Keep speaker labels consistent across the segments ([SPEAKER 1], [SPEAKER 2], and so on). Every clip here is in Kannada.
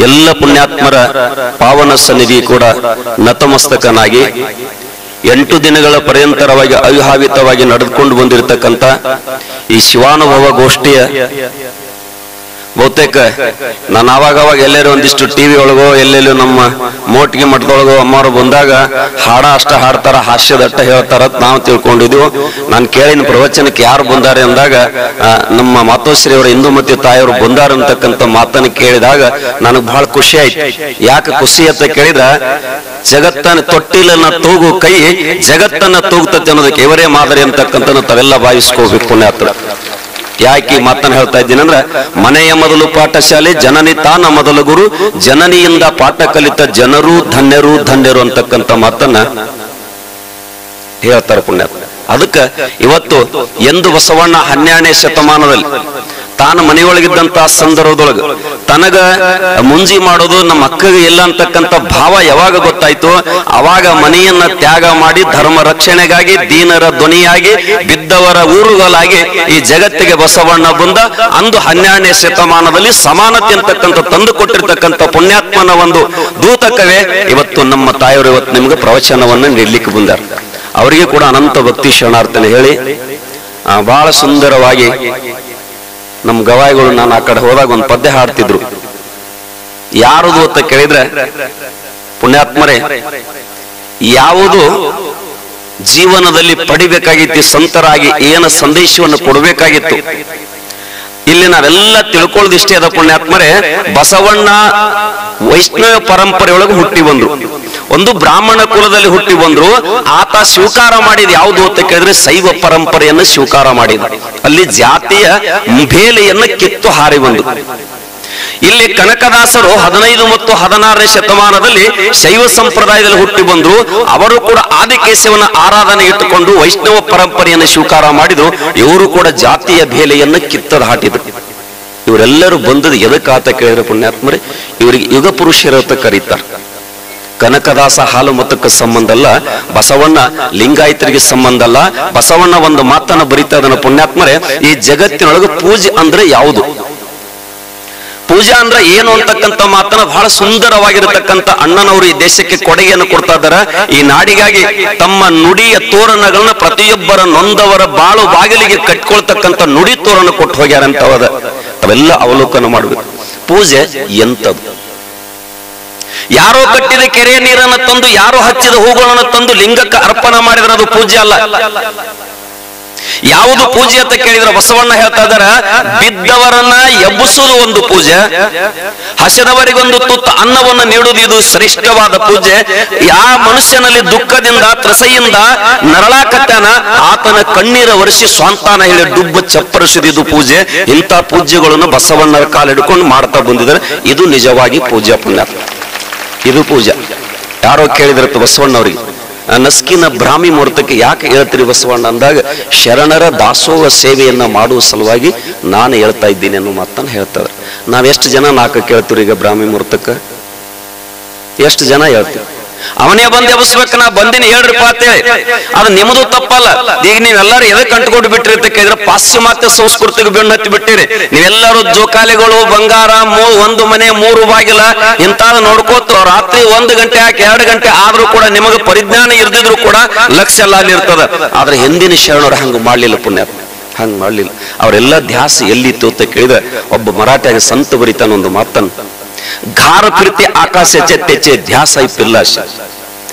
[SPEAKER 1] ಎಲ್ಲ ಪುಣ್ಯಾತ್ಮರ ಪಾವನ ಸನ್ನಿಧಿ ಕೂಡ ನತಮಸ್ತಕನಾಗಿ 8 ದಿನಗಳ ಪರ್ಯಂತರವಾಗಿ ಅವಿಹಾವಿತವಾಗಿ ನಡೆದುಕೊಂಡು ಬಂದಿರತಕ್ಕಂತ ಈ ಶಿವಾನುಭವ ಗೋಷ್ಠಿಯ ಬಹುತೇಕ ನಾನು ಆವಾಗ ಎಲ್ಲರೂ ಒಂದಿಷ್ಟು ಟಿವಿ ಒಳಗೋ ಎಲ್ಲೆಲ್ಲೂ ನಮ್ಮ ಮೋಟಿಗೆ ಮಠದೊಳಗೋ ಅಮ್ಮವರು ಬಂದಾಗ ಅಷ್ಟ ಹಾಡ್ತಾರ, ಹಾಸ್ಯದಟ್ಟ ಹೇಳ್ತಾರ ನಾವು ತಿಳ್ಕೊಂಡಿದ್ವು. ನಾನು ಕೇಳಿನ ಪ್ರವಚನಕ್ಕೆ ಯಾರು ಬಂದಾರೆ ಅಂದಾಗ ನಮ್ಮ ಮಾತೋಶ್ರೀ ಅವರ ಇಂದುಮತಿ ತಾಯಿಯವರು ಬಂದಾರ ಅಂತಕ್ಕಂಥ ಮಾತನ್ನು ಕೇಳಿದಾಗ ನನಗೆ ಬಹಳ ಖುಷಿ ಆಯ್ತು. ಯಾಕೆ ಖುಷಿ ಅಂತ ಕೇಳಿದ್ರ, ಜಗತ್ತನ್ನ ತೊಟ್ಟಿಲನ್ನ ತೂಗು ಕೈ ಜಗತ್ತನ್ನ ತೂಗ್ತತೆ ಅನ್ನೋದಕ್ಕೆ ಇವರೇ ಮಾದರಿ ಅಂತಕ್ಕಂಥ ತಾವೆಲ್ಲ ಭಾವಿಸ್ಕೋಬೇಕು ಪುಣ್ಯಾತ್ರ. ಯಾಕೆ ಈ ಮಾತನ್ನು ಹೇಳ್ತಾ ಇದ್ದೀನಿ ಅಂದ್ರೆ, ಮನೆಯ ಮೊದಲು ಪಾಠಶಾಲೆ, ಜನನಿ ತಾನ ಮೊದಲ ಗುರು, ಜನನಿಯಿಂದ ಪಾಠ ಕಲಿತ ಜನರು ಧನ್ಯರು ಧನ್ಯರು ಅಂತಕ್ಕಂಥ ಮಾತನ್ನ ಹೇಳ್ತಾರೆ ಪುಣ್ಯಾತ್ಮ. ಅದಕ್ಕೆ ಇವತ್ತು ಎಂದು ಬಸವಣ್ಣ 12ನೇ ಶತಮಾನದಲ್ಲಿ ತಾನು ಮನೆಯೊಳಗಿದ್ದಂತಹ ಸಂದರ್ಭದೊಳಗೆ ತನಗ ಮುಂಜಿ ಮಾಡೋದು ನಮ್ಮ ಅಕ್ಕಗೆ ಇಲ್ಲ ಅಂತಕ್ಕಂಥ ಭಾವ ಯಾವಾಗ ಗೊತ್ತಾಯ್ತು, ಅವಾಗ ಮನೆಯನ್ನ ತ್ಯಾಗ ಮಾಡಿ ಧರ್ಮ ರಕ್ಷಣೆಗಾಗಿ ದೀನರ ಧ್ವನಿಯಾಗಿ ಬಿದ್ದವರ ಊರುಗಳಾಗಿ ಈ ಜಗತ್ತಿಗೆ ಬಸವಣ್ಣ ಬಂದ. ಅಂದು 12ನೇ ಶತಮಾನದಲ್ಲಿ ಸಮಾನತೆ ಅಂತಕ್ಕಂಥ ತಂದು ಕೊಟ್ಟಿರ್ತಕ್ಕಂಥ ಪುಣ್ಯಾತ್ಮನ ಒಂದು ದೂತಕವೇ ಇವತ್ತು ನಮ್ಮ ತಾಯಿಯವರು ಇವತ್ತು ನಿಮ್ಗೆ ಪ್ರವಚನವನ್ನು ನೀಡಲಿಕ್ಕೆ ಬಂದಾರ. ಅವರಿಗೆ ಕೂಡ ಅನಂತ ಭಕ್ತಿ ಶರಣಾರ್ಥನೆ ಹೇಳಿ ಬಹಳ ಸುಂದರವಾಗಿ ನಮ್ಮ ಗವಾಯಿಗಳು ನಾನು ಆ ಕಡೆ ಹೋದಾಗ ಒಂದು ಪದ್ಯ ಹಾಡ್ತಿದ್ರು. ಯಾರದು ಅಂತ ಕೇಳಿದ್ರೆ, ಪುಣ್ಯಾತ್ಮರೇ ಯಾವುದು ಜೀವನದಲ್ಲಿ ಪಡಿಬೇಕಾಗಿತ್ತು, ಸಂತರಾಗಿ ಏನು ಸಂದೇಶವನ್ನು ಕೊಡಬೇಕಾಗಿತ್ತು, ಇಲ್ಲಿ ನಾವೆಲ್ಲ ತಿಳ್ಕೊಳ್ಳೋದಿಷ್ಟೇ ಅದ ಪುಣ್ಯಾತ್ಮರೇ. ಬಸವಣ್ಣ ವೈಷ್ಣವ ಪರಂಪರೆಯೊಳಗೆ ಹುಟ್ಟಿ ಬಂದ್ರು, ಒಂದು ಬ್ರಾಹ್ಮಣ ಕುಲದಲ್ಲಿ ಹುಟ್ಟಿ ಬಂದ್ರು. ಆತ ಸ್ವೀಕಾರ ಮಾಡಿದ ಯಾವುದು ಅಂತ ಕೇಳಿದ್ರೆ ಶೈವ ಪರಂಪರೆಯನ್ನು ಸ್ವೀಕಾರ ಮಾಡಿದ. ಅಲ್ಲಿ ಜಾತಿಯ ಬೇಲೆಯನ್ನು ಕಿತ್ತು ಹಾರಿ ಬಂದು. ಇಲ್ಲಿ ಕನಕದಾಸರು 15 ಮತ್ತು 16ನೇ ಶತಮಾನದಲ್ಲಿ ಶೈವ ಸಂಪ್ರದಾಯದಲ್ಲಿ ಹುಟ್ಟಿ ಬಂದ್ರು. ಅವರು ಕೂಡ ಆದಿಕೇಶವನ ಆರಾಧನೆ ಇಟ್ಟುಕೊಂಡು ವೈಷ್ಣವ ಪರಂಪರೆಯನ್ನು ಸ್ವೀಕಾರ ಮಾಡಿದ್ರು. ಇವರು ಕೂಡ ಜಾತಿಯ ಬೇಲೆಯನ್ನು ಕಿತ್ತದ ಹಾಟಿದ್ರು. ಇವರೆಲ್ಲರೂ ಬಂದದ್ದು ಎದಕ್ಕಾತ ಕೇಳಿದ್ರೆ ಪುಣ್ಯಾತ್ಮರೇ, ಇವರಿಗೆ ಯುಗ ಪುರುಷರು ಅಂತ ಕರೀತಾರೆ. ಕನಕದಾಸ ಹಾಲು ಮತಕ್ಕೆ ಸಂಬಂಧ ಅಲ್ಲ, ಬಸವಣ್ಣ ಲಿಂಗಾಯತರಿಗೆ ಸಂಬಂಧ ಅಲ್ಲ. ಬಸವಣ್ಣ ಒಂದು ಮಾತನ್ನ ಬರೀತಾ ಇದನ್ನ ಪುಣ್ಯಾತ್ಮರೇ, ಈ ಜಗತ್ತಿನೊಳಗೆ ಪೂಜೆ ಅಂದ್ರೆ ಯಾವುದು, ಪೂಜಾ ಅಂದ್ರೆ ಏನು ಅಂತಕ್ಕಂಥ ಮಾತನ್ನ ಬಹಳ ಸುಂದರವಾಗಿರತಕ್ಕಂಥ ಅಣ್ಣನವರು ಈ ದೇಶಕ್ಕೆ ಕೊಡುಗೆಯನ್ನು ಕೊಡ್ತಾ ಇದ್ದಾರೆ. ಈ ನಾಡಿಗಾಗಿ ತಮ್ಮ ನುಡಿಯ ತೋರಣಗಳನ್ನ ಪ್ರತಿಯೊಬ್ಬರ ನೊಂದವರ ಬಾಳು ಬಾಗಿಲಿಗೆ ಕಟ್ಕೊಳ್ತಕ್ಕಂಥ ನುಡಿ ತೋರಣ ಕೊಟ್ಟು ಹೋಗ್ಯಾರ ಅಂತ ಅವೆಲ್ಲ ಅವಲೋಕನ ಮಾಡಬೇಕು. ಪೂಜೆ ಎಂಥದ್ದು? ಯಾರೋ ಕಟ್ಟಿದ ಕೆರೆಯ ನೀರನ್ನು ತಂದು, ಯಾರೋ ಹಚ್ಚಿದ ಹೂಗಳನ್ನು ತಂದು ಲಿಂಗಕ್ಕೆ ಅರ್ಪಣೆ ಮಾಡಿದ್ರೆ ಅದು ಪೂಜೆ ಅಲ್ಲ. ಯಾವುದು ಪೂಜೆ ಅಂತ ಕೇಳಿದ್ರೆ ಬಸವಣ್ಣ ಹೇಳ್ತಾ ಇದಾರ, ಬಿದ್ದವರನ್ನ ಎಬ್ಬಿಸುವುದು ಒಂದು ಪೂಜೆ, ಹಸಿದವರಿಗೊಂದು ತುತ್ತು ಅನ್ನವನ್ನು ನೀಡುವುದು ಇದು ಶ್ರೇಷ್ಠವಾದ ಪೂಜೆ. ಯಾವ ಮನುಷ್ಯನಲ್ಲಿ ದುಃಖದಿಂದ ತ್ರಸೆಯಿಂದ ನರಳಾಕತ್ತಾನ ಆತನ ಕಣ್ಣೀರ ವರ್ಷಿ ಸ್ವಂತಾನ ಹೇಳಿ ಡುಬ್ಬ ಚಪ್ಪರಿಸಿದು ಪೂಜೆ. ಇಂಥ ಪೂಜೆಗಳನ್ನು ಬಸವಣ್ಣರ ಕಾಲ ಹಿಡ್ಕೊಂಡು ಮಾಡ್ತಾ ಬಂದಿದ್ದಾರೆ. ಇದು ನಿಜವಾಗಿ ಪೂಜೆ ಪುಣ್ಯ, ಇದು ಪೂಜೆ. ಯಾರೋ ಕೇಳಿದ್ರತ್ತು ಬಸವಣ್ಣವ್ರಿಗೆ, ನಸ್ಕಿನ ಬ್ರಾಹ್ಮಿ ಮುಹೂರ್ತಕ್ಕೆ ಯಾಕೆ ಹೇಳ್ತೀರಿ ಬಸವಣ್ಣ ಅಂದಾಗ, ಶರಣರ ದಾಸೋಹ ಸೇವೆಯನ್ನ ಮಾಡುವ ಸಲುವಾಗಿ ನಾನು ಹೇಳ್ತಾ ಇದ್ದೀನಿ ಅನ್ನೋ ಮಾತನ್ನು ಹೇಳ್ತಾರೆ. ನಾವೆಷ್ಟು ಜನ ನಾಲ್ಕು ಕೇಳ್ತೀವಿ ಈಗ ಬ್ರಾಹ್ಮಿ ಮುಹೂರ್ತಕ್ಕೆ? ಎಷ್ಟು ಜನ ಹೇಳ್ತೀವಿ? ಅವನೇ ಬಂದು ಎಬ್ಬಿಸ್ಬೇಕು, ನಾ ಬಂದಿನಿ ಹೇಳ್ರಿಪ್ಪ ಅಂತೇಳಿ. ಅದು ನಿಮ್ಮದು ತಪ್ಪಲ್ಲ. ಈಗ ನೀವೆಲ್ಲರೂ ಎದಕ್ಕೆ ಅಂಟ್ಕೊಂಡು ಬಿಟ್ಟಿರಿ ಅಂತ ಕೇಳಿದ್ರೆ, ಪಾಶ್ಚಿಮಾತ್ಯ ಸಂಸ್ಕೃತಿಗೆ ಬೆನ್ನು ಹತ್ತಿ ಬಿಟ್ಟಿರಿ. ನೀವೆಲ್ಲರೂ ಜೋಕಾಲಿಗಳು, ಬಂಗಾರ, ಒಂದು ಮನೆ 3 ಬಾಗಿಲ ಇಂತಾದ ನೋಡ್ಕೋತ ರಾತ್ರಿ 1 ಗಂಟೆ ಯಾಕೆ 2 ಗಂಟೆ ಆದ್ರೂ ಕೂಡ ನಿಮಗೆ ಪರಿಜ್ಞಾನ ಇರ್ದಿದ್ರು ಕೂಡ ಲಕ್ಷ ಎಲ್ಲ ಅಲ್ಲಿ ಇರ್ತದ. ಆದ್ರೆ ಹಿಂದಿನ ಶರಣರು ಹಂಗ ಮಾಡ್ಲಿಲ್ಲ ಪುಣ್ಯ, ಹಂಗ ಮಾಡ್ಲಿಲ್ಲ. ಅವರೆಲ್ಲ ಧ್ಯಾಸ ಎಲ್ಲಿತ್ತು ಅಂತ ಕೇಳಿದ್ರೆ, ಒಬ್ಬ ಮರಾಠಿಯಾಗಿ ಸಂತ ಬರಿತಾನ ಒಂದು ಮಾತನ್ನು, ಘಾರ ಫಿರತೆ ಆಕಾಶಚೆ ತೆಚೆ ಧ್ಯಾಸ ಪಿಲ್ಲಾಶ,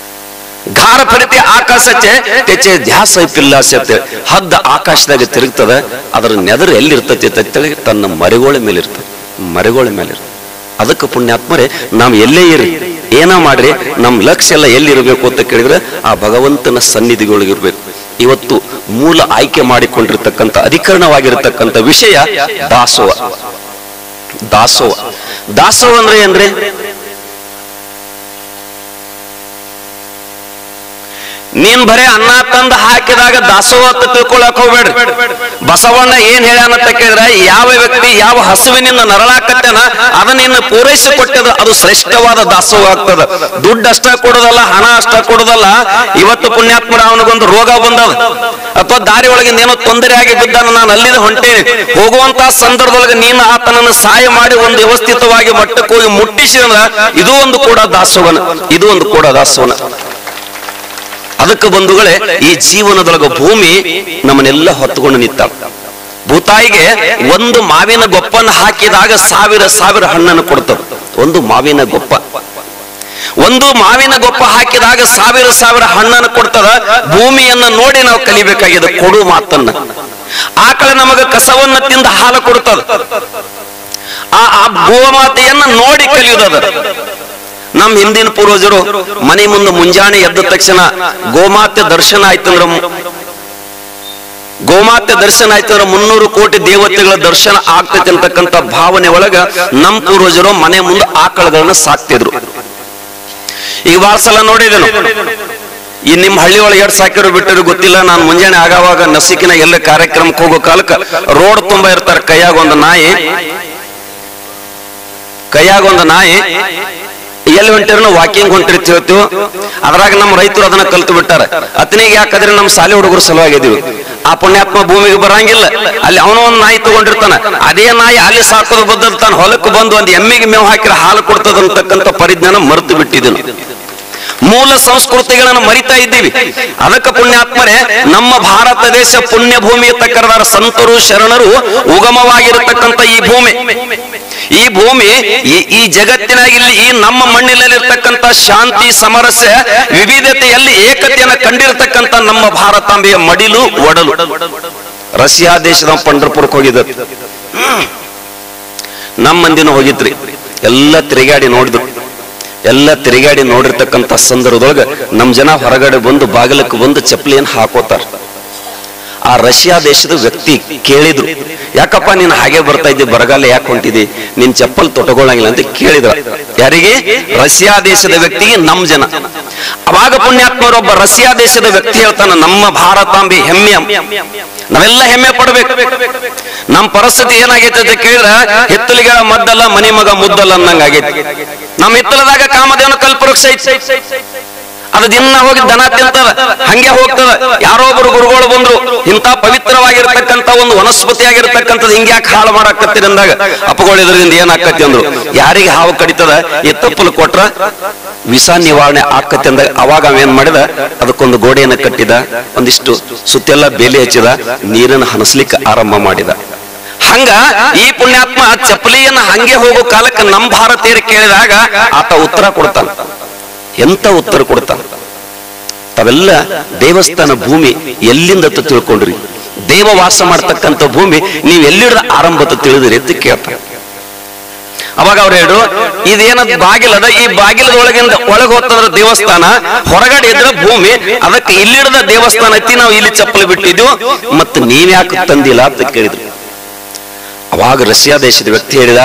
[SPEAKER 1] ಘಾರ ಫಿರತೆ ಆಕಾಶಚೆ ತೆಚೆ ಧ್ಯಾಸ ಪಿಲ್ಲಾಶ ಅಂತ. ಹದ್ದ ಆಕಾಶದಾಗ ತಿರುಗ್ತದ, ಅದರ ನೆದರು ಎಲ್ಲಿರ್ತೈತಿ ಅಂತೇಳಿ ತನ್ನ ಮರಿಗೋಳ ಮೇಲೆ ಇರ್ತದೆ, ಮರಿಗೋಳ ಮೇಲೆ ಇರ್ತದೆ. ಅದಕ್ಕೆ ಪುಣ್ಯಾತ್ಮರೇ, ನಾವು ಎಲ್ಲೇ ಇರಿ, ಏನ ಮಾಡ್ರಿ, ನಮ್ಮ ಲಕ್ಷ್ಯ ಎಲ್ಲ ಎಲ್ಲಿರಬೇಕು ಅಂತ ಕೇಳಿದ್ರೆ ಆ ಭಗವಂತನ ಸನ್ನಿಧಿಗಳಿಗಿರ್ಬೇಕು. ಇವತ್ತು ಮೂಲ ಆಯ್ಕೆ ಮಾಡಿಕೊಂಡಿರ್ತಕ್ಕಂಥ ಅಧಿಕರಣವಾಗಿರ್ತಕ್ಕಂಥ ವಿಷಯ ದಾಸೋಹ. ದಾಸೋಹ, ದಾಸೋಹ ಅಂದ್ರೆ ಏನ್ರಿ? ನೀನ್ ಬರೇ ಅನ್ನ ತಂದು ಹಾಕಿದಾಗ ದಾಸೋಹ ಅಂತ ತಿಳ್ಕೊಳಕ್ ಹೋಗ್ಬೇಡ್ರಿ. ಬಸವಣ್ಣ ಏನ್ ಹೇಳ್ಯಾನಂತ ಕೇಳಿದ್ರೆ, ಯಾವ ವ್ಯಕ್ತಿ ಯಾವ ಹಸುವಿನಿಂದ ನರಳಾಕತ್ತೇನ ಅದನ್ನ ಇನ್ನು ಪೂರೈಸಿ ಕೊಟ್ಟದ ಅದು ಶ್ರೇಷ್ಠವಾದ ದಾಸೋಹ ಆಗ್ತದ. ದುಡ್ಡು ಅಷ್ಟ ಕೊಡೋದಲ್ಲ, ಹಣ ಅಷ್ಟ ಕೊಡೋದಲ್ಲ. ಇವತ್ತು ಪುಣ್ಯಾತ್ಮರ ಅವನಿಗೊಂದು ರೋಗ ಬಂದದ ಅಥವಾ ದಾರಿ ಒಳಗಿಂದ ಏನೋ ತೊಂದರೆ ಆಗಿ ಬಿದ್ದಾನ, ನಾನು ಅಲ್ಲಿಂದ ಹೊಂಟೇನೆ, ಹೋಗುವಂತ ಸಂದರ್ಭದೊಳಗೆ ನೀನು ಆತನನ್ನು ಸಹಾಯ ಮಾಡಿ ಒಂದು ವ್ಯವಸ್ಥಿತವಾಗಿ ಮಟ್ಟಕ್ಕೆ ಹೋಗಿ ಮುಟ್ಟಿಸಿದ್ರ ಇದು ಒಂದು ಕೂಡ ದಾಸೋಹನ, ಇದು ಒಂದು ಕೂಡ ದಾಸೋಹನ. ಅದಕ್ಕೆ ಬಂಧುಗಳೇ, ಈ ಜೀವನದೊಳಗ ಭೂಮಿ ನಮ್ಮನ್ನೆಲ್ಲ ಹೊತ್ತುಕೊಂಡು ನಿಂತಾಳ. ಭೂತಾಯಿಗೆ ಒಂದು ಮಾವಿನ ಗೊಪ್ಪನ್ನು ಹಾಕಿದಾಗ ಸಾವಿರ ಸಾವಿರ ಹಣ್ಣನ್ನು ಕೊಡ್ತದೆ. ಒಂದು ಮಾವಿನ ಗೊಪ್ಪ, ಒಂದು ಮಾವಿನ ಗೊಪ್ಪ ಹಾಕಿದಾಗ ಸಾವಿರ ಸಾವಿರ ಹಣ್ಣನ್ನು ಕೊಡ್ತದ. ಭೂಮಿಯನ್ನ ನೋಡಿ ನಾವು ಕಲಿಬೇಕಾಗಿದೆ ಕೊಡು ಮಾತನ್ನ. ಆಕಳ ನಮಗ ಕಸವನ್ನ ತಿಂದ ಹಾಲು ಕೊಡ್ತದ. ಆ ಗೋಮಾತೆಯನ್ನ ನೋಡಿ ಕಲಿಯುವುದದ. ನಮ್ಮ ಹಿಂದಿನ ಪೂರ್ವಜರು ಮನೆ ಮುಂದೆ ಮುಂಜಾನೆ ಎದ್ದ ತಕ್ಷಣ ಗೋಮಾತೆ ದರ್ಶನ ಆಯ್ತಂದ್ರ, ಗೋಮಾತೆ ದರ್ಶನ ಆಯ್ತಂದ್ರ 300 ಕೋಟಿ ದೇವತೆಗಳ ದರ್ಶನ ಆಗ್ತೈತೆ ಅಂತಕ್ಕಂಥ ಭಾವನೆ ಒಳಗ ನಮ್ಮ ಪೂರ್ವಜರು ಮನೆ ಮುಂದೆ ಆಕಳಗಳನ್ನ ಸಾಕ್ತಿದ್ರು. ಈಗ ಬಹಳ ಸಲ ನೋಡಿದೆನು, ಈ ನಿಮ್ಮ ಹಳ್ಳಿ ಒಳಗೆ ಎರಡು ಸಾಕಿರೋ ಬಿಟ್ಟಿರೋ ಗೊತ್ತಿಲ್ಲ. ನಾನು ಮುಂಜಾನೆ ಆಗಾವಾಗ ನಸಿಕಿನ ಎಲ್ಲ ಕಾರ್ಯಕ್ರಮಕ್ಕೆ ಹೋಗೋ ಕಾಲಕ್ಕೆ ರೋಡ್ ತುಂಬಾ ಇರ್ತಾರೆ. ಕೈಯಾಗ ಒಂದು ನಾಯಿ ಎಲ್ಲಿ ಹೊಂಟಿರ ವಾಕಿಂಗ್ ಹೊಂಟಿರ್ತೀವತ್ತು. ಅದ್ರಾಗ ನಮ್ಮ ರೈತರು ಅದನ್ನ ಕಲ್ತು ಬಿಟ್ಟಾರೆ. ಅತನಿಗೆ ಯಾಕಂದ್ರೆ ನಮ್ಮ ಶಾಲೆ ಹುಡುಗರು ಸಲುವಾಗಿದ್ದೀವಿ. ಆ ಪುಣ್ಯಾತ್ಮ ಭೂಮಿಗೆ ಬರಂಗಿಲ್ಲ, ಅಲ್ಲಿ ಅವನ ಒಂದು ನಾಯಿ ತಗೊಂಡಿರ್ತಾನ. ಅದೇ ನಾಯಿ ಅಲ್ಲಿ ಸಾಕೋದು ಬದ್ದದ ತಾನು ಹೊಲಕ್ಕೆ ಬಂದು ಒಂದು ಎಮ್ಮೆಗೆ ಮೇವು ಹಾಕಿರ ಹಾಲು ಕೊಡ್ತದಂತಕ್ಕಂಥ ಪರಿಜ್ಞಾನ ಮರೆತು ಬಿಟ್ಟಿದ್ದನು. ಮೂಲ ಸಂಸ್ಕೃತಿಗಳನ್ನು ಮರಿತಾ ಇದ್ದೀವಿ. ಅದಕ್ಕೆ ಪುಣ್ಯಾತ್ಮರೇ, ನಮ್ಮ ಭಾರತ ದೇಶ ಪುಣ್ಯ ಭೂಮಿ ಅಂತ ಕರೆದಾರ ಸಂತರು ಶರಣರು ಉಗಮವಾಗಿರತಕ್ಕಂಥ ಈ ಭೂಮಿ ಈ ಜಗತ್ತಿನಾಗಿಲ್ಲಿ ಈ ನಮ್ಮ ಮಣ್ಣಿನಲ್ಲಿರ್ತಕ್ಕಂಥ ಶಾಂತಿ ಸಮರಸ್ಯ ವಿವಿಧತೆಯಲ್ಲಿ ಏಕತೆಯನ್ನು ಕಂಡಿರತಕ್ಕಂಥ ನಮ್ಮ ಭಾರತಾಂಬೆಯ ಮಡಿಲು ಒಡಲು. ರಷ್ಯಾ ದೇಶದ ಪಂಢರಪುರಕ್ಕೆ ಹೋಗಿದ್ದ ನಮ್ಮ ಮಂದಿನೂ ಹೋಗಿದ್ರಿ. ಎಲ್ಲ ತಿರುಗಾಡಿ ನೋಡಿದ್ರು. ಎಲ್ಲ ತಿರುಗಾಡಿ ನೋಡಿರ್ತಕ್ಕಂಥ ಸಂದರ್ಭದೊಳಗೆ ನಮ್ಮ ಜನ ಹೊರಗಡೆ ಬಂದು ಬಾಗಿಲಕ್ಕೆ ಬಂದು ಚಪ್ಪಲಿಯನ್ನು ಹಾಕೋತಾರ. ಆ ರಷ್ಯಾ ದೇಶದ ವ್ಯಕ್ತಿ ಕೇಳಿದ್ರು, ಯಾಕಪ್ಪ ನೀನು ಹಾಗೆ ಬರ್ತಾ ಇದ್ದಿ, ಬರಗಾಲ ಯಾಕೆ ಹೊಂಟಿದಿ, ನಿನ್ ಚಪ್ಪಲ್ ತೊಟಗೊಳ್ಳಂಗಿಲ್ಲ ಅಂತ ಕೇಳಿದ್ರ. ಯಾರಿಗೆ? ರಷ್ಯಾ ದೇಶದ ವ್ಯಕ್ತಿಗೆ ನಮ್ಮ ಜನ. ಅವಾಗ ಪುಣ್ಯಾತ್ಮರೊಬ್ಬ ರಷ್ಯಾ ದೇಶದ ವ್ಯಕ್ತಿ ಹೇಳ್ತಾನ, ನಮ್ಮ ಭಾರತಾಂಬೆ ಹೆಮ್ಮೆ, ನಾವೆಲ್ಲ ಹೆಮ್ಮೆ ಪಡ್ಬೇಕು. ನಮ್ಮ ಪರಿಸ್ಥಿತಿ ಏನಾಗೈತೆ ಅಂತ ಕೇಳಿದ್ರ, ಹಿತ್ತಲಿಗಳ ಮದ್ದಲ್ಲ ಮನಿ ಮಗ ಮುದ್ದಲ್ಲ ಅನ್ನಂಗಾಗೈತಿ. ನಮ್ಮ ಹಿತ್ತಲದಾಗ ಕಾಮದೇವನ ಕಲ್ಪವೃಕ್ಷ ಐತಿ, ಅದು ದಿನ ಹೋಗಿ ದನ ತಿಂತದ, ಹಂಗೆ ಹೋಗ್ತದ. ಯಾರೋ ಒಬ್ರು ಗುರುಗಳು ಬಂದ್ರು, ಇಂಥ ಪವಿತ್ರವಾಗಿರ್ತಕ್ಕಂಥ ಒಂದು ವನಸ್ಪತಿ ಆಗಿರ್ತಕ್ಕಂಥದ್ದು ಹಿಂಗ್ಯಾಕೆ ಹಾಳು ಮಾಡಾಕತ್ತೀರಿ ಅಂದಾಗ, ಅಪ್ಪಗಳಿದ್ರಿಂದ ಏನಾಕತಿ ಅಂದ್ರು, ಯಾರಿಗೆ ಹಾವು ಕಡಿತದ ಈ ತಪ್ಪಲು ಕೊಟ್ರ ವಿಷ ನಿವಾರಣೆ ಆಕತಿ ಅಂದಾಗ ಅವಾಗ ಅವೇನ್ ಮಾಡಿದ, ಅದಕ್ಕೊಂದು ಗೋಡೆಯನ್ನು ಕಟ್ಟಿದ, ಒಂದಿಷ್ಟು ಸುತ್ತೆಲ್ಲ ಬೇಲಿ ಹಚ್ಚಿದ, ನೀರನ್ನು ಹನಸ್ಲಿಕ್ಕೆ ಆರಂಭ ಮಾಡಿದ. ಹಂಗ ಈ ಪುಣ್ಯಾತ್ಮ ಚಪ್ಪಲಿಯನ್ನ ಹಂಗೆ ಹೋಗೋ ಕಾಲಕ್ಕೆ ನಮ್ಮ ಭಾರತೀಯರು ಕೇಳಿದಾಗ ಆತ ಉತ್ತರ ಕೊಡ್ತಾನ. ಎಂತ ಉತ್ತರ ಕೊಡ್ತಾನ? ತಾವೆಲ್ಲ ದೇವಸ್ಥಾನ ಭೂಮಿ ಎಲ್ಲಿಂದ ತಿಳ್ಕೊಂಡ್ರಿ? ದೇವ ವಾಸ ಮಾಡ್ತಕ್ಕಂಥ ಭೂಮಿ ನೀವು ಎಲ್ಲಿಡ್ದ ಆರಂಭದ ತಿಳಿದ್ರಿ ಅಂತ ಕೇಳ್ತಾರೆ. ಅವಾಗ ಅವ್ರು ಹೇಳು, ಇದೇನದ್ ಬಾಗಿಲದ, ಈ ಬಾಗಿಲದ ಒಳಗಿಂದ ಒಳಗೆ ಹೋಗ್ತದ್ರ ದೇವಸ್ಥಾನ, ಹೊರಗಡೆ ಇದ್ರ ಭೂಮಿ, ಅದಕ್ಕೆ ಇಲ್ಲಿಡ್ದ ದೇವಸ್ಥಾನ ಐತಿ, ನಾವು ಇಲ್ಲಿ ಚಪ್ಪಲಿ ಬಿಟ್ಟಿದ್ವು, ಮತ್ತೆ ನೀವ್ಯಾಕೆ ತಂದಿಲ್ಲ ಅಂತ ಕೇಳಿದ್ರು. ಅವಾಗ ರಷ್ಯಾ ದೇಶದ ವ್ಯಕ್ತಿ ಹೇಳಿದ,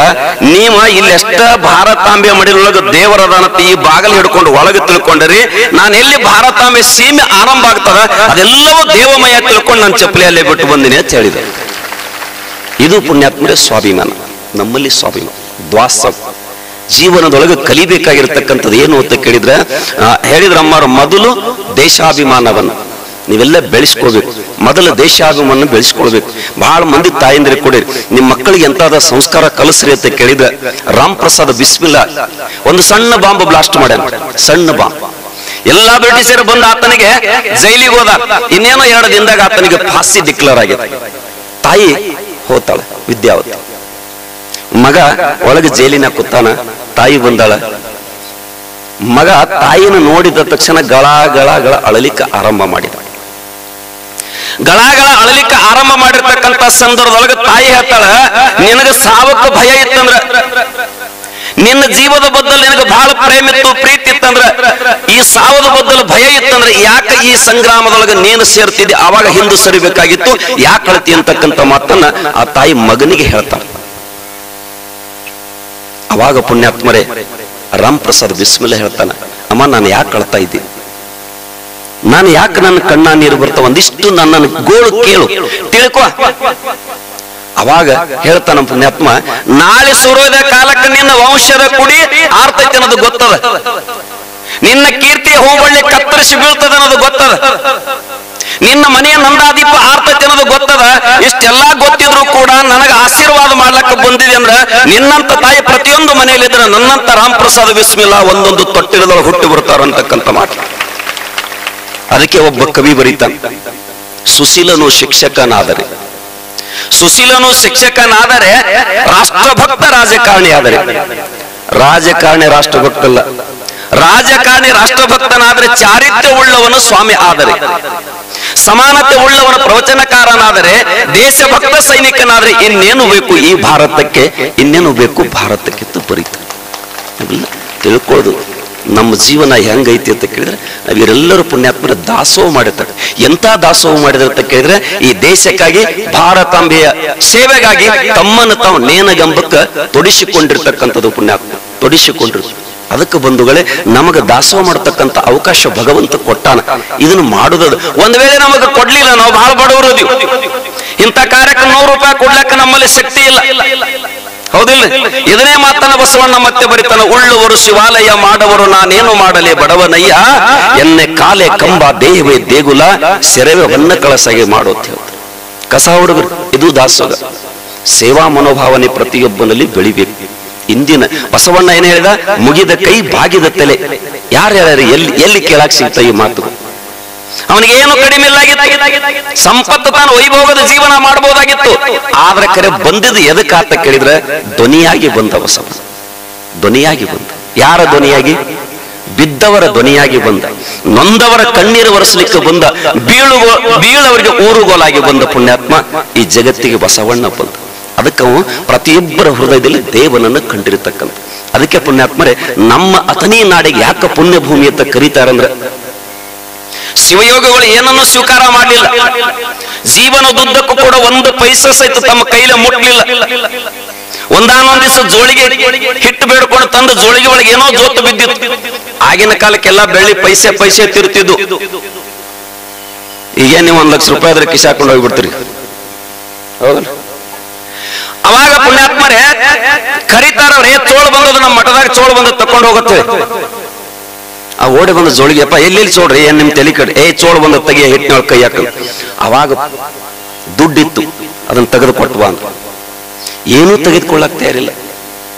[SPEAKER 1] ನೀವ ಇಲ್ಲೆಷ್ಟ ಭಾರತಾಂಬೆ ಮಡಿಲೊಳಗೆ ದೇವರದಾನತ್ತ ಈ ಬಾಗಿಲು ಹಿಡ್ಕೊಂಡು ಒಳಗೆ ತಿಳ್ಕೊಂಡ್ರಿ, ನಾನು ಎಲ್ಲಿ ಭಾರತಾಂಬೆ ಸೀಮೆ ಆರಂಭ ಆಗ್ತದ ಅದೆಲ್ಲವೂ ದೇವಮಯ ತಿಳ್ಕೊಂಡು ನಾನು ಚಪ್ಪಲಿಯಲ್ಲೇ ಬಿಟ್ಟು ಬಂದಿನಿ ಅಂತ ಹೇಳಿದೆ. ಇದು ಪುಣ್ಯಾತ್ಮರೇ ಸ್ವಾಭಿಮಾನ. ನಮ್ಮಲ್ಲಿ ಸ್ವಾಭಿಮಾನ ದ್ವಾಸ ಜೀವನದೊಳಗೆ ಕಲಿಬೇಕಾಗಿರ್ತಕ್ಕಂಥದ್ದು ಏನು ಅಂತ ಕೇಳಿದ್ರೆ, ಹೇಳಿದ್ರಮ್ಮರು ಮೊದಲು ದೇಶಾಭಿಮಾನವನ್ನು ನೀವೆಲ್ಲ ಬೆಳೆಸ್ಕೊಳ್ಬೇಕು. ಮೊದಲು ದೇಶಾಭಿಮಾನ ಬೆಳೆಸ್ಕೊಳ್ಬೇಕು. ಬಹಳ ಮಂದಿ ತಾಯಿಂದ್ರೆ ಕೊಡಿ, ನಿಮ್ಮ ಮಕ್ಕಳಿಗೆ ಎಂತಾದ ಸಂಸ್ಕಾರ ಕಲಿಸ್ರಿ ಅಂತ ಕೇಳಿದ್ರೆ, ರಾಮ್ ಪ್ರಸಾದ್ ಬಿಸ್ಮಿಲ್ಲಾ ಒಂದು ಸಣ್ಣ ಬಾಂಬ್ ಬ್ಲಾಸ್ಟ್ ಮಾಡ್ಯಾನ. ಸಣ್ಣ ಬಾಂಬ್ ಎಲ್ಲಾ ಬ್ರಿಟಿಷರು ಬಂದು ಆತನಿಗೆ ಜೈಲಿಗೆ ಹೋದ. ಇನ್ನೇನೋ 2 ದಿನದಾಗ ಆತನಿಗೆ ಫಾಸಿ ಡಿಕ್ಲೇರ್ ಆಗಿದೆ. ತಾಯಿ ಹೋತಾಳ ವಿದ್ಯಾವತಿ, ಮಗ ಒಳಗೆ ಜೈಲಿನ ಕೂತಾನ. ತಾಯಿ ಬಂದಾಳ. ಮಗ ತಾಯಿನ ನೋಡಿದ ತಕ್ಷಣ ಗಳ ಗಳ ಗಳ ಅಳಲಿಕ್ಕೆ ಆರಂಭ ಮಾಡಿದ. ಗಳಗಳ ಅಳಲಿಕ್ಕೆ ಆರಂಭ ಮಾಡಿರ್ತಕ್ಕಂಥ ಸಂದರ್ಭದೊಳಗೆ ತಾಯಿ ಹೇಳ್ತಾಳ, ನಿನಗೆ ಸಾವಕ್ಕೆ ಭಯ ಇತ್ತಂದ್ರ, ನಿನ್ನ ಜೀವದ ಬದಲು ನಿನಗೆ ಬಹಳ ಪ್ರೇಮ ಇತ್ತು, ಪ್ರೀತಿ ಇತ್ತಂದ್ರ, ಈ ಸಾವದ ಬದಲು ಭಯ ಇತ್ತಂದ್ರೆ ಯಾಕೆ ಈ ಸಂಗ್ರಾಮದೊಳಗೆ ನೀನು ಸೇರ್ತಿದ್ದೆ, ಆವಾಗ ಹಿಂದೆ ಸರಿಬೇಕಾಗಿತ್ತು, ಯಾಕೆ ಅಳ್ತಿ ಅಂತಕ್ಕಂಥ ಮಾತನ್ನ ಆ ತಾಯಿ ಮಗನಿಗೆ ಹೇಳ್ತಾಳ. ಅವಾಗ ಪುಣ್ಯಾತ್ಮರೇ ರಾಮ್ ಪ್ರಸಾದ್ ಬಿಸ್ಮಿಲ್ಲಾ ಹೇಳ್ತಾನ, ಅಮ್ಮ ನಾನು ಯಾಕೆ ಅಳ್ತಾ ಇದ್ದೀನಿ? ನಾನು ಯಾಕೆ ನನ್ನ ಕಣ್ಣ ನೀರು ಬರ್ತಾವ ಒಂದಿಷ್ಟು ನನ್ನ ಗೋಳು ಕೇಳು ತಿಳ್ಕೊ. ಅವಾಗ ಹೇಳ್ತಾನ ಪುಣ್ಯಾತ್ಮ, ನಾಳೆ ಸೂರ್ಯೋದಯ ಕಾಲಕ್ಕೆ ನಿನ್ನ ವಂಶದ ಕುಡಿ ಆರ್ತೈತಿ ಅನ್ನೋದು ಗೊತ್ತದ, ನಿನ್ನ ಕೀರ್ತಿಯ ಹೂಬಳ್ಳಿ ಕತ್ತರಿಸಿ ಬೀಳ್ತದ ಅನ್ನೋದು ಗೊತ್ತದ, ನಿನ್ನ ಮನೆಯ ನಂದಾದೀಪ ಆರ್ತೈತಿ ಅನ್ನೋದು ಗೊತ್ತದ. ಇಷ್ಟೆಲ್ಲಾ ಗೊತ್ತಿದ್ರು ಕೂಡ ನನಗೆ ಆಶೀರ್ವಾದ ಮಾಡ್ಲಕ್ಕ ಬಂದಿದೆ ಅಂದ್ರ ನಿನ್ನಂತ ತಾಯಿ ಪ್ರತಿಯೊಂದು ಮನೆಯಲ್ಲಿದ್ರೆ ನನ್ನಂತ ರಾಮಪ್ರಸಾದ ಬಿಸ್ಮಿಲ್ಲ ಒಂದೊಂದು ತೊಟ್ಟಿಲದೊಳಗೆ ಹುಟ್ಟಿ ಬರ್ತಾರ ಅಂತಕ್ಕಂಥ ಮಾತು. ಅದಕ್ಕೆ ಒಬ್ಬ ಕವಿ ಬರೀತಾನೆ, ಸುಶೀಲನು ಶಿಕ್ಷಕನಾದರೆ, ಸುಶೀಲನು ಶಿಕ್ಷಕನಾದರೆ ರಾಷ್ಟ್ರಭಕ್ತ ರಾಜಕಾರಣಿ ಆದರೆ. ರಾಜಕಾರಣಿ ರಾಷ್ಟ್ರಭಕ್ತಲ್ಲ, ರಾಜಕಾರಣಿ ರಾಷ್ಟ್ರಭಕ್ತನಾದರೆ ಚಾರಿತ್ರ್ಯ ಉಳ್ಳವನು ಸ್ವಾಮಿ ಆದರೆ, ಸಮಾನತೆ ಉಳ್ಳವನ ಪ್ರವಚನಕಾರನಾದರೆ, ದೇಶಭಕ್ತ ಸೈನಿಕನಾದರೆ ಇನ್ನೇನು ಬೇಕು ಈ ಭಾರತಕ್ಕೆ, ಇನ್ನೇನು ಬೇಕು ಭಾರತಕ್ಕೆ ಬರೀತಾರೆ. ತಿಳ್ಕೊಳ್ಳೋದು ನಮ್ಮ ಜೀವನ ಹೆಂಗೈತಿ ಅಂತ ಕೇಳಿದ್ರೆ ನಾವಿರೆಲ್ಲರೂ ಪುಣ್ಯಾತ್ಮರ ದಾಸೋಹ ಮಾಡಿರ್ತಾರೆ. ಎಂತ ದಾಸೋಹ ಮಾಡಿದ್ರೆ ಅಂತ ಕೇಳಿದ್ರೆ ಈ ದೇಶಕ್ಕಾಗಿ ಭಾರತಾಂಬೆಯ ಸೇವೆಗಾಗಿ ತಮ್ಮನ್ನು ತಾವು ನೇನಗಂಬಕ್ಕ ತೊಡಿಸಿಕೊಂಡಿರ್ತಕ್ಕಂಥದ್ದು ಪುಣ್ಯಾತ್ಮ, ತೊಡಿಸಿಕೊಂಡಿರ್ತಾರೆ. ಅದಕ್ಕೆ ಬಂಧುಗಳೇ ನಮಗೆ ದಾಸೋಹ ಮಾಡತಕ್ಕಂಥ ಅವಕಾಶ ಭಗವಂತ ಕೊಟ್ಟಾನ. ಇದನ್ನು ಮಾಡುದ ಒಂದ್ ವೇಳೆ ನಮಗೆ ಕೊಡ್ಲಿಲ್ಲ, ನಾವು ಬಹಳ ಬಡವರು ಇಂಥ ಕಾರ್ಯಕ್ಕೆ 100 ರೂಪಾಯಿ ಕೊಡ್ಲಕ್ಕ ನಮ್ಮಲ್ಲಿ ಶಕ್ತಿ ಇಲ್ಲ, ಹೌದಿಲ್ಲ? ಇದನ್ನೇ ಮಾತನ್ನ ಬಸವಣ್ಣ ಮತ್ತೆ ಬರೀತಾನ, ಉಳ್ಳುವರು ಶಿವಾಲಯ ಮಾಡವರು ನಾನೇನು ಮಾಡಲಿ ಬಡವನಯ್ಯ, ಎನ್ನೆ ಕಾಲೆ ಕಂಬ ದೇಹವೇ ದೇಗುಲ ಸೆರವೆ ಹೊನ್ನ ಕಳಸಗೆ ಮಾಡೋತ್ ಹೇಳ್ತಾರೆ. ಕಸ ಹುಡುಗರು ಇದು ದಾಸೋಹ. ಸೇವಾ ಮನೋಭಾವನೆ ಪ್ರತಿಯೊಬ್ಬನಲ್ಲಿ ಬೆಳಿಬೇಕು. ಇಂದಿನ ಬಸವಣ್ಣ ಏನ್ ಹೇಳಿದ, ಮುಗಿದ ಕೈ ಬಾಗಿದ ತಲೆ. ಯಾರ್ಯಾರು ಎಲ್ಲಿ ಕೇಳಾಕ್ ಸಿಗ್ತ ಈ ಮಾತು? ಅವನಿಗೆ ಏನು ಕಡಿಮೆ ಇಲ್ಲಾಗಿತ್ತು, ಸಂಪತ್ತು ತಾನು ವೈಭೋಗದ ಜೀವನ ಮಾಡಬಹುದಾಗಿತ್ತು. ಆದ್ರೆ ಕರೆ ಬಂದಿದ್ದು ಎದಕ್ಕಾತ ಕೇಳಿದ್ರೆ ಧ್ವನಿಯಾಗಿ ಬಂದ ಬಸವ, ಧ್ವನಿಯಾಗಿ ಬಂದ. ಯಾರ ಧ್ವನಿಯಾಗಿ? ಬಿದ್ದವರ ಧ್ವನಿಯಾಗಿ ಬಂದ, ನೊಂದವರ ಕಣ್ಣೀರು ಒರೆಸಲಿಕ್ಕೆ ಬಂದ, ಬೀಳವರಿಗೆ ಊರುಗೋಲಾಗಿ ಬಂದ ಪುಣ್ಯಾತ್ಮ ಈ ಜಗತ್ತಿಗೆ ಬಸವಣ್ಣ ಬಂದ. ಅದಕ್ಕೆ ಅವು ಪ್ರತಿಯೊಬ್ಬರ ಹೃದಯದಲ್ಲಿ ದೇವನನ್ನು ಕಂಡಿರತಕ್ಕಂಥ. ಅದಕ್ಕೆ ಪುಣ್ಯಾತ್ಮರೇ ನಮ್ಮ ಅಥಣಿ ನಾಡಿಗೆ ಯಾಕೆ ಪುಣ್ಯ ಭೂಮಿ ಅಂತ ಕರೀತಾರಂದ್ರೆ, ಶಿವಯೋಗಿಗಳು ಏನನ್ನು ಸ್ವೀಕಾರ ಮಾಡಲಿಲ್ಲ, ಜೀವನದುದ್ದಕ್ಕೂ ಕೂಡ ಒಂದು ಪೈಸೆ ಸಹಿತ ತಮ್ಮ ಕೈಲೇ ಮುಟ್ಲಿಲ್ಲ. ಒಂದಾನೊಂದ್ ದಿವಸ ಜೋಳಿಗೆ ಹಿಟ್ಟು ಬೇಡ್ಕೊಂಡು ತಂದು ಜೋಳಿಗೆ ಒಳಗೆ ಏನೋ ಜೋತು ಬಿದ್ದಿತ್ತು. ಆಗಿನ ಕಾಲಕ್ಕೆಲ್ಲ ಬೆಳ್ಳಿ ಪೈಸೆ ತಿರುತ್ತಿದ್ದು. ಈಗೇನ್ ನೀವು 1 ಲಕ್ಷ ರೂಪಾಯಿ ಆದ್ರೆ ಕಿಶೆ ಹಾಕೊಂಡು ಹೋಗ್ಬಿಡ್ತೀರಿ, ಹೌದಲ್ಲ? ಅವಾಗ ಪುಣ್ಯಾತ್ಮರೇ ಕರೀತಾರವ್ರೆ, ಚೋಳು ಬಂದದು ನಮ್ಮ ಮಠದಾಗ ಚೋಳು ಬಂದ ತಕೊಂಡು ಹೋಗುತ್ತೆ. ಆ ಓಡಿ ಬಂದ ಜೋಳಿಗೆಪ್ಪ ಎಲ್ಲೆಲ್ಲಿ ಚೋಳ್ರಿ, ಏನ್ ನಿಮ್ ತಲೆ ಕಡೆ, ಚೋಳು ಬಂದ ತೆಗಿಯ ಹಿಟ್ಟಿನೊಳಗೆ ಕೈ ಹಾಕ. ಅವಾಗ ದುಡ್ಡಿತ್ತು, ಅದನ್ನ ತೆಗೆದು ಕೊಟ್ಟುವ ಅಂತ. ಏನೂ ತೆಗೆದುಕೊಳ್ಳಕ್ ತಯಾರಿಲ್ಲ.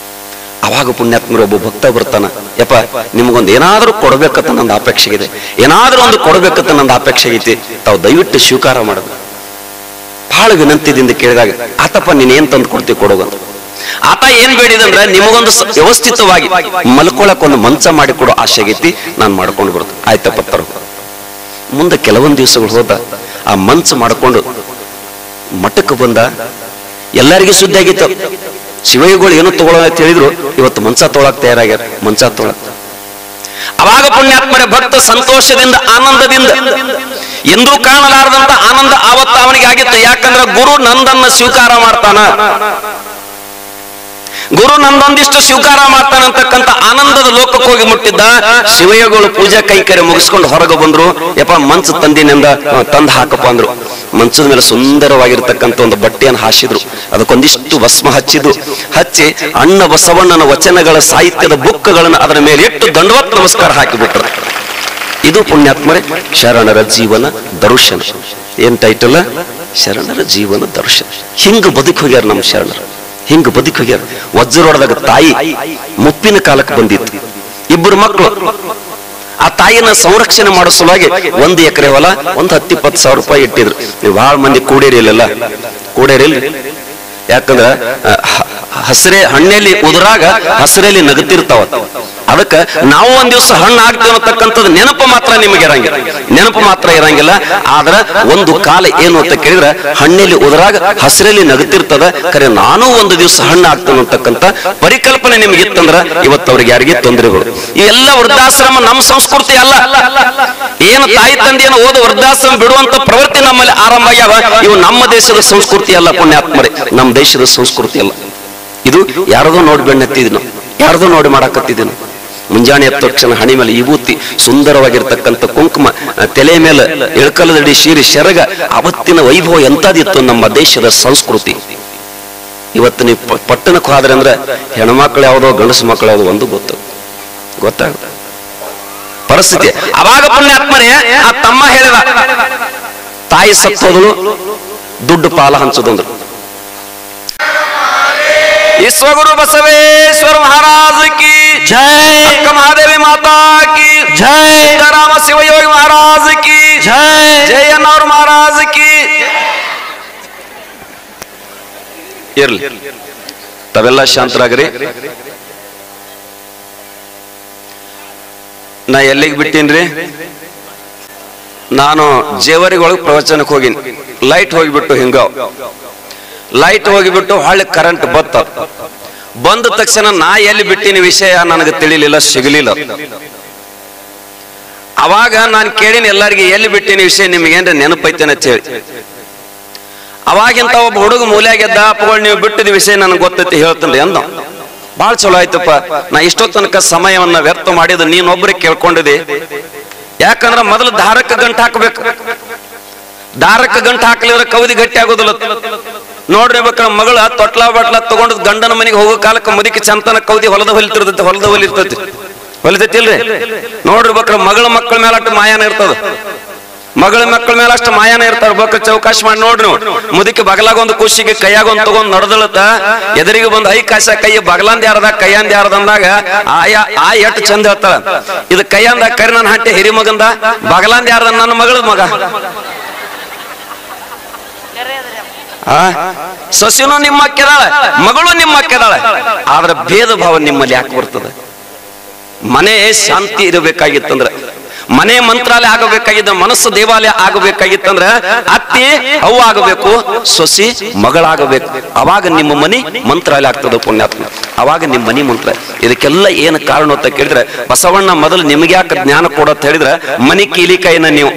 [SPEAKER 1] ಅವಾಗ ಪುಣ್ಯಾತ್ಮರು ಒಬ್ಬ ಭಕ್ತ ಬರ್ತಾನ, ಯಪ್ಪ ನಿಮ್ಗೊಂದು ಏನಾದ್ರೂ ಕೊಡ್ಬೇಕಂತ ನಂದು ಅಪೇಕ್ಷೆ ಇದೆ, ಏನಾದ್ರೂ ಒಂದು ಕೊಡ್ಬೇಕಂತ ನಂದು ಅಪೇಕ್ಷೆ ಐತಿ, ತಾವು ದಯವಿಟ್ಟು ಸ್ವೀಕಾರ ಮಾಡೋದು. ಬಹಳ ವಿನಂತಿದಿಂದ ಕೇಳಿದಾಗ, ಆತಪ್ಪ ನೀನ್ ಏನ್ ತಂದು ಕೊಡ್ತೀವಿ ಕೊಡೋಗಂತ. ಆತ ಏನ್ ಬೇಡಿದಂದ್ರೆ, ನಿಮಗೊಂದು ವ್ಯವಸ್ಥಿತವಾಗಿ ಮಲ್ಕೊಳಕ್ ಒಂದು ಮಂಚ ಮಾಡಿ ಕೊಡೋ ಆಸೆ ಆಗೈತಿ, ನಾನು ಮಾಡ್ಕೊಂಡು ಬರ್ತೇನೆ. ಆಯ್ತಪ್ಪ ತರೋ. ಮುಂದೆ ಕೆಲವೊಂದು ದಿವಸಗಳು ಹೋದ, ಆ ಮಂಚ ಮಾಡ್ಕೊಂಡು ಮಠಕ್ಕೆ ಬಂದ. ಎಲ್ಲರಿಗೂ ಸುದ್ದಿ ಆಗಿತ್ತು, ಶಿವಯೋಗಿಗಳು ಏನು ತಗೊಳ್ಳೋ ಅಂತ ಹೇಳಿದ್ರು, ಇವತ್ತು ಮಂಚ ತೊಗೊಳಕ್ ತಯಾರಾಗ್ಯಾರ, ಮಂಚ ತೊಗೊಳಕ್. ಅವಾಗ ಪುಣ್ಯಾತ್ಮರ ಭಕ್ತ ಸಂತೋಷದಿಂದ ಆನಂದದಿಂದ ಎಂದೂ ಕಾಣಲಾರದಂತ ಆನಂದ ಆವತ್ತು ಅವನಿಗೆ ಆಗಿತ್ತು. ಯಾಕಂದ್ರೆ ಗುರು ನಂದನ್ನ ಸ್ವೀಕಾರ ಮಾಡ್ತಾನ, ಗುರು ನಂದೊಂದಿಷ್ಟು ಸ್ವೀಕಾರ ಮಾಡ್ತಾನಂತಕ್ಕಂಥ ಆನಂದದ ಲೋಕಕ್ಕೆ ಹೋಗಿ ಮುಟ್ಟಿದ್ದ. ಶಿವಯೋಗಿಗಳು ಪೂಜಾ ಕೈಕರ್ಯ ಮುಗಿಸ್ಕೊಂಡು ಹೊರಗೆ ಬಂದ್ರು. ಯಪ್ಪ ಮಂಚ ತಂದಿನಿಂದ ತಂದು ಹಾಕಪ್ಪ ಅಂದ್ರು. ಮಂಚದ ಮೇಲೆ ಸುಂದರವಾಗಿರ್ತಕ್ಕಂಥ ಒಂದು ಬಟ್ಟೆಯನ್ನು ಹಾಸಿದ್ರು, ಅದಕ್ಕೊಂದಿಷ್ಟು ಭಸ್ಮ ಹಚ್ಚಿದ್ರು. ಹಚ್ಚಿ ಅಣ್ಣ ಬಸವಣ್ಣನ ವಚನಗಳ ಸಾಹಿತ್ಯದ ಬುಕ್ಗಳನ್ನು ಅದರ ಮೇಲೆ ಇಟ್ಟು ದಂಡವತ್ ನಮಸ್ಕಾರ ಹಾಕಿಬಿಟ್ರು. ಇದು ಪುಣ್ಯಾತ್ಮರೇ ಶರಣರ ಜೀವನ ದರ್ಶನ. ಏನ್ ಟೈಟಲ್? ಶರಣರ ಜೀವನ ದರ್ಶನ. ಹಿಂಗ ಬದುಕಿ ಹೋಗ್ಯಾರ ನಮ್ಮ ಶರಣರು, ಹಿಂಗ ಬದುಕಿ ಹೋಗ್ಯಾರ. ವಜ್ರೊಡದಾಗ ತಾಯಿ ಮುಪ್ಪಿನ ಕಾಲಕ್ಕೆ ಬಂದಿತ್ತು, 2 ಮಕ್ಕಳು. ಆ ತಾಯಿನ ಸಂರಕ್ಷಣೆ ಮಾಡೋ ಸಲುವಾಗಿ 1 ಎಕರೆ ಹೊಲ, ಒಂದು 10-20 ಸಾವಿರ ರೂಪಾಯಿ ಇಟ್ಟಿದ್ರು. ನೀವು ಬಹಳ ಮಂದಿ ಕೂಡೇರಿಲ್ಲ, ಕೂಡೇರಿಲ್ಲ. ಯಾಕಂದ್ರ ಹಸಿರೆ ಹಣ್ಣಲ್ಲಿ ಉದುರಾಗ ಹಸಿರಲ್ಲಿ ನಗತಿರ್ತಾವ. ಅದಕ್ಕೆ ನಾವು ಒಂದ್ ದಿವಸ ಹಣ್ಣು ಆಗ್ತೇವೆ ಅನ್ನತಕ್ಕಂಥದ್ದು ನೆನಪು ಮಾತ್ರ ನಿಮಗೆ ಇರಂಗಿಲ್ಲ, ನೆನಪು ಮಾತ್ರ ಇರಂಗಿಲ್ಲ. ಆದ್ರ ಒಂದು ಕಾಲ ಏನು ಅಂತ ಕೇಳಿದ್ರೆ, ಹಣ್ಣಲ್ಲಿ ಉದುರಾಗ ಹಸಿರಲ್ಲಿ ನಗತಿರ್ತದ, ಖರೆ ನಾನು ಒಂದು ದಿವಸ ಹಣ್ಣು ಆಗ್ತೇನೆ ಅಂತಕ್ಕಂಥ ಪರಿಕಲ್ಪನೆ ನಿಮ್ಗೆ ಇತ್ತಂದ್ರ ಇವತ್ತು ಅವ್ರಿಗೆ ಯಾರಿಗೆ ತೊಂದರೆಗಳು. ಇವೆಲ್ಲ ವೃದ್ಧಾಶ್ರಮ ನಮ್ಮ ಸಂಸ್ಕೃತಿ ಅಲ್ಲ. ಏನು ತಾಯಿ ತಂದೆಯನ್ನು ಓದು ವೃದ್ಧಾಶ್ರಮ ಬಿಡುವಂತ ಪ್ರವೃತ್ತಿ ನಮ್ಮಲ್ಲಿ ಆರಂಭ ಆಗ್ಯಾವ. ಇವು ನಮ್ಮ ದೇಶದ ಸಂಸ್ಕೃತಿ ಅಲ್ಲ ಪುಣ್ಯಾತ್ಮರೇ, ನಮ್ಮ ದೇಶದ ಸಂಸ್ಕೃತಿ ಅಲ್ಲ. ಇದು ಯಾರದೋ ನೋಡಿ ಬೆಣ್ಣೆತ್ತಿದ್ವಿ ನಾವು, ಯಾರದೋ ನೋಡಿ ಮಾಡಾಕತ್ತಿದ್ವಿ ನಾವು. ಮುಂಜಾನೆ ಎದ್ದ ತಕ್ಷಣ ಹಣಿ ಮೇಲೆ ವಿಭೂತಿ, ಸುಂದರವಾಗಿರ್ತಕ್ಕಂಥ ಕುಂಕುಮ, ತಲೆ ಮೇಲೆ ಇಳಕಲದಡಿ ಶೀರಿ ಶರಗ. ಅವತ್ತಿನ ವೈಭವ ಎಂತದಿತ್ತು ನಮ್ಮ ದೇಶದ ಸಂಸ್ಕೃತಿ. ಇವತ್ತು ನೀವು ಪಟ್ಟಣಕ್ಕೆ ಹೋದ್ರೆ ಅಂದ್ರೆ ಹೆಣ್ಮಕ್ಳು ಯಾವುದೋ ಗಂಡಸು ಮಕ್ಕಳು ಯಾವುದೋ ಒಂದು ಗೊತ್ತಾಗುತ್ತೆ ಪರಿಸ್ಥಿತಿ. ಅವಾಗ ಪುಣ್ಯಾತ್ಮರೇ ಆ ತಮ್ಮ ಹೇಳಿದ, ತಾಯಿ ಸತ್ತೋದಳು, ದುಡ್ಡು ಪಾಲ ಹಂಚೋದಂದ್ರು. ವಿಶ್ವಗುರು ಬಸವೇಶ್ವರ ಮಹಾರಾಜ ಕಿ ಜೈ, ಮಹಾದೇವಿ ಮಾತಾ ಕಿ ಜೈ, ರಾಮ ಶಿವಯೋಗಿ ಮಹಾರಾಜ ಕಿ ಜೈ, ಜಯಣ್ಣವ್ರ ಮಹಾರಾಜ ಕಿ. ಇರ್ಲಿ, ತಾವೆಲ್ಲ ಶಾಂತರಾಗ್ರಿ. ನಾ ಎಲ್ಲಿಗೆ ಬಿಟ್ಟೀನ್ರಿ? ನಾನು ಜೇವರಿಗೊಳಗೆ ಪ್ರವಚನಕ್ಕೆ ಹೋಗಿನಿ. ಲೈಟ್ ಹೋಗಿಬಿಟ್ಟು ಲೈಟ್ ಹೋಗಿಬಿಟ್ಟು ಹೊಳ್ಳಿ ಕರೆಂಟ್ ಬಂದ ತಕ್ಷಣ ನಾ ಎಲ್ಲಿ ಬಿಟ್ಟಿನ ವಿಷಯ ನನಗೆ ತಿಳಿಲಿಲ್ಲ, ಸಿಗಲಿಲ್ಲ. ಅವಾಗ ನಾನು ಕೇಳಿನ ಎಲ್ಲರಿಗೆ, ಎಲ್ಲಿ ಬಿಟ್ಟಿನ ವಿಷಯ ನಿಮ್ಗೇನ್ರ ನೆನಪೈತೇನೆ ಅಂತ ಹೇಳಿ. ಅವಾಗಿಂತ ಒಬ್ಬ ಹುಡುಗ ಮೂಲೆಯಾಗೆದ್ದ, ಅಪ್ಪಗಳು ನೀವು ಬಿಟ್ಟಿದ ವಿಷಯ ನನಗೆ ಗೊತ್ತೈತಿ ಹೇಳ್ತೇನೆ ಅಂದ. ಭಾಳ ಚಲೋ ಆಯ್ತಪ್ಪ, ನಾ ಇಷ್ಟೋ ತನಕ ಸಮಯವನ್ನ ವ್ಯರ್ಥ ಮಾಡಿದ ನೀನೊಬ್ಬರಿಗೆ ಕೇಳ್ಕೊಂಡಿದೆ. ಯಾಕಂದ್ರೆ ಮೊದಲು ದಾರಕ್ಕೆ ಗಂಟು ಹಾಕ್ಬೇಕು. ದಾರಕ್ಕೆ ಗಂಟು ಹಾಕಲಿದ್ರೆ ಕೌದಿ ಗಟ್ಟಿ ಆಗೋದಿಲ್ಲ. ನೋಡ್ರಿ ಬೇಕಾದ್ರೆ ಮಗಳ ತೊಟ್ಲ ಬಟ್ಲ ತಗೊಂಡು ಗಂಡನ ಮನೆಗೆ ಹೋಗೋ ಕಾಲಕ್ಕೆ ಮುದಿಕೆ ಚಂತನ ಕೌದಿ ಹೊಲಿತೈತಿಲ್ರಿ. ನೋಡ್ರಿ ಬೇಕಾದ್ರೆ ಮಗಳ ಮಕ್ಕಳ ಮೇಲೆ ಅಷ್ಟು ಮಾಯಾನ ಇರ್ತದ, ಮಗಳ ಮಕ್ಕಳ ಮೇಲೆ ಅಷ್ಟು ಮಾಯಾನ ಇರ್ತಾರ. ಬೇಕಾದ್ರೆ ಚೌಕಾಶಿ ಮಾಡಿ ನೋಡ್ರಿ, ಮುದಿಕೆ ಬಗಲಾಗ ಒಂದು ಖುಷಿಗೆ ಕೈಯಾಗ ಒಂದು ತಗೊಂಡ್ ನಡ್ದಳತ್ತ, ಎದುರಿಗೆ ಬಂದು ಐ ಕಾಶ ಕೈ ಬಗಲಾಂದ ಯಾರದ ಕೈಯಂದ ಯಾರದಂದಾಗ ಆ ಎಟ್ಟು ಚಂದ ಹೇಳ್ತಾಳ. ಇದು ಕೈಯಂದ ಕರಿ ನನ್ನ ಹಂಟೆ ಹಿರಿ ಮಗಂದ, ಬಗಲಾಂದ ಯಾರದ ನನ್ನ ಮಗಳ ಮಗ. ಸೊಸಿನೂ ನಿಮ್ಮ ಅಕ್ಕೆದಾಳೆ, ಮಗಳು ನಿಮ್ಮ ಅಕ್ಕೆದಾಳೆ. ಆದ್ರೆ ಭೇದ ಭಾವ ನಿಮ್ಮಲ್ಲಿ ಯಾಕೆ ಬರ್ತದೆ? ಮನೆ ಶಾಂತಿ ಇರಬೇಕಾಗಿತ್ತಂದ್ರೆ, ಮನೆ ಮಂತ್ರಾಲಯ ಆಗಬೇಕಾಗಿದ್ದ, ಮನಸ್ಸು ದೇವಾಲಯ ಆಗಬೇಕಾಗಿತ್ತಂದ್ರೆ ಅತ್ತಿ ಅವ್ವ ಆಗಬೇಕು, ಸೊಸಿ ಮಗಳಾಗಬೇಕು. ಅವಾಗ ನಿಮ್ಮ ಮನೆ ಮಂತ್ರಾಲಯ ಆಗ್ತದೆ ಪುಣ್ಯಾತ್ಮ. ಅವಾಗ ನಿಮ್ಮ ಮನೆ ಮಂತ್ರ. ಇದಕ್ಕೆಲ್ಲ ಏನು ಕಾರಣ ಅಂತ ಕೇಳಿದ್ರೆ, ಬಸವಣ್ಣ ಮೊದಲು ನಿಮ್ಗೆ ಯಾಕೆ ಜ್ಞಾನ ಕೊಡೋತ್ ಹೇಳಿದ್ರೆ, ಮನಿ ಕೀಲಿಕಾಯಿನ ನೀವು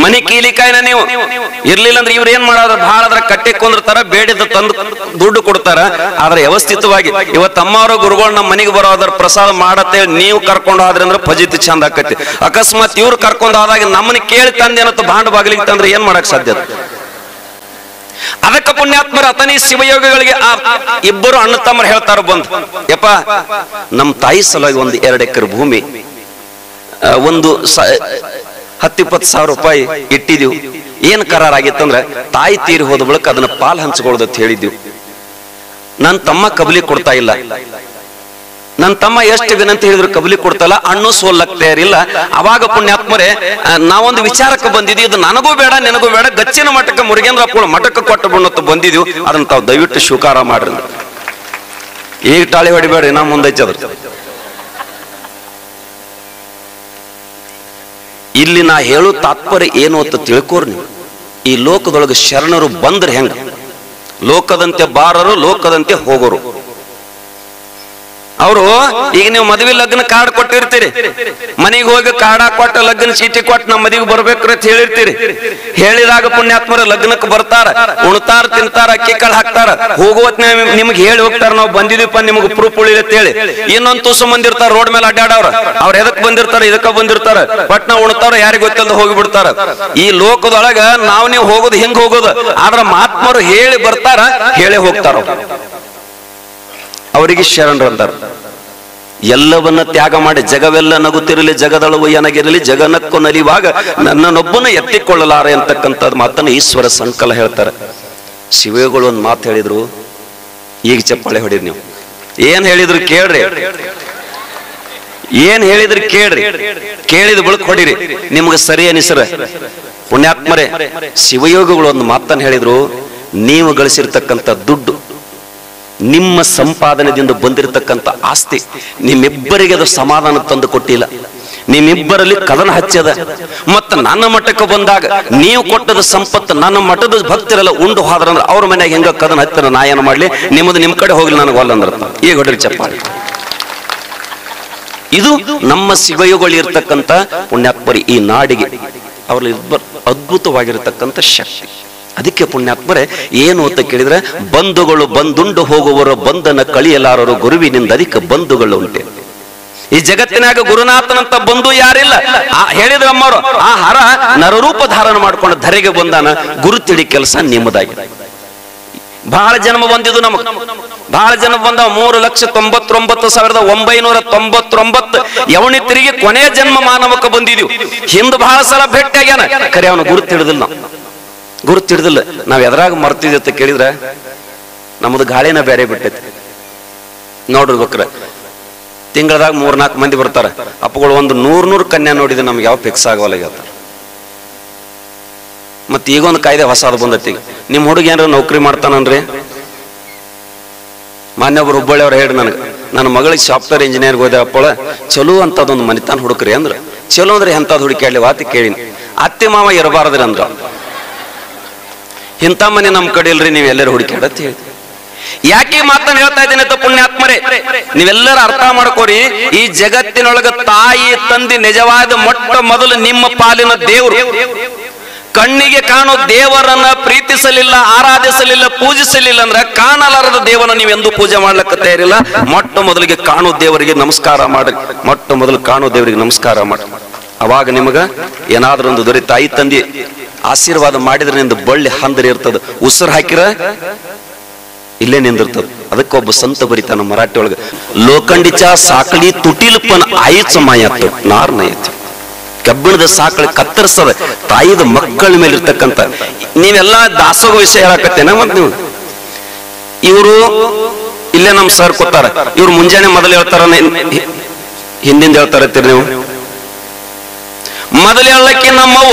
[SPEAKER 1] ಮನಿ ಕೀಲಿಕಾಯಿನ ನೀವು ಇರ್ಲಿಲ್ಲ ಅಂದ್ರೆ ಇವ್ರು ಏನ್ ಮಾಡೋದ್ರ, ಬಹಳ ಅದ್ರ ಕಟ್ಟೆ ಕೊಂದಿರ್ತಾರ, ಬೇಡಿದ ತಂದು ದುಡ್ಡು ಕೊಡ್ತಾರ. ಆದ್ರೆ ವ್ಯವಸ್ಥಿತವಾಗಿ ಇವತ್ತು ಅಮ್ಮವ್ರ ಗುರುಗಳು ನಮ್ಮ ಮನೆಗೆ ಬರೋದ್ರ ಪ್ರಸಾದ ಮಾಡತ್ತೆ ನೀವು ಕರ್ಕೊಂಡು ಹೋದ್ರಿ ಅಂದ್ರೆ ಫಜಿತಿ ಚಂದ ಆಕತಿ. ಅಕಸ್ಮಾತ್ ಇವ್ರು ಕರ್ಕೊಂಡು ಹೋದಾಗ ನಮ್ಮನ್ನ ಕೇಳಿ ತಂದೇನತ್ತ ಬಾಂಡ್ ಬಾಗಿಲಿಗೆ ತಂದ್ರೆ ಏನ್ ಮಾಡಕ್ ಸಾಧ್ಯ? ಅದಕ್ಕೆ ಪುಣ್ಯಾತ್ಮರ ಅತನಿ ಶಿವಯೋಗಿಗಳಿಗೆ ಆ ಇಬ್ಬರು ಅಣ್ಣ ತಮ್ಮರು ಹೇಳ್ತಾರ ಬಂದು, ಯಪ್ಪ ನಮ್ಮ ತಾಯಿ ಸಲುವಾಗಿ ಒಂದು 2 ಎಕರೆ ಭೂಮಿ, ಒಂದು 10-20 ಸಾವಿರ ರೂಪಾಯಿ ಇಟ್ಟಿದೀವಿ. ಏನ್ ಕರಾರ್ ಆಗಿತ್ತಂದ್ರೆ, ತಾಯಿ ತೀರಿ ಹೋದ ಬಳಿಕ ಅದನ್ನ ಪಾಲ್ ಹಂಚ್ಕೊಳ್ಳೋದತ್ ಹೇಳಿದ್ದೀವಿ. ನನ್ನ ತಮ್ಮ ಕಬಲಿ ಕೊಡ್ತಾ ಇಲ್ಲ. ನನ್ನ ತಮ್ಮ ಎಷ್ಟು ವಿನಂತಿ ಹೇಳಿದ್ರು ಕಬಲಿ ಕೊಡ್ತಲ್ಲ, ಅಣ್ಣು ಸೋಲ್ಲಕ್ ತಯಾರಿಲ್ಲ. ಅವಾಗ ಪುಣ್ಯಾತ್ಮರೇ ನಾವೊಂದು ವಿಚಾರಕ್ಕೆ ಬಂದಿದ್ವಿ, ಇದು ನನಗೂ ಬೇಡ ನಿನಗೂ ಬೇಡ, ಗಚ್ಚಿನ ಮಠಕ್ಕೆ ಮುರುಗೇಂದ್ರ ಮಠಕ್ಕೆ ಕೊಟ್ಟು ಬಣ್ಣತ್ತು ಬಂದಿದ್ವಿ. ಅದನ್ನ ತಾವು ದಯವಿಟ್ಟು ಸ್ವೀಕಾರ ಮಾಡ್ರಿ. ಈಗ ಟಾಳಿ ಹೊಡಿಬೇಡ್ರಿ, ನಾ ಮುಂದೈತದ್ರ. ಇಲ್ಲಿ ನಾ ಹೇಳೋ ತಾತ್ಪರ್ಯ ಏನು ಅಂತ ತಿಳ್ಕೋರ್ ನೀವು. ಈ ಲೋಕದೊಳಗೆ ಶರಣರು ಬಂದ್ರೆ ಹೆಂಗ? ಲೋಕದಂತೆ ಬಾರರು, ಲೋಕದಂತೆ ಹೋಗೋರು. ಅವರು ಈಗ ನೀವು ಮದುವೆ ಲಗ್ನ ಕಾರ್ಡ್ ಕೊಟ್ಟಿರ್ತೀರಿ, ಮನೆಗೆ ಹೋಗಿ ಕಾರ್ಡ್ ಕೊಟ್ಟ ಲಗ್ನ ಚೀಟಿ ಕೊಟ್ಟು ನಮ್ಮ ಮದುವೆಗೆ ಬರ್ಬೇಕ್ರಿ ಅಂತ ಹೇಳಿರ್ತೀರಿ. ಹೇಳಿದಾಗ ಪುಣ್ಯಾತ್ಮರ ಲಗ್ನಕ್ಕೆ ಬರ್ತಾರ, ಉಣ್ತಾರ, ತಿಂತಾರ, ಅಕ್ಕಿ ಕಾಳು ಹಾಕ್ತಾರ. ಹೋಗುವತ್ ನಿಮ್ಗೆ ಹೇಳಿ ಹೋಗ್ತಾರ, ನಾವು ಬಂದಿದೀಪ ನಿಮ್ಗೆ ಪ್ರೂಫ್ ಉಳಿ ಅಂತ ಹೇಳಿ. ಇನ್ನೊಂದು ತುಸು ಬಂದಿರ್ತಾರ ರೋಡ್ ಮೇಲೆ ಅಡ್ಡಾಡವ್ರ, ಅವ್ರ ಎದಕ್ ಬಂದಿರ್ತಾರ, ಇದಕ್ಕ ಬಂದಿರ್ತಾರ, ಬಟ್ ನಾವು ಉಣ್ತಾರ, ಯಾರಿಗ ಗೊತ್ತಿಲ್ಲದ ಹೋಗಿ ಬಿಡ್ತಾರ. ಈ ಲೋಕದೊಳಗ ನೀವು ಹೋಗೋದು ಹಿಂಗ್ ಹೋಗೋದು. ಆದ್ರ ಮಹಾತ್ಮರು ಹೇಳಿ ಬರ್ತಾರ, ಹೇಳಿ ಹೋಗ್ತಾರ. ಅವರಿಗೆ ಶರಣರು ಅಂತಾರ. ಎಲ್ಲವನ್ನ ತ್ಯಾಗ ಮಾಡಿ ಜಗವೆಲ್ಲ ನಗುತ್ತಿರಲಿ, ಜಗದಳವು ಏನಾಗಿರಲಿ, ಜಗನಕ್ಕೂ ನಲಿವಾಗ ನನ್ನನ್ನೊಬ್ಬನ ಎತ್ತಿಕೊಳ್ಳಲಾರೆ ಅಂತಕ್ಕಂಥದ್ದು ಮಾತನ್ನು ಈಶ್ವರ ಸಂಕಲ ಹೇಳ್ತಾರೆ. ಶಿವಗಳು ಒಂದು ಮಾತು ಹೇಳಿದ್ರು, ಈಗ ಚಪ್ಪಾಳೆ ಹೊಡಿರಿ. ನೀವು ಏನ್ ಹೇಳಿದ್ರು ಕೇಳ್ರಿ, ಏನ್ ಹೇಳಿದ್ರು ಕೇಳ್ರಿ, ಕೇಳಿದ ಬಳಿಕ ಹೊಡಿರಿ, ನಿಮ್ಗೆ ಸರಿ ಅನಿಸ್ರ. ಪುಣ್ಯಾತ್ಮರೇ, ಶಿವಯೋಗಿಗಳು ಒಂದು ಮಾತನ್ನು ಹೇಳಿದ್ರು, ನೀವು ಗಳಿಸಿರ್ತಕ್ಕಂಥ ದುಡ್ಡು, ನಿಮ್ಮ ಸಂಪಾದನೆಯಿಂದ ಬಂದಿರತಕ್ಕಂಥ ಆಸ್ತಿ ನಿಮ್ಮಿಬ್ಬರಿಗೆ ಅದು ಸಮಾಧಾನ ತಂದು ಕೊಟ್ಟಿಲ್ಲ. ನಿಮ್ಮಿಬ್ಬರಲ್ಲಿ ಕದನ ಹಚ್ಚದ. ಮತ್ತು ನನ್ನ ಮಠಕ್ಕೆ ಬಂದಾಗ ನೀವು ಕೊಟ್ಟದ ಸಂಪತ್ತು ನನ್ನ ಮಠದ ಭಕ್ತರೆಲ್ಲ ಉಂಡು ಹೋದ್ರಂದ್ರೆ ಅವ್ರ ಮನೆಯಾಗ ಹೆಂಗ ಕದನ ಹತ್ತಿರ ನಾ ಏನು ಮಾಡ್ಲಿ, ನಿಮ್ಮದು ನಿಮ್ಮ ಕಡೆ ಹೋಗ್ಲಿ, ನನಗೆ ಒಲ್ಲಂದ್ರ ಈಗ ಹೊಡ್ರಿ ಚಪ್ಪಾಳಿ. ಇದು ನಮ್ಮ ಶಿವಯೋಗಿಗಳು ಇರ್ತಕ್ಕಂಥ ಪುಣ್ಯಾತ್ಮರಿ ಈ ನಾಡಿಗೆ ಅವರಲ್ಲಿ ಅದ್ಭುತವಾಗಿರತಕ್ಕಂಥ ಶಕ್ತಿ. ಅದಕ್ಕೆ ಪುಣ್ಯಾತ್ಮರೇ ಏನು ಅಂತ ಕೇಳಿದ್ರೆ, ಬಂಧುಗಳು ಬಂದುಂಡು ಹೋಗುವವರು ಬಂಧನ ಕಳಿಯಲಾರರು, ಗುರುವಿನಿಂದ ಅದಕ್ಕೆ ಬಂಧುಗಳು ಉಂಟೆ. ಈ ಜಗತ್ತಿನಾಗ ಗುರುನಾಥನಂತ ಬಂಧು ಯಾರಿಲ್ಲ. ಹೇಳಿದ್ರ ಅಮ್ಮವರು, ಆ ಹರ ನರರೂಪ ಧಾರಣ ಮಾಡ್ಕೊಂಡು ಧರೆಗೆ ಬಂದಾನ. ಗುರು ತಿಳಿ ಕೆಲಸ ನಿಮ್ಮದಾಗಿದೆ. ಬಹಳ ಜನ್ಮ ಬಂದಿದ್ದು ನಮಗ್, ಬಹಳ ಜನ ಬಂದ 3,99,999 ಯವನಿ ತಿರುಗಿ ಕೊನೆಯ ಜನ್ಮ ಮಾನವಕ್ಕೆ ಬಂದಿದೀವಿ. ಹಿಂದ್ ಬಹಳ ಸಲ ಭೇಟಿ ಆಗ್ಯಾನ, ಖರೆ ಅವನು ಗುರು ತಿಳಿದಿಲ್ಲ. ನಾವು ಗುರು ತಿಳಿದಿಲ್ಲ. ನಾವ್ ಎದ್ರಾಗ ಮರ್ತಿದ್ವಿ ಅಂತ ಕೇಳಿದ್ರೆ ನಮ್ದು ಗಾಳಿನ ಬೇರೆ ಬಿಟ್ಟೈತಿ. ನೋಡ್ಬೇಕ್ರ ತಿಂಗಳದಾಗ 3-4 ಮಂದಿ ಬರ್ತಾರ. ಅಪ್ಪಗಳು ಒಂದು 100 ಕನ್ಯಾ ನೋಡಿದ್ರೆ ನಮ್ಗೆ ಯಾವ ಫಿಕ್ಸ್ ಆಗವಲ್ಲ ಹೇಳ್ತಾರೆ. ಮತ್ತೆ ಈಗೊಂದು ಕಾಯ್ದೆ ಹೊಸದು ಬಂದೈತಿ. ನಿಮ್ ಹುಡುಗ ಏನಾರ ನೌಕರಿ ಮಾಡ್ತಾನನ್ರಿ? ಮಾನ್ಯೊಬ್ರು ಹುಬ್ಬಳ್ಳಿಯವ್ರು ಹೇಳಿ ನನಗೆ, ನನ್ನ ಮಗಳಿಗೆ ಸಾಫ್ಟ್ವೇರ್ ಇಂಜಿನಿಯರ್ಗೆ ಹೋದೆ ಅಪ್ಪಳ, ಚಲೋ ಅಂತದೊಂದು ಮನಿತಾನ ಹುಡುಕ್ರಿ ಅಂದ್ರ. ಚಲೋ ಅಂದ್ರೆ ಎಂತದ್ ಹುಡುಕಿ ವಾತಿ ಕೇಳಿನಿ. ಅತ್ತೆ ಮಾವ ಇರಬಾರದ್ರಿ ಅಂದ್ರ. ಇಂಥ ಮನೆ ನಮ್ ಕಡೆ ಇಲ್ರಿ, ನೀವ್ ಎಲ್ಲರೂ ಹುಡುಕ್ಯಾಡತ್ ಹೇಳಿ. ಯಾಕೆ ಮಾತನ್ನ ಹೇಳ್ತಾ ಇದ್ದೀನಿ ಅಂತ ಪುಣ್ಯಾತ್ಮರೇ, ನೀವೆಲ್ಲರೂ ಅರ್ಥ ಮಾಡ್ಕೋರಿ. ಈ ಜಗತ್ತಿನೊಳಗ ತಾಯಿ ತಂದೆ ನಿಜವಾದ ಮೊಟ್ಟ ಮೊದಲು ನಿಮ್ಮ ಪಾಲಿನ ದೇವರು. ಕಣ್ಣಿಗೆ ಕಾಣೋ ದೇವರನ್ನ ಪ್ರೀತಿಸಲಿಲ್ಲ, ಆರಾಧಿಸಲಿಲ್ಲ, ಪೂಜಿಸಲಿಲ್ಲ ಅಂದ್ರೆ ಕಾಣಲಾರದ ದೇವನ ನೀವೆಂದೂ ಪೂಜೆ ಮಾಡ್ಲಿಕ್ಕೆ ತಯಾರಿಲ್ಲ. ಮೊಟ್ಟ ಮೊದಲಿಗೆ ಕಾಣೋ ದೇವರಿಗೆ ನಮಸ್ಕಾರ ಮಾಡ್ರಿ. ಮೊಟ್ಟ ಮೊದಲು ಕಾಣೋ ದೇವರಿಗೆ ನಮಸ್ಕಾರ ಮಾಡ್ರಿ. ಅವಾಗ ನಿಮಗ ಏನಾದ್ರೂ ಒಂದು ದೊರೆ ತಾಯಿ ತಂದೆ ಆಶೀರ್ವಾದ ಮಾಡಿದ್ರೆ ನಿಂದು ಬಳ್ಳಿ ಹಂದರಿ ಇರ್ತದ. ಉಸಿರು ಹಾಕಿರ ಇಲ್ಲೇ ನಿಂದಿರ್ತದ. ಅದಕ್ಕೊಬ್ಬ ಸಂತ ಬರಿತಾನ ಮರಾಠಿ ಒಳಗ, ಲೋಖಂಡಿಚ ಸಾಕಳಿ ತುಟಿಲ್ಪನ ಆಯ್ಚ ಮಾಯತ್ತು ನಾರ್ನಯತ್ತು. ಕಬ್ಬಿಣದ ಸಾಕಳಿ ಕತ್ತರಿಸದ ತಾಯಿದ ಮಕ್ಕಳ ಮೇಲೆ ಇರ್ತಕ್ಕಂಥ. ನೀವೆಲ್ಲ ದಾಸೋಗ ವಿಷಯ ಹೇಳಕತ್ತೇನ. ಮತ್ ನೀವು ಇವರು ಇಲ್ಲೇ ನಮ್ ಸರ್ ಕೊಟ್ಟಾರ, ಇವ್ರು ಮುಂಜಾನೆ ಮೊದಲು ಹೇಳ್ತಾರ, ಹಿಂದಿಂದ ಹೇಳ್ತಾರತ್ತೀರಿ ನೀವು. ಮೊದಲು ಹೇಳಕ್ಕೆ ನಮ್ಮವ್ವ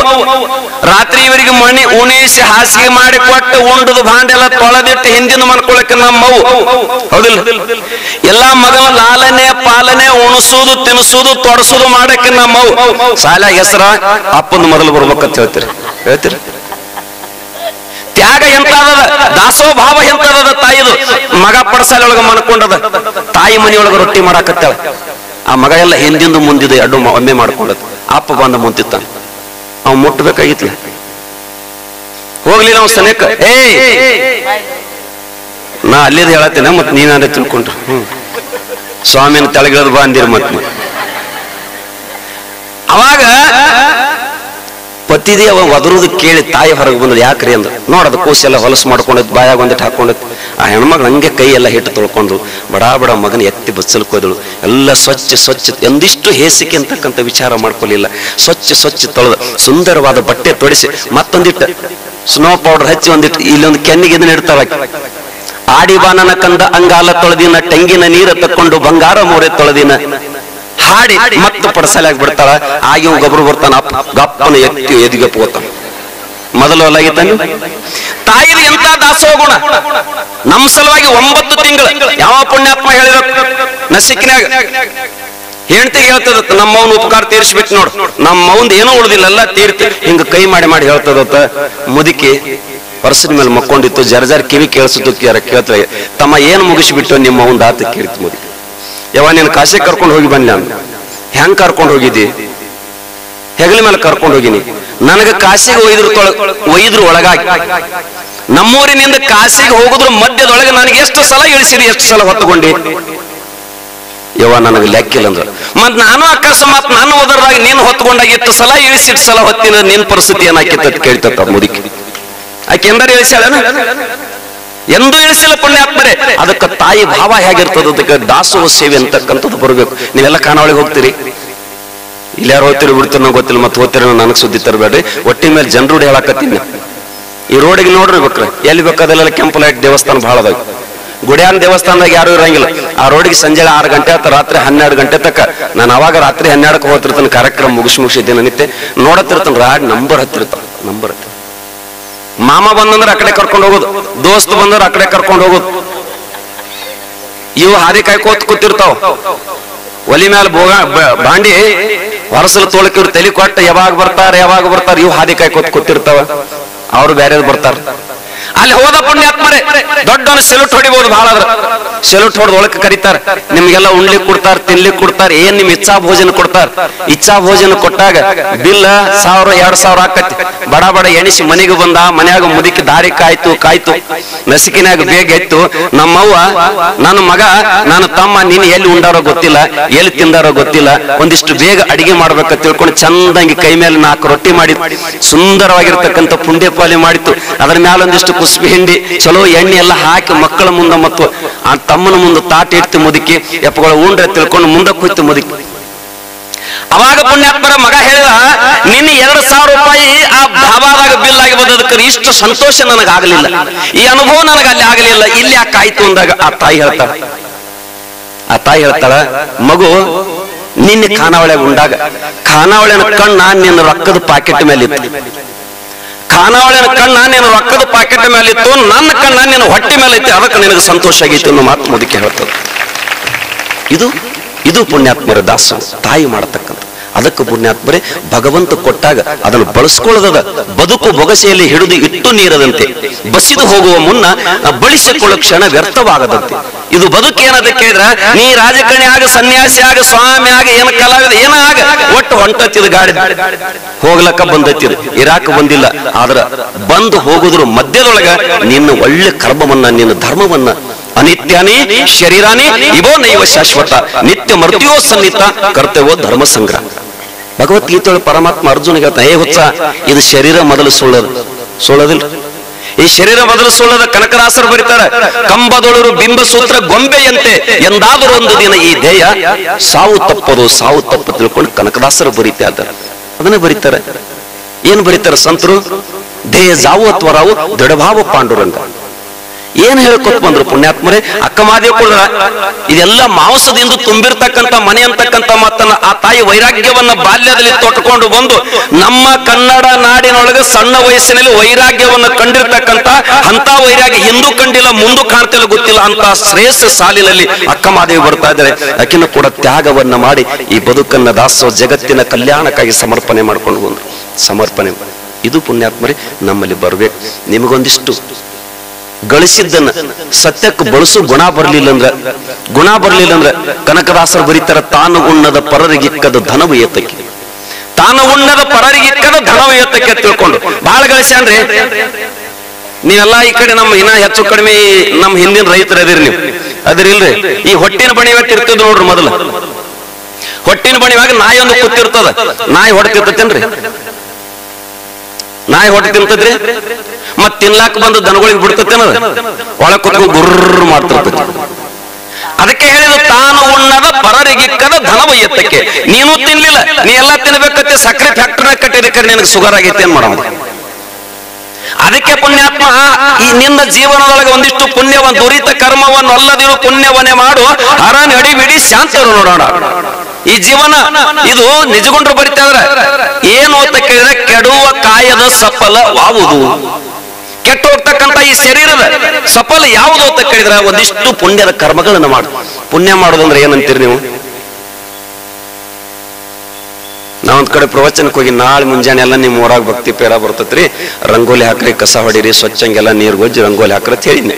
[SPEAKER 1] ರಾತ್ರಿ ಇವರಿಗೆ ಮಣಿ ಉಣಿಸಿ ಹಾಸಿಗೆ ಮಾಡಿ ಕೊಟ್ಟು ಉಂಡದು ಭಾಂಡೆಲ್ಲ ತೊಳೆದಿಟ್ಟು ಹಿಂದಿನ ಮಾಡ್ಕೊಳಕ್ಕೆ ನಮ್ಮವ್ವ. ಹೌದಿಲ್ಲ? ಎಲ್ಲಾ ಮಗನ ಲಾಲನೆ ಪಾಲನೆ, ಉಣಿಸುದು ತಿನ್ನಿಸುದು ತೊಡಸುದು ಮಾಡಕ್ಕೆ ನಮ್ಮವ್ವ. ಶಾಲ್ಯಾಗ ಹೆಸರ ಅಪ್ಪನ ಮೊದಲು ಬರ್ಬೇಕಂತ ಹೇಳ್ತೀರಿ. ತ್ಯಾಗ ಎಂತದ, ದಾಸೋ ಭಾವ ಎಂತದ ತಾಯಿದು. ಮಗ ಪಡಸಾಲೆ ಒಳಗ ಮನ್ಕೊಂಡದ, ತಾಯಿ ಮನೆಯೊಳಗ ರೊಟ್ಟಿ ಮಾಡಾಕತ್ತಾಳ. ಆ ಮಗ ಎಲ್ಲ ಹಿಂದಿಂದ ಮುಂದಿದೆ ಅಡ್ಡು ಒಮ್ಮೆ ಮಾಡ್ಕೊಂಡದ. ಅಪ್ಪ ಬಂದ ಮುಂತಿತ್ತ, ಅವ್ ಮುಟ್ಟಬೇಕಾಗಿತ್ಲ, ಹೋಗ್ಲಿ ನಾವು ಸನೇಕ. ನಾ ಅಲ್ಲಿದ್ ಹೇಳತ್ತೇನೆ, ಮತ್ ನೀನಾದ್ರೆ ತಿಳ್ಕೊಂಡ್ರು ಸ್ವಾಮಿನ ತೆಳಗಿಳದ್ ಬಾ ಅಂದಿರ. ಮತ್ ಅವಾಗ ಪತಿದೇ ಅವ ಒದರುದು ಕೇಳಿ ತಾಯಿ ಹೊರಗೆ ಬಂದದ್ದು. ಯಾಕ್ರಿ ಅಂದ್ರ, ನೋಡದ ಕೂಸೆಲ್ಲ ಹೊಲಸು ಮಾಡ್ಕೊಂಡದ್, ಬಾಯಾಗ ಒಂದಿಟ್ಟು ಹಾಕೊಂಡದ್. ಆ ಹೆಣ್ಮಗಳು ಹಂಗೆ ಕೈ ಎಲ್ಲ ಹಿಟ್ಟು ತೊಳ್ಕೊಂಡು ಬಡ ಬಡ ಮಗನ ಎತ್ತಿ ಬಚ್ಚಲ್ಕ್ ಹೋದಳು. ಎಲ್ಲ ಸ್ವಚ್ಛ ಎಂದಿಷ್ಟು ಹೇಸಿಕೆ ಅಂತಕ್ಕಂಥ ವಿಚಾರ ಮಾಡ್ಕೊಲಿಲ್ಲ. ಸ್ವಚ್ಛ ತೊಳೆದ ಸುಂದರವಾದ ಬಟ್ಟೆ ತೊಡಿಸಿ ಮತ್ತೊಂದಿಟ್ಟು ಸ್ನೋ ಪೌಡರ್ ಹಚ್ಚಿ ಒಂದಿಟ್ಟು ಇಲ್ಲೊಂದು ಕೆನ್ನಿಗೆ ಇದನ್ನ ಇಡ್ತಾಳ. ಆಡಿ ಬಾನನ ಕಂದ ಅಂಗಾಲ ತೊಳೆದಿನ, ಟೆಂಗಿನ ನೀರ ತಕ್ಕೊಂಡು ಬಂಗಾರ ಮೋರೆ ತೊಳೆದಿನ ಹಾಡಿ ಮತ್ತೆ ಪಡಸಲಾಗಿ ಬಿಡ್ತಾಳ. ಆಗಿ ಗೊಬ್ಬರು ಬರ್ತಾನ, ಗಪ್ಪನ ಎತ್ತಿ ಎದಿಗೆ ಹೋಗ್ತಾನ. ಮೊದಲು ಅಲ್ಲಾಗಿತ್ತಾನೆ ತಾಯಿದು ಎಂತ ದಾಸೋಗುಣ. ನಮ್ಮ ಸಲುವಾಗಿ 9 ತಿಂಗಳು ಯಾವ ಪುಣ್ಯಾತ್ಮ ಹೇಳಿದ ನಸಿಕಿನಾಗ ಹೆಂಡತಿಗೆ ಹೇಳ್ತದ, ನಮ್ಮವನ್ ಉಪಕಾರ ತೀರಿಸ್ಬಿಟ್ಟು ನೋಡು, ನಮ್ಮವಂದ್ ಏನೋ ಉಳಿದಿಲ್ಲ ಎಲ್ಲ ತೀರ್ತಿ. ಹಿಂಗ ಕೈ ಮಾಡಿ ಹೇಳ್ತದತ್ತ. ಮುದುಕಿ ಪರ್ಸಿನ ಮೇಲೆ ಮಕ್ಕೊಂಡಿತ್ತು, ಜರ್ಜರ್ ಕಿವಿ ಕೇಳಿಸಿದ್ದು ಕೇಳ್ತಾರೆ, ತಮ್ಮ ಏನ್ ಮುಗಿಸ್ಬಿಟ್ಟು ನಿಮ್ಮ ಅವನ್ ಆತ ಕೇಳ್ತಿ. ಮುದುಕಿ, ಯಾವ ನೀನು ಕಾಶಿ ಕರ್ಕೊಂಡು ಹೋಗಿ ಬನ್ನಿ. ನಾನು ಹೆಂಗ್ ಕರ್ಕೊಂಡು ಹೋಗಿದ್ದಿ? ಹೆಗಲ ಮೇಲೆ ಕರ್ಕೊಂಡು ಹೋಗಿನಿ. ನನಗೆ ಕಾಶಿಗೆ ಒಯ್ದ್ರು ಒಳಗಾಗಿ. ನಮ್ಮೂರಿನಿಂದ ಕಾಶಿಗೆ ಹೋಗುದ್ರ ಮಧ್ಯದೊಳಗೆ ನನಗೆ ಎಷ್ಟು ಸಲ ಇಳಿಸಿರಿ, ಎಷ್ಟು ಸಲ ಹೊತ್ತುಕೊಂಡಿ? ಯವ್ವ ನನಗೆ ಲೆಕ್ಕಿಲ್ಲ ಅಂದ್ರ. ಮತ್ ನಾನು ಅಕಸ್ಮಾತ್ ನಾನು ಹೋದ್ರಾಗ ನೀನು ಹೊತ್ಕೊಂಡಾಗ ಎಷ್ಟು ಸಲ ಇಳಿಸಿಟ್ಟು ಸಲ ಹೊತ್ತಿನ ನಿನ್ ಪರಿಸ್ಥಿತಿ ಏನಾಕಿತ್ತ ಕೇಳ್ತತ್ತ ಮುದುಕಿ. ಆಕೆ ಎಂದಾರು ಇಳಿಸ್ಯಾಳ? ಎಂದೂ ಇಳಿಸಿಲ್ಲ ಪುಣ್ಯಾತ್ಮರೇ. ಅದಕ್ಕೆ ತಾಯಿ ಭಾವ ಹೇಗಿರ್ತದ, ಅದಕ್ಕೆ ದಾಸೋಹ ಸೇವೆ ಅಂತಕ್ಕಂಥದ್ದು ಬರಬೇಕು. ನೀವೆಲ್ಲ ಖಾನಾವಳಿಗೆ ಹೋಗ್ತೀರಿ, ಇಲ್ಲಾರು ಹೋಗ್ತಿರಿ ಬಿಡ್ತೀರಿ ನಂಗೆ ಗೊತ್ತಿಲ್ಲ, ಮತ್ತೆ ಹೋಗ್ತೀರಿ ನನಗೆ ಸುದ್ದಿ ತರಬೇಡ್ರಿ. ಒಟ್ಟಿನ ಮೇಲೆ ಜನರು ಹೇಳಕತ್ತೀನಿ. ಈ ರೋಡಿಗೆ ನೋಡ್ರಿ ಬೇಕ್ರೆ, ಎಲ್ಲಿ ಬೇಕಾದಲ್ಲೆಲ್ಲ ಕೆಂಪು ಲೈಟ್ ದೇವಸ್ಥಾನ ಬಹಳ ಅದಾವ. ಗುಡಿಯಾನ ದೇವಸ್ಥಾನದಾಗ ಯಾರು ಇರಂಗಿಲ್ಲ. ಆ ರೋಡಿಗೆ ಸಂಜೆ 6 ಗಂಟೆ ಆತ, ರಾತ್ರಿ 12 ಗಂಟೆ ತಕ್ಕ. ನಾನು ಅವಾಗ ರಾತ್ರಿ 12ಕ್ಕೆ ಹೋಗ್ತಿರ್ತಾನೆ, ಕಾರ್ಯಕ್ರಮ ಮುಗಿಸಿದ್ದೇನೆ ನಿತ್ಯ ನೋಡತ್ತಿರ್ತಾನೆ. ರಾಡ್ ನಂಬರ್ ಹತ್ತಿರ್ತಾವ, ನಂಬರ್ ಹತ್ತಿ. ಮಾಮ ಬಂದಂದ್ರೆ ಆ ಕಡೆ ಕರ್ಕೊಂಡು ಹೋಗೋದು, ದೋಸ್ತ್ ಬಂದ್ರೆ ಆ ಕಡೆ ಕರ್ಕೊಂಡು ಹೋಗೋದು. ಇವು ಹಾದಿ ಕಾಯ್ಕೋತ್ ಕೂತಿರ್ತಾವ. ಒಲಿ ಮೇಲೆ ಬಾಂಡಿ ಹೊರಸಲು ತೋಳಕಿವ್ರು ತಲೆ ಕೊಟ್ಟು ಯಾವಾಗ ಬರ್ತಾರ ಇವು ಹಾದಿ ಕಾಯ್ಕೋತ್ ಕೂತಿರ್ತಾವ. ಅವ್ರು ಬೇರೆ ಬರ್ತಾರ. ಅಲ್ಲಿ ಹೋದ ಪುಣ್ಯಾತ್ಮರೇ ದೊಡ್ಡವನು ಸೆಲ್ಯೂಟ್ ಹೊಡಿಬಹುದು, ಬಹಳ ಆದ್ರ ಸೆಲ್ಯೂಟ್ ಹೊಡೆದು ಒಳಕ್ಕೆ ಕರೀತಾರೆ, ನಿಮ್ಗೆಲ್ಲ ಉಣ್ಲಿಕ್ಕೆ ಕೊಡ್ತಾರ, ತಿನ್ಲಿಕ್ಕೆ ಕೊಡ್ತಾರ, ಏನ್ ನಿಮ್ ಇಚ್ಛಾ ಭೋಜನ ಕೊಡ್ತಾರ. ಇಚ್ಛಾ ಭೋಜನ ಕೊಟ್ಟಾಗ ಬಿಲ್ 1000-2000 ಆಕತಿ. ಬಡ ಬಡ ಎಣಿಸಿ ಮನೆಗೆ ಬಂದ, ಮನ್ಯಾಗ ಮುದುಕಿ ದಾರಿ ಕಾಯ್ತು ನಸಿಕಿನಾಗ ಬೇಗ ಎತ್ತು. ನಮ್ಮವ್ವ ನನ್ನ ಮಗ ನನ್ನ ತಮ್ಮ ನೀನು ಎಲ್ಲಿ ಉಂಡಾರೋ ಗೊತ್ತಿಲ್ಲ, ಎಲ್ಲಿ ತಿಂದಾರೋ ಗೊತ್ತಿಲ್ಲ, ಒಂದಿಷ್ಟು ಬೇಗ ಅಡಿಗೆ ಮಾಡ್ಬೇಕಂತ ತಿಳ್ಕೊಂಡು ಚಂದಂಗಿ ಕೈ ಮೇಲೆ 4 ರೊಟ್ಟಿ ಮಾಡಿ ಸುಂದರವಾಗಿರ್ತಕ್ಕಂಥ ಪುಂಡ್ಯಪಾಲಿ ಮಾಡಿತ್ತು. ಅದ್ರ ಮ್ಯಾಲ ಒಂದಿಷ್ಟು ಕುಸ್ಬಿ ಹಿಂಡಿ ಚಲೋ ಎಣ್ಣೆ ಎಲ್ಲ ಹಾಕಿ ಮಕ್ಕಳ ಮುಂದೆ ಮತ್ತು ಆ ತಮ್ಮನ ಮುಂದೆ ತಾಟ ಇಡ್ತು ಮುದುಕಿ. ಎಪ್ಪಗಳ ಉಂಡ್ರೆ ತಿಳ್ಕೊಂಡು ಮುಂದಕ್ಕೆ ಹೋಯ್ತು ಮುದುಕಿ. ಅವಾಗ ಪುಣ್ಯಾತ್ಮರ ಮಗ ಹೇಳಿದ, ನಿನ್ನ 2000 ರೂಪಾಯಿ ಆ ಧಾಬಾದಾಗ ಬಿಲ್ ಆಗಿ ಬಂದದಕ್ಕೆ ಇಷ್ಟು ಸಂತೋಷ ನನಗಾಗಲಿಲ್ಲ, ಈ ಅನುಭವ ನನಗೆ ಅಲ್ಲಿ ಆಗಲಿಲ್ಲ, ಇಲ್ಲಿ ಯಾಕೆ ಆಯ್ತು ಅಂದಾಗ ಆ ತಾಯಿ ಹೇಳ್ತಾಳ ಮಗು ನಿನ್ನೆ ಖಾನಾವಳಿ ಉಂಡಾಗ ಖಾನಾವಳಿನ ಕಣ್ಣ ನಿನ್ನ ರೊಕ್ಕದ ಪಾಕೆಟ್ ಮೇಲೆ ಇತ್ತು, ಖಾನಾವಳಿನ ಕಣ್ಣ ನಿನ್ನ ರೊಕ್ಕದ ಪಾಕೆಟ್ ಮೇಲೆ ಇತ್ತು, ನನ್ನ ಕಣ್ಣ ನಿನ್ನ ಹೊಟ್ಟೆ ಮೇಲೆ ಇತ್ತು, ಅದಕ್ಕೆ ನಿನಗೆ ಸಂತೋಷ ಆಗಿತ್ತು ಅನ್ನೋ ಮಾತು ಮುದುಕಿ ಹೇಳ್ತದೆ. ಇದು ಪುಣ್ಯಾತ್ಮರ ದಾಸ ತಾಯಿ ಮಾಡತಕ್ಕಂಥ. ಅದಕ್ಕೆ ಪುಣ್ಯಾತ್ಮರೇ ಭಗವಂತ ಕೊಟ್ಟಾಗ ಅದನ್ನು ಬಳಸ್ಕೊಳ್ಳೋದ ಬದುಕು ಬೊಗಸೆಯಲ್ಲಿ ಹಿಡಿದು ಇಟ್ಟು ನೀರದಂತೆ, ಬಸಿದು ಹೋಗುವ ಮುನ್ನ ಬಳಸಿಕೊಳ್ಳೋ ಕ್ಷಣ ವ್ಯರ್ಥವಾಗದಂತೆ. ಇದು ಬದುಕು ಏನದ ಕೇಳಿದ್ರ ನೀ ರಾಜಕಾರಣಿ ಆಗ, ಸನ್ಯಾಸಿ ಆಗ, ಸ್ವಾಮಿ ಆಗ, ಏನ ಕಲಾವಿದ ಏನ ಆಗ, ಒಟ್ಟು ಹೊಂಟತ್ತಿದ ಗಾಡಿ ಹೋಗ್ಲಕ್ಕ ಬಂದತ್ತಿದ, ಇರಾಕ ಬಂದಿಲ್ಲ. ಆದ್ರ ಬಂದು ಹೋಗುದ್ರು ಮಧ್ಯದೊಳಗ ನಿನ್ನ ಒಳ್ಳೆ ಕರ್ಮವನ್ನ, ನಿನ್ನ ಧರ್ಮವನ್ನ, ಅನಿತ್ಯಾನಿ ಶರೀರಾನಿ ಇವೋ ನೈವ ಶಾಶ್ವತ ನಿತ್ಯ ಮೃತ್ಯೋ ಸನ್ನಿಹಿತ ಕರ್ತವ್ಯೋ ಧರ್ಮ ಸಂಗ್ರಹ. ಭಗವದ್ಗೀತೆಯೊಳಗೆ ಪರಮಾತ್ಮ ಅರ್ಜುನಿಗೆ ಹೇಳ್ತಾ, ಹೇ ಹುಚ್ಚ, ಇದು ಶರೀರ ಮೊದಲು ಸುಳ್ಳೋದಿಲ್ಲ, ಈ ಶರೀರ ಮೊದಲು ಸುಳ್ಳದ. ಕನಕದಾಸರು ಬರೀತಾರೆ, ಕಂಬದೊಳರು ಬಿಂಬಸೂತ್ರ ಗೊಂಬೆಯಂತೆ ಎಂದಾದರೂ ಒಂದು ದಿನ ಈ ದೇಹ ಸಾವು ತಪ್ಪು ತಿಳ್ಕೊಂಡು ಕನಕದಾಸರು ಬರೀತಾ ಇದ್ದಾರೆ. ಅದನ್ನೇ ಬರೀತಾರೆ. ಏನ್ ಬರೀತಾರೆ ಸಂತರು? ದೇಹ ಜಾವು ಅಥ್ವರಾವು ದೃಢಭಾವ ಪಾಂಡುರಂಗ. ಏನ್ ಹೇಳ್ಕೊತ್ ಬಂದ್ರು ಪುಣ್ಯಾತ್ಮರೇ? ಅಕ್ಕಮಾದೇವ ಕೂಡ ಇದೆಲ್ಲ ಮಾಂಸದಿಂದ ತುಂಬಿರ್ತಕ್ಕಂಥ ಮನೆ ಅಂತಕ್ಕಂಥ ಮಾತನ್ನ ಆ ತಾಯಿ ವೈರಾಗ್ಯವನ್ನ ಬಾಲ್ಯದಲ್ಲಿ ತೊಟ್ಕೊಂಡು ಬಂದು ನಮ್ಮ ಕನ್ನಡ ನಾಡಿನೊಳಗೆ ಸಣ್ಣ ವಯಸ್ಸಿನಲ್ಲಿ ವೈರಾಗ್ಯವನ್ನ ಕಂಡಿರ್ತಕ್ಕಂಥ ಅಂತ ವೈರಾಗ್ಯ ಹಿಂದೂ ಕಂಡಿಲ್ಲ, ಮುಂದೂ ಕಾಣ್ತಿಲ್ಲ, ಗೊತ್ತಿಲ್ಲ ಅಂತ ಶ್ರೇಷ್ಠ ಸಾಲಿನಲ್ಲಿ ಅಕ್ಕಮಾದೇವಿ ಬರ್ತಾ ಇದ್ದಾರೆ. ಆಕಿನ ಕೂಡ ತ್ಯಾಗವನ್ನ ಮಾಡಿ ಈ ಬದುಕನ್ನ ದಾಸೋ ಜಗತ್ತಿನ ಕಲ್ಯಾಣಕ್ಕಾಗಿ ಸಮರ್ಪಣೆ ಮಾಡ್ಕೊಂಡು ಬಂದ್ರು. ಸಮರ್ಪಣೆ ಇದು ಪುಣ್ಯಾತ್ಮರೇ ನಮ್ಮಲ್ಲಿ ಬರ್ಬೇಕು. ನಿಮಗೊಂದಿಷ್ಟು ಗಳಿಸಿದ್ದನ್ನ ಸತ್ಯಕ್ಕೆ ಬಳಸು ಗುಣ ಬರ್ಲಿಲ್ಲ ಅಂದ್ರೆ ಕನಕದಾಸರು ಬರೀತಾರ, ತಾನು ಉಣ್ಣದ ಪರರಿಗಿಕ್ಕದ ಧನವು ಏತಕ್ಕೆ, ತಾನು ಉಣ್ಣದ ಪರರಿಗಿಕ್ಕದ ಧನವು ಏತಕ್ಕೆ ತಿಳ್ಕೊಂಡು ಬಹಳ ಗಳಿಸ್ಯಾನ್ರಿ. ನೀವೆಲ್ಲ ಈ ಕಡೆ ನಮ್ಮ ಇನ್ನ ಹೆಚ್ಚು ಕಡಿಮೆ ನಮ್ಮ ಹಿಂದಿನ ರೈತರು ಅದಿರಿ, ನೀವು ಅದಿರಿಲ್ರಿ. ಈ ಹೊಟ್ಟಿನ ಬಣಿವತ್ತು ಇರ್ತದ ನೋಡ್ರಿ, ಮೊದಲು ಹೊಟ್ಟಿನ ಬಣಿವಾಗ ನಾಯಿ ಒಂದು ಕೂತಿರ್ತದ, ನಾಯಿ ಹೊಡ್ತಿರ್ತೇನ್ರಿ, ನಾಯಿ ಹೊಟ್ಟೆ ತಿಂತದ್ರಿ, ಮತ್ ತಿನ್ಲಾಕ್ ಬಂದು ದನಗಳಿಗೆ ಬಿಡ್ತೇನದ, ಒಳಗ್ ಕುತ್ಕೊಂಡು ಗುರ್ರ ಮಾಡ್ತಿರ್ತೈತಿ. ಅದಕ್ಕೆ ಹೇಳಿದ, ತಾನು ಉಣ್ಣದ ಪರರಿಗಿಕ್ಕದ ಧನವ ಎತ್ತಕ್ಕೆ. ನೀನು ತಿನ್ಲಿಲ್ಲ, ನೀ ಎಲ್ಲಾ ತಿನ್ಬೇಕತ್ತೆ, ಸಕ್ಕರೆ ಫ್ಯಾಕ್ಟರಿನ ಕಟ್ಟಿದಕ್ಕೆ ನಿನಗೆ ಶುಗರ್ ಆಗೈತೆ ಏನ್ ಮಾಡೋದು? ಅದಕ್ಕೆ ಪುಣ್ಯಾತ್ಮ ಈ ನಿನ್ನ ಜೀವನದೊಳಗೆ ಒಂದಿಷ್ಟು ಪುಣ್ಯವನ್ನು ದುರಿತ ಕರ್ಮವನ್ನು ಅಲ್ಲದಿರು ಪುಣ್ಯವನ್ನೇ ಮಾಡು, ಹರ ನಡಿ ಬಿಡಿ ಶಾಂತರು ನೋಡೋಣ. ಈ ಜೀವನ ಇದು ನಿಜಗೊಂಡ್ರು ಬರಿತಾ ಇದ್ರೆ ಏನು ಅಂತ ಕೇಳಿದ್ರೆ, ಕೆಡುವ ಕಾಯದ ಸಫಲ ಯಾವುದು, ಕೆಟ್ಟು ಹೋಗ್ತಕ್ಕಂಥ ಈ ಶರೀರದ ಸಫಲ ಯಾವುದು ಅಂತ ಕೇಳಿದ್ರೆ ಒಂದಿಷ್ಟು ಪುಣ್ಯದ ಕರ್ಮಗಳನ್ನು ಮಾಡು. ಪುಣ್ಯ ಮಾಡೋದಂದ್ರೆ ಏನಂತೀರಿ ನೀವು? ನಾವೊಂದ್ ಕಡೆ ಪ್ರವಚನಕ್ಕೆ ಹೋಗಿ ನಾಳೆ ಮುಂಜಾನೆ ಎಲ್ಲ ನಿಮ್ ಊರಾಗ ಭಕ್ತಿ ಪೇರ ಬರ್ತತ್ರಿ, ರಂಗೋಲಿ ಹಾಕ್ರಿ, ಕಸ ಹೊಡಿರಿ, ಸ್ವಚ್ಛಂಗೆಲ್ಲ ನೀರ್ ಗೊಜ್ಜಿ ರಂಗೋಲಿ ಹಾಕ್ರಿ ಅಂತ ಹೇಳಿದ್ನೆ.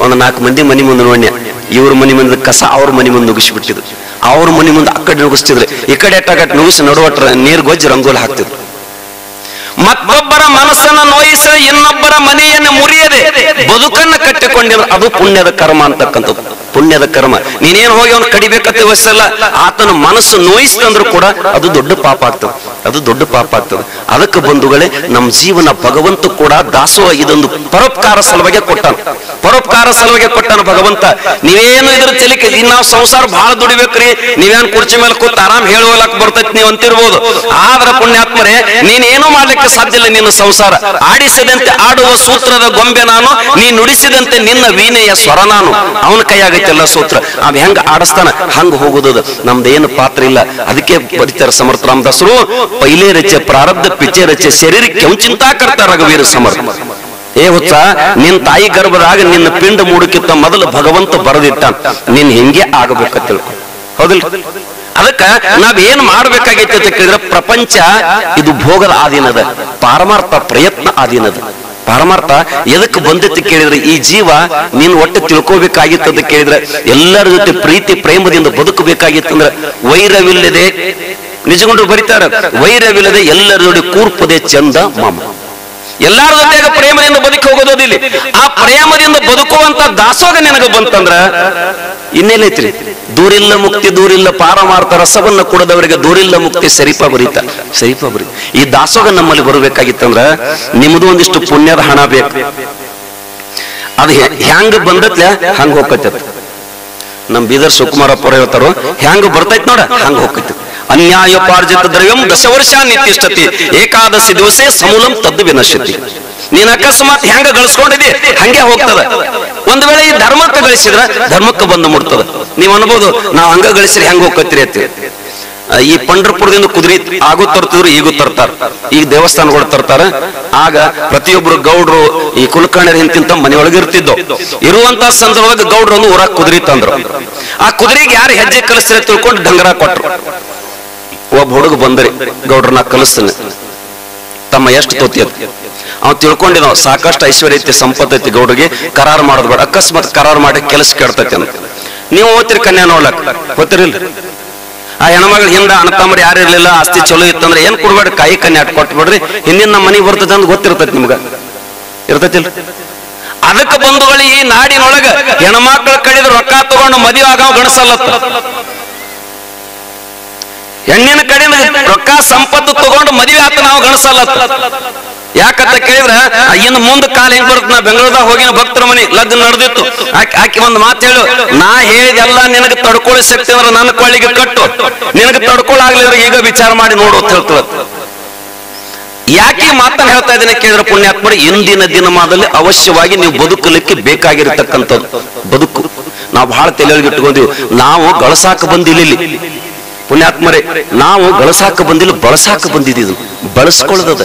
[SPEAKER 1] ಒಂದು 4 ಮಂದಿ ಮನಿ ಮುಂದೆ ನೋಡ್ಯ, ಇವ್ರ ಮನಿ ಮುಂದೆ ಕಸ ಅವ್ರ ಮನಿ ಮುಂದೆ ನುಗ್ಗಿಸ್ಬಿಟ್ಟಿದ್ರು, ಅವ್ರ ಮನಿ ಮುಂದೆ ಆ ಕಡೆ ನುಗ್ಗಿಸ್ತಿದ್ರು, ಈ ಕಡೆ ಎಟ್ಟಾಗಟ್ ನುಗ್ಗಿಸಿ ನಡುವಟ್ರ ನೀರ್ ಗೊಜ್ಜಿ ರಂಗೋಲಿ ಹಾಕ್ತಿದ್ರು. ಮತ್ತೊಬ್ಬರ ಮನಸ್ಸನ್ನ ನೋಯಿಸ ಇನ್ನೊಬ್ಬರ ಮನೆಯನ್ನು ಮುರಿಯದೆ ಬದುಕನ್ನ ಕಟ್ಟಿಕೊಂಡಿರೋ ಅದು ಪುಣ್ಯದ ಕರ್ಮ ಅಂತಕ್ಕಂಥದ್ದು. ಪುಣ್ಯದ ಕರ್ಮ ನೀನೇನು ಹೋಗಿ ಅವ್ನು ಕಡಿಬೇಕಂತ ವಯಸ್ಸಲ್ಲ, ಆತನ ಮನಸ್ಸು ನೋಯಿಸ್ತಂದ್ರೂ ಕೂಡ ಅದು ದೊಡ್ಡ ಪಾಪ ಆಗ್ತದೆ, ಅದು ದೊಡ್ಡ ಪಾಪ ಆಗ್ತದೆ. ಅದಕ್ಕೆ ಬಂಧುಗಳೇ, ನಮ್ಮ ಜೀವನ ಭಗವಂತ ಕೂಡ ದಾಸೋಹ ಇದೊಂದು ಪರೋಪಕಾರ ಸಲುವಾಗಿ ಕೊಟ್ಟಾನ, ಪರೋಪಕಾರ ಸಲುವಾಗಿ ಕೊಟ್ಟಾನ ಭಗವಂತ. ನೀವೇನು ಇದ್ರ ತಲೆಕೆ ನಾವು ಸಂಸಾರ ಬಹಳ ದುಡಿಬೇಕ್ರಿ, ನೀವೇನು ಕುರ್ಚಿ ಮೇಲೆ ಕೂತ್ ಆರಾಮ್ ಹೇಳುವಲಕ್ ಬರ್ತೈತಿ ನೀವು ಅಂತಿರ್ಬೋದು. ಆದ್ರ ಪುಣ್ಯಾತ್ಮರೇ, ನೀನೇನು ಮಾಡ್ಲಿಕ್ಕೆ ಸಾಧ್ಯ ಇಲ್ಲ. ನಿನ್ನ ಸಂಸಾರ ಆಡಿಸಿದಂತೆ ಆಡುವ ಸೂತ್ರದ ಗೊಂಬೆ ನಾನು, ನೀ ನುಡಿಸಿದಂತೆ ನಿನ್ನ ವೀಣೆಯ ಸ್ವರ ನಾನು. ಅವನ ಕೈಯಾಗೈತೆಲ್ಲ ಸೂತ್ರ, ಅವ್ ಹೆಂಗ ಆಡಿಸ್ತಾನ ಹಂಗ ಹೋಗುದು. ನಮ್ದೇನು ಪಾತ್ರ ಇಲ್ಲ. ಅದಕ್ಕೆ ಬರೀತಾರ ಸಮರ್ಥ ರಾಮದಾಸರು, ಪೈಲೇ ರಚೆ ಪ್ರಾರಬ್ಧ ಪಿಚೆ ರಚೆ ಶರೀರ ಕೆಂಚಿಂತಾ ಕರ್ತಾರ ರಘುವೀರ ಸಮರ್ಥ. ಏ ಹುಚ್ಚ, ನಿನ್ ತಾಯಿ ಗರ್ಭದಾಗ ನಿನ್ನ ಪಿಂಡ ಮೂಡಕ್ಕಿಂತ ಮೊದಲು ಭಗವಂತ ಬರೆದಿಟ್ಟ, ನೀನ್ ಹಿಂಗೆ ಆಗಬೇಕಂತ ತಿಳ್ಕೊ, ಹೌದಿಲ್ಲ? ಅದಕ್ಕ ನಾವೇನ್ ಮಾಡ್ಬೇಕಾಗೈತೆ ಅಂತ ಕೇಳಿದ್ರೆ, ಪ್ರಪಂಚ ಇದು ಭೋಗದ ಆಧೀನದ, ಪಾರಮಾರ್ಥ ಪ್ರಯತ್ನ ಆಧೀನದ. ಪಾರಮಾರ್ಥ ಎದಕ್ಕೆ ಬಂದೈತಿ ಕೇಳಿದ್ರೆ, ಈ ಜೀವ ನೀನು ಒಟ್ಟು ತಿಳ್ಕೋಬೇಕಾಗಿತ್ತಂತ ಕೇಳಿದ್ರೆ, ಎಲ್ಲರ ಜೊತೆ ಪ್ರೀತಿ ಪ್ರೇಮದಿಂದ ಬದುಕಬೇಕಾಗಿತ್ತಂದ್ರೆ ವೈರವಿಲ್ಲದೆ, ನಿಜಗೊಂಡು ಬರೀತಾರ, ವೈರವಿಲ್ಲದೆ ಎಲ್ಲರ ಜೊತೆ ಕೂರ್ಪದೆ ಚಂದ ಮಾಮ. ಎಲ್ಲಾರ ಜೊತೆಗ ಪ್ರೇಮದಿಂದ ಬದುಕಿ ಹೋಗೋದಿಲ್ಲ. ಆ ಪ್ರೇಮದಿಂದ ಬದುಕುವಂತ ದಾಸೋಗ ನಿನಗ ಬಂತಂದ್ರ ಇನ್ನೇನೈತ್ರಿ? ದೂರಿಲ್ಲ ಮುಕ್ತಿ ದೂರಿಲ್ಲ ಪಾರಮಾರ್ಥ ರಸವನ್ನ ಕೊಡದವರಿಗೆ ದೂರಿಲ್ಲ ಮುಕ್ತಿ ಸರಿಪ ಬರೀತ ಈ ದಾಸೋಗ ನಮ್ಮಲ್ಲಿ ಬರಬೇಕಾಗಿತ್ತಂದ್ರ ನಿಮ್ದು ಒಂದಿಷ್ಟು ಪುಣ್ಯದ ಹಣ ಬೇಕು. ಅದು ಹ್ಯಾಂಗ ಬಂದತ್ಲ ಹಂಗ ಹೋಗತ್ತ. ನಮ್ ಬೀದರ್ ಶಿವಕುಮಾರಪ್ಪ ಹೇಳ್ತಾರೋ, ಹ್ಯಾಂಗ ಬರ್ತೈತ್ ನೋಡ ಹಂಗ ಹೋಗೈತಿ. ಅನ್ಯಾಯೋಪಾರ್ಜಿತ ದ್ರವ್ಯಂ ದಶವರ್ಷ ನಿತ್ಯಷ್ಟತಿ ಏಕಾದಶಿ ದಿವಸೇ ಸಮೂಲಂ ತದ್ದು ವಿನಶ್ಯತಿ. ನೀನ್ ಅಕಸ್ಮಾತ್ ಹೆಂಗ ಗಳಿಸ್ಕೊಂಡಿದ್ದಿ ಹಂಗೆ ಹೋಗ್ತದ. ಒಂದ್ ವೇಳೆ ಈ ಧರ್ಮಕ್ಕೆ ಗಳಿಸಿದ್ರ ಧರ್ಮಕ್ಕೆ ಬಂದು ಮುಟ್ತದ. ನೀವ್ ಅನ್ಬೋದು ನಾವ್ ಹಂಗ ಗಳಿಸ್ರಿ ಹೆಂಗ ಹೋಗ್ಕತ್ರಿ ಅಂತ. ಈ ಪಂಢರಪುರದಿಂದ ಕುದುರೆ ಆಗು ತರ್ತಿದ್ರು, ಈಗೂ ತರ್ತಾರ. ಈಗ ದೇವಸ್ಥಾನಗಳು ತರ್ತಾರ. ಆಗ ಪ್ರತಿಯೊಬ್ರು ಗೌಡ್ರು ಈ ಕುಲಕರ್ಣರ ಹಿಂತಿಂತ ಮನೆಯೊಳಗೆ ಇರ್ತಿದ್ದು. ಇರುವಂತ ಸಂದರ್ಭದಾಗ ಗೌಡ್ರು ಒಂದು ಊರಾಗ ಕುದುರೆ ತಂದ್ರು. ಆ ಕುದುರೆಗೆ ಯಾರು ಹೆಜ್ಜೆ ಕಲಿಸ್ತಾರೆ ತಿಳ್ಕೊಂಡು ಡಂಗರ ಕೊಟ್ರು. ಒಬ್ಬ ಹುಡುಗ ಬಂದ್ರಿ, ಗೌಡ್ರನ್ನ ಕಲಿಸ್ತಾನೆ. ತಮ್ಮ ಎಷ್ಟು ತೋತಿ ಅಂತ ಅವ್ ತಿಳ್ಕೊಂಡಿದ್ದ, ಸಾಕಷ್ಟು ಐಶ್ವರ್ಯ ಐತಿ ಸಂಪತ್ತು ಐತಿ, ಗೌಡ್ರಿಗೆ ಕರಾರು ಮಾಡೋದು ಬೇಡ. ಅಕಸ್ಮಾತ್ ಕರಾರು ಮಾಡಿ ಕೆಲಸ ಕೇಳ್ತೈತಿ ಅಂತ ನೀವು ಓದ್ತಿರಿ ಕನ್ಯಾ ನೋಡ್ಲಕ್ ಗೊತ್ತಿರಿಲ್ರಿ. ಆ ಹೆಣ್ಮಗಳು ಹಿಂದ ಅಣ್ಣತಮ್ಮರು ಯಾರು ಇರ್ಲಿಲ್ಲ, ಆಸ್ತಿ ಚಲೋ ಇತ್ತಂದ್ರೆ ಏನ್ ಕೊಡ್ಬೇಡ, ಕಾಯಿ ಕನ್ಯಾ ಅಟ್ ಕೊಟ್ಬಿಡ್ರಿ, ಹಿಂದಿನ ನಮ್ಮ ಮನೆಗೆ ಬರ್ತೈತೆ ಅಂತ ಗೊತ್ತಿರ್ತೈತಿ ನಿಮ್ಗ, ಇರ್ತೈತಿಲ್ರಿ? ಅದಕ್ಕೆ ಬಂಧುಗಳು ಈ ನಾಡಿನೊಳಗ ಹೆಣ್ಮಕ್ಳ ಕಡಿದ ರೊಕ್ಕ ತಗೊಂಡು ಮದುವೆ ಆಗಾವ ಗಣಸಲ್ಲತ್ತ. ಹೆಣ್ಣಿನ ಕಡೆಯಿಂದ ರೊಕ್ಕ ಸಂಪತ್ತು ತಗೊಂಡು ಮದುವೆ ಆತ ನಾವು ಗಣಸಲ್ಲತ್ತ. ಯಾಕಂತ ಕೇಳಿದ್ರ ಇನ್ನು ಮುಂದ ಕಾಲ ಹೆಂಗ್ ಬರುತ್ತೆ? ನಾ ಬೆಂಗಳೂರದಾಗ ಹೋಗಿನ ಭಕ್ತರ ಮನಿ ಲಗ್ನ ನಡೆದಿತ್ತು. ಆಕೆ ಒಂದ್ ಮಾತು ಹೇಳು, ನಾ ಹೇಳಿದೆಲ್ಲ ನಿನಗೆ ತಡ್ಕೊಳ್ಳೋ ಶಕ್ತಿ ಅಂದ್ರೆ ನನ್ನ ಕೊಳ್ಳಿಗೆ ಕಟ್ಟು, ನಿನಗೆ ತಡ್ಕೊಳ್ಳಾಗ್ಲಿದ್ರೆ ಈಗ ವಿಚಾರ ಮಾಡಿ ನೋಡು ಅಂತ ಹೇಳ್ತದ. ಯಾಕೆ ಮಾತನ್ನ ಹೇಳ್ತಾ ಇದ್ದೇನೆ ಕೇಳಿದ್ರೆ ಪುಣ್ಯಾತ್ಮರು, ಇಂದಿನ ದಿನಮಾನದಲ್ಲಿ ಅವಶ್ಯವಾಗಿ ನೀವು ಬದುಕಲಿಕ್ಕೆ ಬೇಕಾಗಿರತಕ್ಕಂಥದ್ದು ಬದುಕು ನಾವು ಬಹಳ ತಲೆಯೊಳಗೆ ಇಟ್ಕೊಂಡಿವಿ. ನಾವು ಗಳಸಾಕ ಬಂದಿಲ್ಲ ಇಲ್ಲಿ ಪುಣ್ಯಾತ್ಮರೇ, ನಾವು ಗಳಸಾಕ ಬಂದಿಲ್ಲ, ಬಳಸಾಕ ಬಂದಿದ್ದು, ಬಳಸ್ಕೊಳ್ಳೋದ.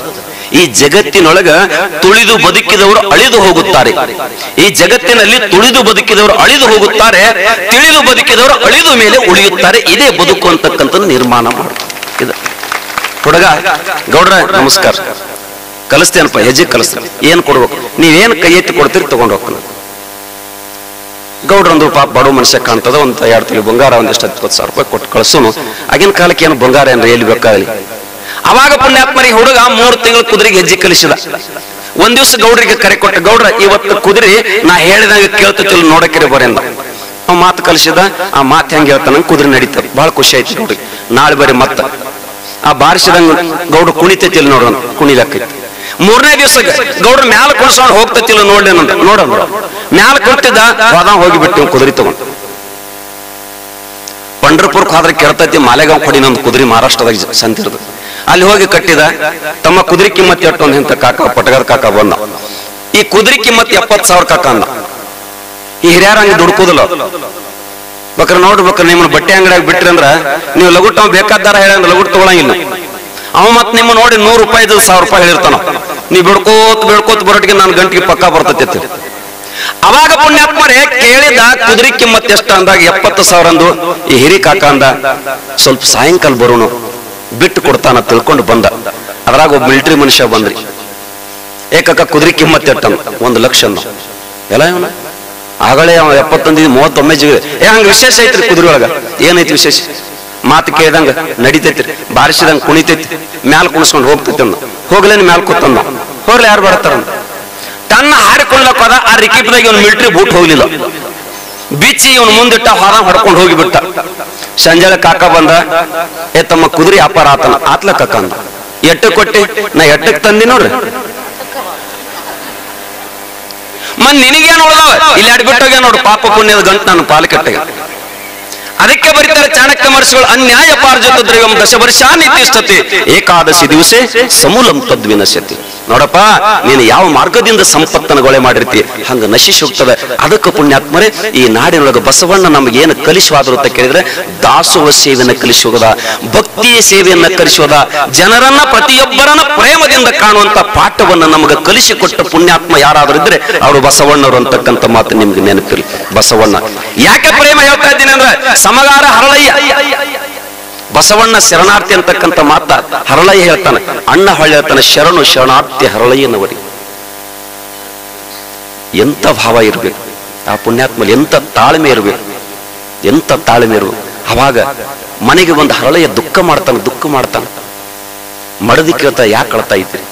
[SPEAKER 1] ಈ ಜಗತ್ತಿನೊಳಗ ತುಳಿದು ಬದುಕಿದವರು ಅಳಿದು ಹೋಗುತ್ತಾರೆ. ಈ ಜಗತ್ತಿನಲ್ಲಿ ತುಳಿದು ಬದುಕಿದವರು ಅಳಿದು ಹೋಗುತ್ತಾರೆ, ತಿಳಿದು ಬದುಕಿದವರು ಅಳಿದು ಮೇಲೆ ಉಳಿಯುತ್ತಾರೆ. ಇದೇ ಬದುಕು ಅಂತಕ್ಕಂಥದ್ದು ನಿರ್ಮಾಣ ಮಾಡು. ಇದು ಹುಡುಗ ಗೌಡ್ರ ನಮಸ್ಕಾರ, ಕಲಿಸ್ತೇನಪ್ಪ, ಹೆಜ್ಜೆ ಕಲಿಸ್ತೇನೆ, ಏನ್ ಕೊಡ್ಬೇಕು? ನೀವೇನ್ ಕೈ ಎತ್ತಿ ಕೊಡ್ತೀರಿ ತಗೊಂಡು ಹೋಗ್ತಾನೆ. ಗೌಡ್ರಂದು ಪಾಪ ಬಡವ ಮನುಷ್ಯ ಕಾಣ್ತದ, ಒಂದ್ 2 ತಿಂಗಳು ಬಂಗಾರ ಒಂದಿಷ್ಟು 20,000 ರೂಪಾಯಿ ಕೊಟ್ಟು ಕಳ್ಸೋನು. ಆಗಿನ ಕಾಲಕ್ಕೆ ಏನು ಬಂಗಾರ ಏನ್ರಿ ಎಲ್ಲಿ ಬೇಕಾಗಲಿ. ಅವಾಗ ಪುಣ್ಯಾತ್ಮರಿ ಹುಡುಗ 3 ತಿಂಗಳು ಕುದುರೆಗೆ ಹೆಜ್ಜೆ ಕಲಿಸಿದ. ಒಂದ್ ದಿವ್ಸ ಗೌಡ್ರಿಗೆ ಕರೆ ಕೊಟ್ಟ, ಗೌಡ್ರ ಇವತ್ತು ಕುದುರೆ ನಾ ಹೇಳಿದಾಗ ಕೇಳ್ತಿಲ್ಲ, ನೋಡಕ್ಕೆ ಬರೀ ಅಂದ. ಅವ್ ಮಾತು ಕಲಿಸಿದ. ಆ ಮಾತು ಹೆಂಗೆ ಹೇಳ್ತಾನ, ಕುದುರೆ ನಡೀತದ. ಬಹಳ ಖುಷಿ ಆಯ್ತು ಗೌಡ್ರಿಗೆ. ನಾಳೆ ಬರೀ ಮತ್ತ ಆ ಬಾರಿಸಿದಂಗ ಗೌಡ್ರು ಕುಣಿತೈತಿಲ್ಲ ನೋಡ್ರ, ಕುಣಿಲಕ್ಕೈತಿ. 3ನೇ ದಿವಸ ಗೌಡ್ರ ಮ್ಯಾಲ ಕುಣಿಸ್ಕೊಂಡು ಹೋಗ್ತತಿಲ್ಲ ನೋಡ್ಲಿ ನೋಡಂದ್ರ ಮ್ಯಾಲ ಕುಂತಿದ್ದ, ಹೋದ ಹೋಗಿಬಿಟ್ಟು ಕುದುರೆ ತಗೊಂಡು ಪಂಢರಪುರಕ್ಕೆ ಹೋದ್ರೆ ಕೇಳ್ತೈತಿ, ಮಾಲೆಗಾಂವ್ ಕೊಡಿ ನಂದು ಕುದುರೆ ಮಹಾರಾಷ್ಟ್ರದಾಗ ಸಂತಿರ್ದು. ಅಲ್ಲಿ ಹೋಗಿ ಕಟ್ಟಿದ. ತಮ್ಮ ಕುದುರೆ ಕಿಮ್ಮತ್ ಎಟ್ಟು ಅಂತ ಕಾಕ ಪಟಗದ ಕಾಕ ಬಂದ. ಈ ಕುದುರೆ ಕಿಮ್ಮತ್ 70,000 ಕಾಕ ಅಂದ. ಈ ಹಿರಿಯಾರ ಹಂಗೆ ದುಡ್ಕೋದಿಲ್ಲ. ಬೇಕಾರೆ ನೋಡ್ಬೇಕ್ರೆ ನಿಮ್ಮನ್ನ ಬಟ್ಟೆ ಅಂಗಡಿಯಾಗ ಬಿಟ್ರಿ ಅಂದ್ರ ನೀವು ಲಗುಟ್ ಅವ್ ಬೇಕಾದಾರ ಹೇಳಂದ್ರೆ ಲಗುಟ್ ತಗೊಳಂಗಿಲ್ಲ. ಅವ ಮತ್ ನಿಮ್ಮ ನೋಡಿ 100 ರೂಪಾಯಿ 1,000 ರೂಪಾಯಿ ಹೇಳಿರ್ತಾನ. ನೀವ್ ಬಿಡ್ಕೋತ್ ಬರೋಟಿಗೆ ನಾನು ಗಂಟಿಗೆ ಪಕ್ಕ ಬರ್ತೈತಿ. ಅವಾಗ ಪುಣ್ಯಾತ್ಮರೇ ಕೇಳಿದ ಕುದುರೆ ಕಿಮ್ಮತ್ ಎಷ್ಟ ಅಂದಾಗ 70,000 ಅಂದು. ಈ ಹಿರಿ ಕಾಕ ಅಂದ, ಸ್ವಲ್ಪ ಸಾಯಂಕಾಲ ಬರೋನು ಬಿಟ್ಟು ಕೊಡ್ತಾನ ತಿಳ್ಕೊಂಡು ಬಂದ. ಅದ್ರಾಗ ಒಬ್ಬ ಮಿಲಿಟರಿ ಮನುಷ್ಯ ಬಂದ್ರಿ. ಏಕಕ್ಕ ಕುದುರೆ ಕಿಮ್ಮತ್ ಎಟ್ಟಂದ, 1 ಲಕ್ಷ ಅಂದ. ಎಲ್ಲ ಇವನ ಆಗಲೇ 71 39 ಜಿಗೆ ಹಂಗ ವಿಶೇಷ ಐತ್ರಿ ಕುದುರೆ ಒಳಗ. ಏನೈತಿ ವಿಶೇಷ? ಮಾತು ಕೇಳಿದಂಗ ನಡಿತೈತ್ರಿ, ಬಾರಿಸಿದಂಗ ಕುಣಿತೈತಿ, ಮ್ಯಾಲ ಕುಣಿಸ್ಕೊಂಡು ಹೋಗ್ತೈತಿ. ಹೋಗ್ಲೇನ್ ಮ್ಯಾಲ ಕೂತಂದ. ಹೋಗ್ಲಿ ಯಾರು ಬರ್ತಾರಂತ ತನ್ನ ಹಾರಿಕೊಳ್ಳಕ್ ಹೋದ. ಆ ರಿಕಿಪ್ದಾಗ ಇವನು ಮಿಲಿಟರಿ ಬೂಟ್ ಹೋಗ್ಲಿಲ್ಲ, ಬಿಚ್ಚಿ ಇವನು ಮುಂದಿಟ್ಟ, ಹೊರ ಹೊಡ್ಕೊಂಡು ಹೋಗಿಬಿಟ್ಟ. ಸಂಜೆ ಕಾಕ ಬಂದ, ತಮ್ಮ ಕುದುರೆ ವ್ಯಾಪಾರ ಆತನ ಆತ್ಲ ಕಾಕ ಅಂದ. ಎಟ್ಟಕ್ಕೆ ಕೊಟ್ಟಿ? ನಾ ಎಟ್ಟಕ್ಕೆ ತಂದಿ ನೋಡ್ರಿ. ನಿನಗೇನು ಉಳ್ದಾವ ಇಲ್ಲಿ ಅಡ್ಬಿಟ್ಟೋಗ್ಯ ನೋಡು, ಪಾಪ ಪುಣ್ಯದ ಗಂಟು ನಾನು ಪಾಲಕೆಟ್ಟೆಗೆ. ಅದಕ್ಕೆ ಬರೀತಾರೆ ಚಾಣಕ್ಯ ಮಹರ್ಷಿಗಳು, ಅನ್ಯಾಯಪಾರ್ಜಿತ ದ್ರವ್ಯಂ ದಶವರ್ಷ ನಿತ್ಯಷ್ಟತಿ ಏಕಾದಶಿ ದಿವಸೇ ಸಮೂಲಂ ತದ್ವಿನಶ್ಯತಿ. ನೋಡಪ್ಪ, ನೀನು ಯಾವ ಮಾರ್ಗದಿಂದ ಸಂಪತ್ತನ್ನು ಗೊಳೆ ಮಾಡಿರ್ತಿ ಹಂಗ ನಶಿಸಿ ಹೋಗ್ತದೆ. ಅದಕ್ಕೆ ಪುಣ್ಯಾತ್ಮರೇ, ಈ ನಾಡಿನೊಳಗೆ ಬಸವಣ್ಣ ನಮಗೇನು ಕಲಿಸುವಾದ್ರು ಅಂತ ಕೇಳಿದ್ರೆ, ದಾಸೋಹ ಸೇವೆಯನ್ನು ಕಲಿಸೋದ, ಭಕ್ತಿಯ ಸೇವೆಯನ್ನ ಕಲಿಸೋದ, ಜನರನ್ನ ಪ್ರತಿಯೊಬ್ಬರನ್ನ ಪ್ರೇಮದಿಂದ ಕಾಣುವಂತ ಪಾಠವನ್ನು ನಮಗೆ ಕಲಿಸಿಕೊಟ್ಟ ಪುಣ್ಯಾತ್ಮ ಯಾರಾದ್ರೂ ಇದ್ರೆ ಅವರು ಬಸವಣ್ಣವರು ಅಂತಕ್ಕಂಥ ಮಾತು ನಿಮ್ಗೆ ನೆನಪಿಲ್ಲ. ಬಸವಣ್ಣ ಯಾಕೆ ಪ್ರೇಮ ಹೇಳ್ತಾ ಇದ್ದೀನಿ ಅಂದ್ರೆ, ಸಮಗಾರ ಹರಳಯ್ಯ. ಬಸವಣ್ಣ ಶರಣಾರ್ಥಿ ಅಂತಕ್ಕಂಥ ಮಾತ ಹರಳಯ್ಯ ಹೇಳ್ತಾನೆ. ಅಣ್ಣ ಹೊಳ್ಳಿ ಹೇಳ್ತಾನೆ, ಶರಣು ಶರಣಾರ್ಥಿ ಹರಳಯ್ಯನವರಿ. ಎಂತ ಭಾವ ಇರಬೇಕು ಆ ಪುಣ್ಯಾತ್ಮಲ್ಲಿ, ಎಂತ ತಾಳ್ಮೆ ಇರಬೇಕು, ಎಂತ ತಾಳ್ಮೆ ಇರಬೇಕು. ಅವಾಗ ಮನೆಗೆ ಒಂದು ಹರಳೆಯ ದುಃಖ ಮಾಡ್ತಾನೆ. ಮಡದಿ ಕೇಳ್ತಾ, ಯಾಕೆ ಅಳ್ತಾ ಇದ್ರಿ?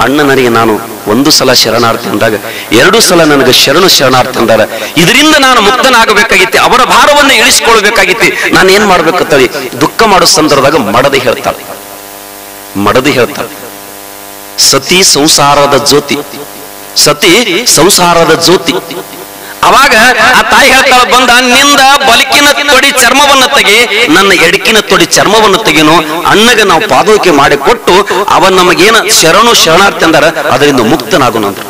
[SPEAKER 1] ಅಣ್ಣ ನನಗೆ ನಾನು ಒಂದು ಸಲ ಶರಣಾರ್ಥಿ ಅಂದಾಗ 2 ಸಲ ನನಗೆ ಶರಣಾರ್ಥಿ ಅಂದಾಗ ಇದರಿಂದ ನಾನು ಮುಕ್ತನಾಗಬೇಕಾಗಿತ್ತೆ, ಅವರ ಭಾರವನ್ನು ಇಳಿಸಿಕೊಳ್ಬೇಕಾಗಿತ್ತೆ, ನಾನು ಏನ್ ಮಾಡ್ಬೇಕಂತೇಳಿ ದುಃಖ ಮಾಡೋ ಸಂದರ್ಭದಾಗ ಮಡದಿ ಹೇಳ್ತಾಳೆ, ಸತಿ ಸಂಸಾರದ ಜ್ಯೋತಿ. ಅವಾಗ ಆ ತಾಯಿ ಹೇಳ್ತಾಳ, ಬಂದ ನಿಂದ ಬಲಕಿನ ತೊಡಿ ಚರ್ಮವನ್ನು ತೆಗಿ, ನನ್ನ ಎಡಕಿನ ತೊಡಿ ಚರ್ಮವನ್ನು ತೆಗಿನು, ಅಣ್ಣಗೆ ನಾವು ಪಾದೋಕೆ ಮಾಡಿ ಕೊಟ್ಟು ಅವನ್ ನಮಗೇನ ಶರಣಾರ್ಥಿ ಅಂದಾರ ಅದರಿಂದ ಮುಕ್ತನಾಗೋಣ ಅಂದ್ರ.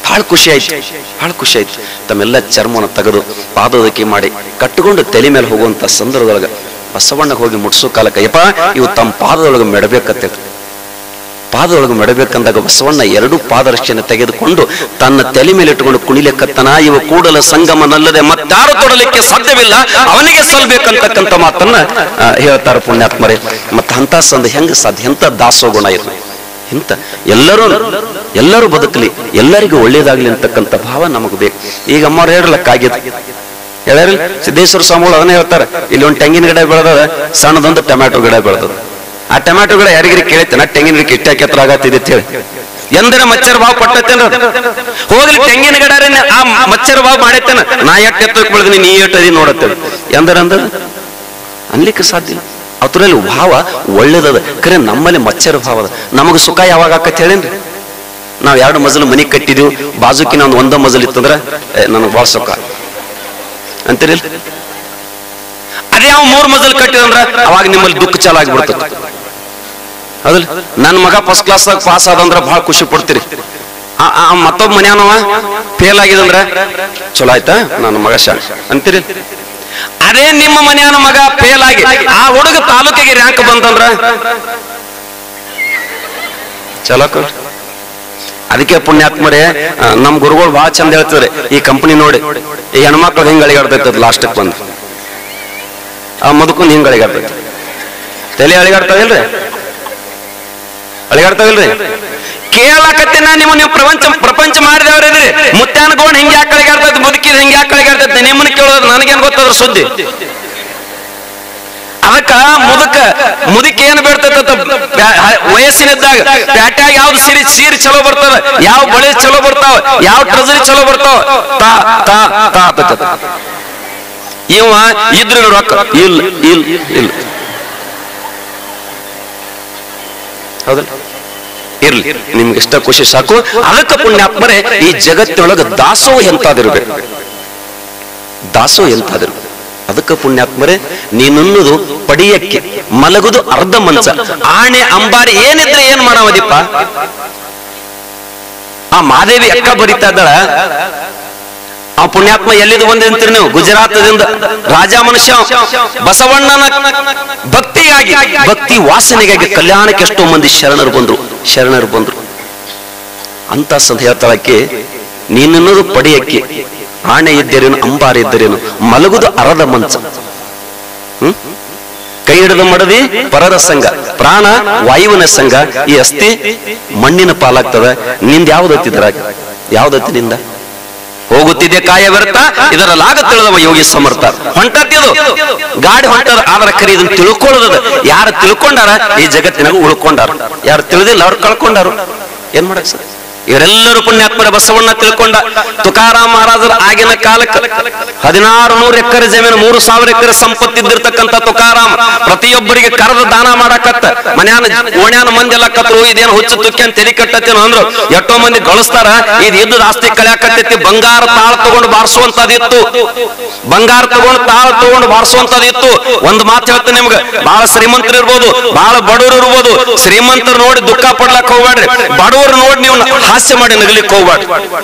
[SPEAKER 1] ಬಹಳ ಖುಷಿ ಆಯ್ತು. ತಮ್ಮೆಲ್ಲ ಚರ್ಮವನ್ನು ತೆಗೆದು ಪಾದೋದಕ್ಕೆ ಮಾಡಿ ಕಟ್ಟಿಕೊಂಡು ತಲೆ ಮೇಲೆ ಹೋಗುವಂತ ಸಂದರ್ಭದೊಳಗ ಬಸವಣ್ಣಗೆ ಹೋಗಿ ಮುಟ್ಸೋ ಕಾಲಕ್ಕೆ, ಯಪ್ಪ ಇವು ತಮ್ಮ ಪಾದದೊಳಗೆ ಮೆಡಬೇಕಂದಾಗ ಬಸವಣ್ಣ 2 ಪಾದರಕ್ಷೆಯನ್ನು ತೆಗೆದುಕೊಂಡು ತನ್ನ ತಲೆ ಮೇಲೆ ಇಟ್ಟುಕೊಂಡು ಕುಣಿಲೆಕ್ಕತ್ತನ, ಇವ ಕೂಡಲ ಸಂಗಮನಲ್ಲದೆ ಮತ್ತಾರು ತೊಡಲಿಕ್ಕೆ ಸಾಧ್ಯವಿಲ್ಲ, ಅವನಿಗೆ ಸಲ್ಬೇಕಂತಕ್ಕಂಥ ಮಾತನ್ನ ಹೇಳ್ತಾರ ಪುಣ್ಯಾತ್ಮರೇ. ಮತ್ತ ಅಂತ ಸಂದ ಹೆಂಗ ಸಾಧ್ಯ? ಎಂತ ದಾಸೋಗುಣ ಇರಲಿ, ಇಂತ ಎಲ್ಲರೂ ಬದುಕಲಿ, ಎಲ್ಲರಿಗೂ ಒಳ್ಳೇದಾಗ್ಲಿ ಅಂತಕ್ಕಂಥ ಭಾವ ನಮಗ್ ಬೇಕು. ಈಗ ಅಮ್ಮವ್ರು ಹೇಳ್ಯಾರ ಸಿದ್ದೇಶ್ವರ ಸ್ವಾಮಿಗಳು ಅದನ್ನೇ ಹೇಳ್ತಾರೆ, ಇಲ್ಲಿ ಒಂದು ತೆಂಗಿನ ಗಿಡ ಬೆಳೆದ, ಸಣ್ಣದೊಂದು ಟೊಮ್ಯಾಟೊ ಗಿಡ ಬೆಳೆದದ. ಆ ಟೊಮ್ಯಾಟೊ ಗಿಡ ಯಾರಿಗಿರಿ ಕೇಳ್ತೇನೆ, ತೆಂಗಿನ ಗಿಡಕ್ಕೆ ಇಟ್ಟಾಕೆ ಎತ್ತರ ಆಗತ್ತಿದೆ ಅಂತ ಹೇಳಿ ಎಂದರೆ ಮಚ್ಚರ ಭಾವ ಪಟ್ಟತ್ತೇನ ಹೋಗ್ಲಿ, ತೆಂಗಿನ ಗಿಡ ಆ ಮಚ್ಚರ ಭಾವ ಮಾಡೈತೇನ, ನಾ ಎಟ್ಟು ಎತ್ತಕ್ಕೆ ಬೆಳೆದಿನಿ, ನೀ ಎಟ್ಟದಿ ನೋಡತ್ತೇವೆ ಎಂದ್ರ ಅನ್ಲಿಕ್ಕೆ ಸಾಧ್ಯ. ಅದ್ರಲ್ಲಿ ಭಾವ ಒಳ್ಳೇದದ, ಖರೆ ನಮ್ಮಲ್ಲಿ ಮಚ್ಚರ ಭಾವ ಅದ. ನಮಗ ಸುಖ ಯಾವಾಗ ಆಕತ್ ಹೇಳೇನ್ರಿ? ನಾವ್ 2 ಮಜಲು ಮನಿ ಕಟ್ಟಿದೀವಿ, ಬಾಜುಕಿನ ಒಂದ ಮಜಲ್ ಇತ್ತಂದ್ರ ನನಗೆ ಬಹಳ ಸುಖ ಅಂತೀರಿಲ್. ಅದೇ ಯಾವ 3 ಮಜಲ್ ಕಟ್ಟಿದಂದ್ರ ಅವಾಗ ನಿಮ್ಮಲ್ಲಿ ದುಃಖ ಚಾಲ ಆಗಿಬಿಡ್ತದೆ. ಹೌದಲ್? ನನ್ನ ಮಗ ಫಸ್ಟ್ ಕ್ಲಾಸ್ ಪಾಸ್ ಆದಂದ್ರ ಬಹಳ ಖುಷಿ ಪಡ್ತೀರಿ. ಮತ್ತೊಬ್ಬ ಮನ್ಯಾನವ ಫೇಲ್ ಆಗಿದಂದ್ರ ಚಲೋ ಆಯ್ತಾ ನನ್ನ ಮಗ ಶಾಣೆ ಅಂತೀರಿ. ಅದೇ ನಿಮ್ಮ ಮನ್ಯಾನ ಮಗ ಫೇಲ್ ಆಗಿ ಆ ಹುಡುಗ ತಾಲೂಕಿಗೆ ರ್ಯಾಂಕ್ ಬಂತಂದ್ರ ಚಲೋ. ಅದಕ್ಕೆ ಪುಣ್ಯಾತ್ಮರೇ ನಮ್ ಗುರುಗಳು ಬಹಳ ಚಂದ ಹೇಳ್ತಿದ್ರೆ, ಈ ಕಂಪನಿ ನೋಡಿ ಈ ಹೆಣ್ಮಕ್ಳು ಹಿಂಗ್ ಅಳಿಗಾಡ್ತೈತದ, ಲಾಸ್ಟಕ್ ಬಂದು ಆ ಮದುಕೊಂಡ್ ಹಿಂಗ್ ಅಳಿಗಾಡ್ತೈತಿ, ತಲೆ ಅಳಿಗಾಡ್ತಾವಿಲ್ರಿ ಕೇಳಕತ್ತಿನ ನೀವು ಪ್ರಪಂಚ ಮಾಡಿದವ್ರಿದ್ರಿ. ಮುತ್ಯಾನಗೋಣ್ ಹಿಂಗೆ ಯಾಕೆ ಅಳಿಗಾಡ್ತೈತಿ, ಮುದುಕಿದ ಹಿಂಗೆ ಯಾಕೆ ಅಳಿಗಾಡ್ತೈತಿ, ನಿಮ್ಮನ್ನ ಕೇಳೋದು ನನಗೇನ್ ಗೊತ್ತದ್ರ ಸುದ್ದಿ. ಅದಕ್ಕ ಮುದುಕಿ ಏನ್ ಬೇಡ್ತೈತ ವಯಸ್ಸಿನಿದ್ದಾಗ ಪ್ಯಾಟ್ಯಾಗ ಯಾವ್ದು ಸೀರೆ ಚಲೋ ಬರ್ತದ, ಯಾವ ಬಳೆ ಚಲೋ ಬರ್ತಾವ, ಯಾವ ಟ್ರೆಜರಿ ಚಲೋ ಬರ್ತಾವ, ಇವ ಇದ್ರ ರೊಕ್ಕ ಇಲ್ಲ ಹೌದಲ್ಲ, ಇರ್ಲಿ ನಿಮ್ಗೆ ಇಷ್ಟ ಖುಷಿ ಸಾಕು. ಅದಕ್ಕ ಪುಣ್ಯಾತ್ಮರೇ ಈ ಜಗತ್ತಿನೊಳಗ ದಾಸೋ ಎಂತಾದಿರ್ಬೇಕು, ಅದಕ್ಕ ಪುಣ್ಯಾತ್ಮರೇ ನೀನುನ್ನೋದು ಪಡಿಯಕ್ಕೆ ಮಲಗುದು ಅರ್ಧ ಮಂಚ, ಆಣೆ ಅಂಬಾರಿ ಏನಿದ್ರೆ ಏನ್ ಮಾಡವದಿಪ್ಪ. ಆ ಮಾದೇವಿ ಅಕ್ಕ ಬರಿತಾ ಇದ್ದಾಳ, ಆ ಪುಣ್ಯಾತ್ಮ ಎಲ್ಲಿದು ಬಂದಂತೀರಿ ನೀವು? ಗುಜರಾತದಿಂದ ರಾಜ ಮನುಷ್ಯ ಬಸವಣ್ಣನ ಭಕ್ತಿ ವಾಸನೆಗಾಗಿ ಕಲ್ಯಾಣಕ್ಕೆ ಎಷ್ಟೋ ಮಂದಿ ಶರಣರು ಬಂದ್ರು ಅಂತ ಸಂದ ಹೇಳ್ತಾಳಕ್ಕೆ, ನೀನನ್ನೋದು ಪಡಿಯಕ್ಕೆ ಆಣೆ ಇದ್ದರೇನು ಅಂಬಾರಿ ಇದ್ದರೇನು, ಮಲಗುದು ಅರದ ಮಂಚ, ಕೈ ಹಿಡಿದ ಮಡದಿ ಪರರ ಸಂಘ, ಪ್ರಾಣ ವಾಯುವಿನ ಸಂಘ, ಈ ಅಸ್ಥಿ ಮಣ್ಣಿನ ಪಾಲಾಗ್ತದ. ನಿಂದ ಯಾವ್ದತ್ತಿ ನಿಂದ ಹೋಗುತ್ತಿದೆ ಕಾಯ ವ್ಯರ್ಥ, ಇದರಲ್ಲಾಗ ತಿಳಿದವ ಯೋಗಿ ಸಮರ್ಥ. ಹೊಂಟತ್ತಿದು ಗಾಡಿ ಹೊಂಟದ, ಆದ್ರ ಕರಿ ಇದನ್ನ ತಿಳ್ಕೊಳ್ಳೋದ. ಯಾರು ತಿಳ್ಕೊಂಡಾರ ಈ ಜಗತ್ತಿನಾಗ ಉಳ್ಕೊಂಡಾರ, ಯಾರು ತಿಳಿದಿಲ್ಲ ಅವ್ರು ಕಳ್ಕೊಂಡಾರು. ಏನ್ ಮಾಡಕ್ ಸರ್? ಇವರೆಲ್ಲರೂ ಪುಣ್ಯಾತ್ಮರ ಬಸವಣ್ಣ ತಿಳ್ಕೊಂಡ. ತುಕಾರಾಮ್ ಮಹಾರಾಜರ ಆಗಿನ ಕಾಲಕ್ಕೆ 1600 ಎಕರೆ ಜಮೀನು, 3000 ಎಕರೆ ಸಂಪತ್ತಿದ್ದಿರ್ತಕ್ಕಂಥ ತುಕಾರಾಮ್ ಪ್ರತಿಯೊಬ್ಬರಿಗೆ ಕರೆದ ದಾನ ಮಾಡಕತ್ತ. ಮನ್ಯಾನ ಓಣ್ಯಾನ ಮಂದಿ ಎಲ್ಲ ಕತ್ರು, ಇದೇನು ಹುಚ್ಚು ತುಕ್ಕಿ ಅಂತ ತೆಲಿ ಕಟ್ಟತ್ತೇನೋ ಅಂದ್ರು. ಎಷ್ಟೋ ಮಂದಿ ಗಳಿಸ್ತಾರ, ಇದು ಇದ್ದದ ಆಸ್ತಿ ಕಳ್ಯಾಕತ್ತೈತಿ. ಬಂಗಾರ ತಾಳ ತಗೊಂಡು ಬಾರಿಸುವಂತದಿತ್ತು, ಒಂದು ಮಾತು ಹೇಳ್ತೇನೆ ನಿಮ್ಗೆ, ಬಹಳ ಶ್ರೀಮಂತರು ಇರ್ಬೋದು, ಬಹಳ ಬಡವರು ಇರ್ಬೋದು. ಶ್ರೀಮಂತರು ನೋಡಿ ದುಃಖ ಪಡ್ಲಕ್ ಹೋಗ್ಬೇಡ್ರಿ, ಬಡವರು ನೋಡಿ ನೀವು ಹಾಸ್ಯ ಮಾಡಿ ನಗಲಿಕ್ಕೆ ಹೋಗ್ಬೇಡ್ರಿ.